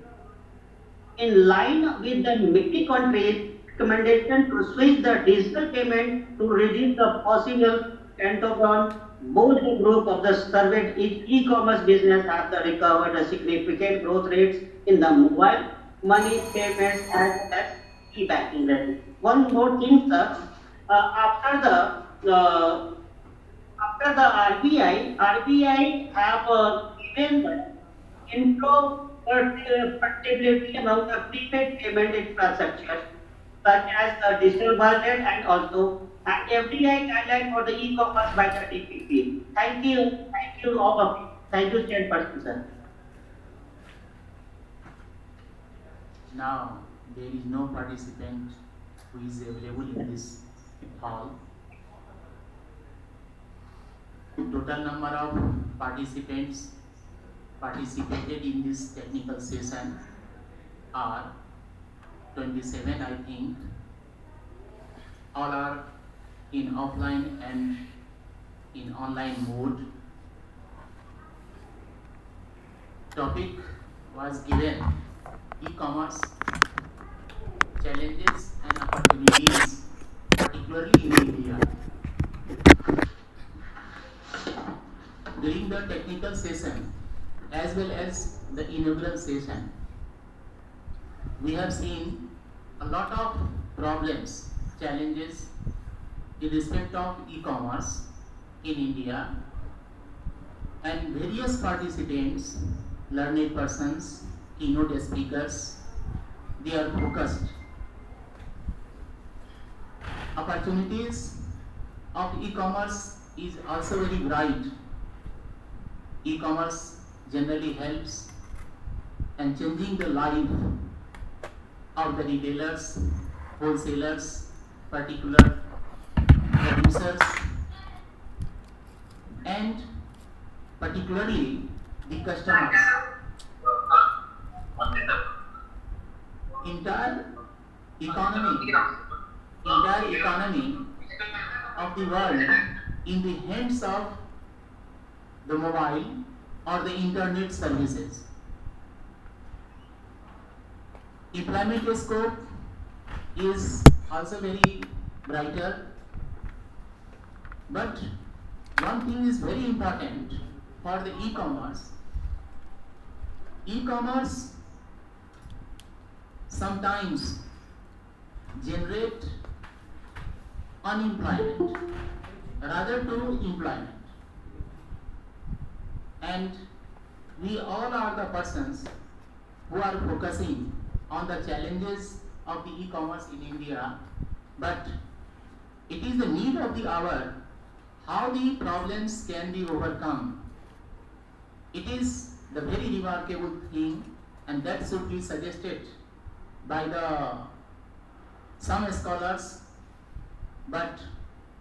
line with the many countries' recommendation to switch the digital payment to reduce the possible Pentagon, both the group of the surveyed e-commerce business have recovered a significant growth rates in the mobile money payments as well as e-banking rates. One more thing, sir. After the RBI have given the interoperability among the prepaid payment infrastructure, such as the digital budget and also an FDI guideline for the e-commerce by the DPP. Thank you all of you. Thank you, Chairperson, sir. Now, there is no participant who is available in this hall. Total number of participants participated in this technical session are 27, I think. All are in offline and in online mode. Topic was given: e-commerce challenges and opportunities, particularly in India. During the technical session as well as the inaugural session, we have seen a lot of problems, challenges in respect of e-commerce in India, and various participants, learned persons, keynote speakers, they are focused. Opportunities of e-commerce is also very bright. E-commerce generally helps in changing the life of the retailers, wholesalers, particular producers, and particularly the customers. Entire economy of the world in the hands of the mobile or the internet services. Employment scope is also very brighter, but one thing is very important for the e-commerce. E-commerce sometimes generate unemployment rather to employment, and we all are the persons who are focusing on the challenges of the e-commerce in India, but it is the need of the hour how the problems can be overcome. It is the very remarkable thing, and that should be suggested by some scholars, but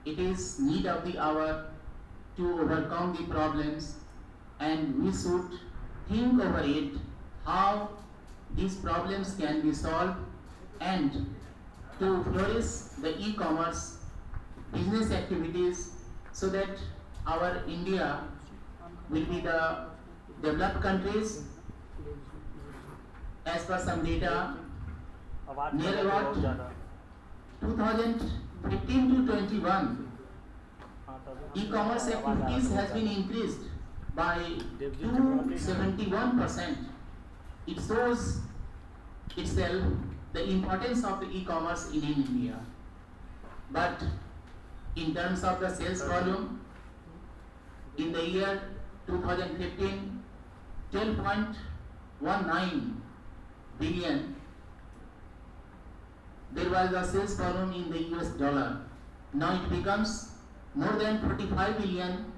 it is need of the hour to overcome the problems, and we should think over it how these problems can be solved and to flourish the e-commerce business activities so that our India will be the developed countries. As per some data, near about 2015 to 21, e-commerce activities has been increased by 271%. It shows itself the importance of the e-commerce in India. But in terms of the sales volume, in the year 2015, 12.19 billion, there was a sales volume in the US dollar. Now it becomes more than 45 billion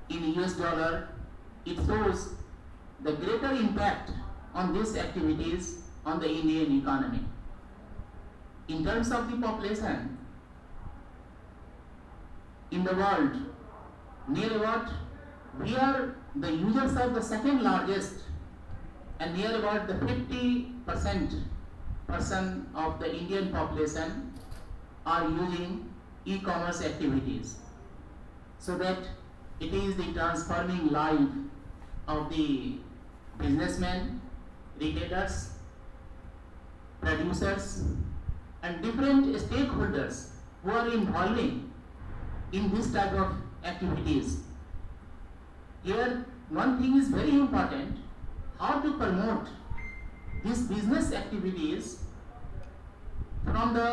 in US dollar. It shows the greater impact on these activities on the Indian economy. In terms of the population, in the world, near about, we are the users of the second largest, and near about the 50% of the Indian population are using e-commerce activities, so that it is the transforming life of the businessmen, retailers, producers, and different stakeholders who are involving in this type of activities. Here, one thing is very important, how to promote these business activities from the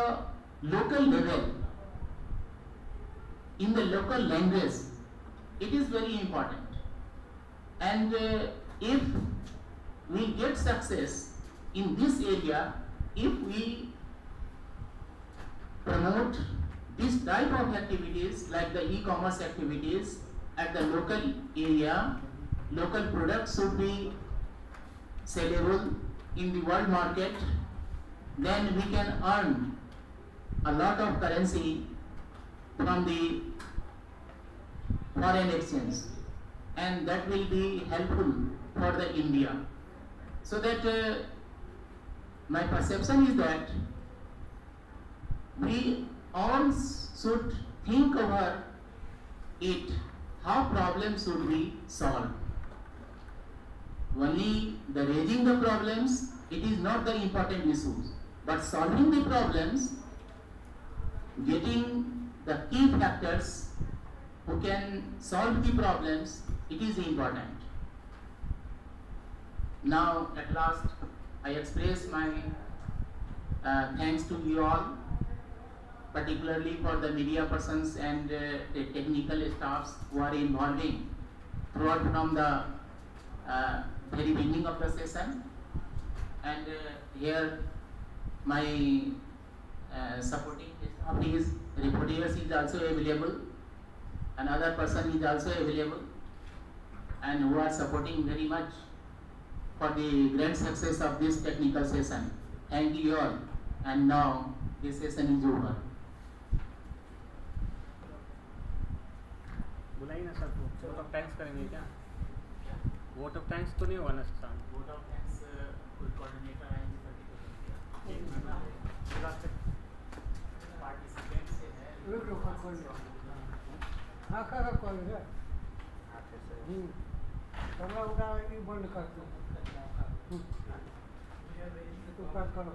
local level, in the local language. It is very important. And if we get success in this area, if we promote this type of activities like the e-commerce activities at the local area, local products should be sellable in the world market, then we can earn a lot of currency from the foreign exchange, and that will be helpful for the India. So that my perception is that we all should think over it, how problems should be solved. Only the raising the problems, it is not the important issues, but solving the problems, getting the key factors who can solve the problems, it is important. Now at last I express my thanks to you all, particularly for the media persons and the technical staffs who are involving throughout from the very beginning of the session. And here my supporting staff is, reporters is also available, another person is also available, and who are supporting very much for the grand success of this technical session. Thank you all, and now this session is over. बुलाई ना sir, vote of thanks करेंगे क्या? Vote of thanks तो नहीं होगा ना sir? Vote of thanks कोई coordinator आएंगे पार्टिसिपेंट से है। हाँ का कॉल है। कमरा उठा के बंद कर दो। तो कर करो।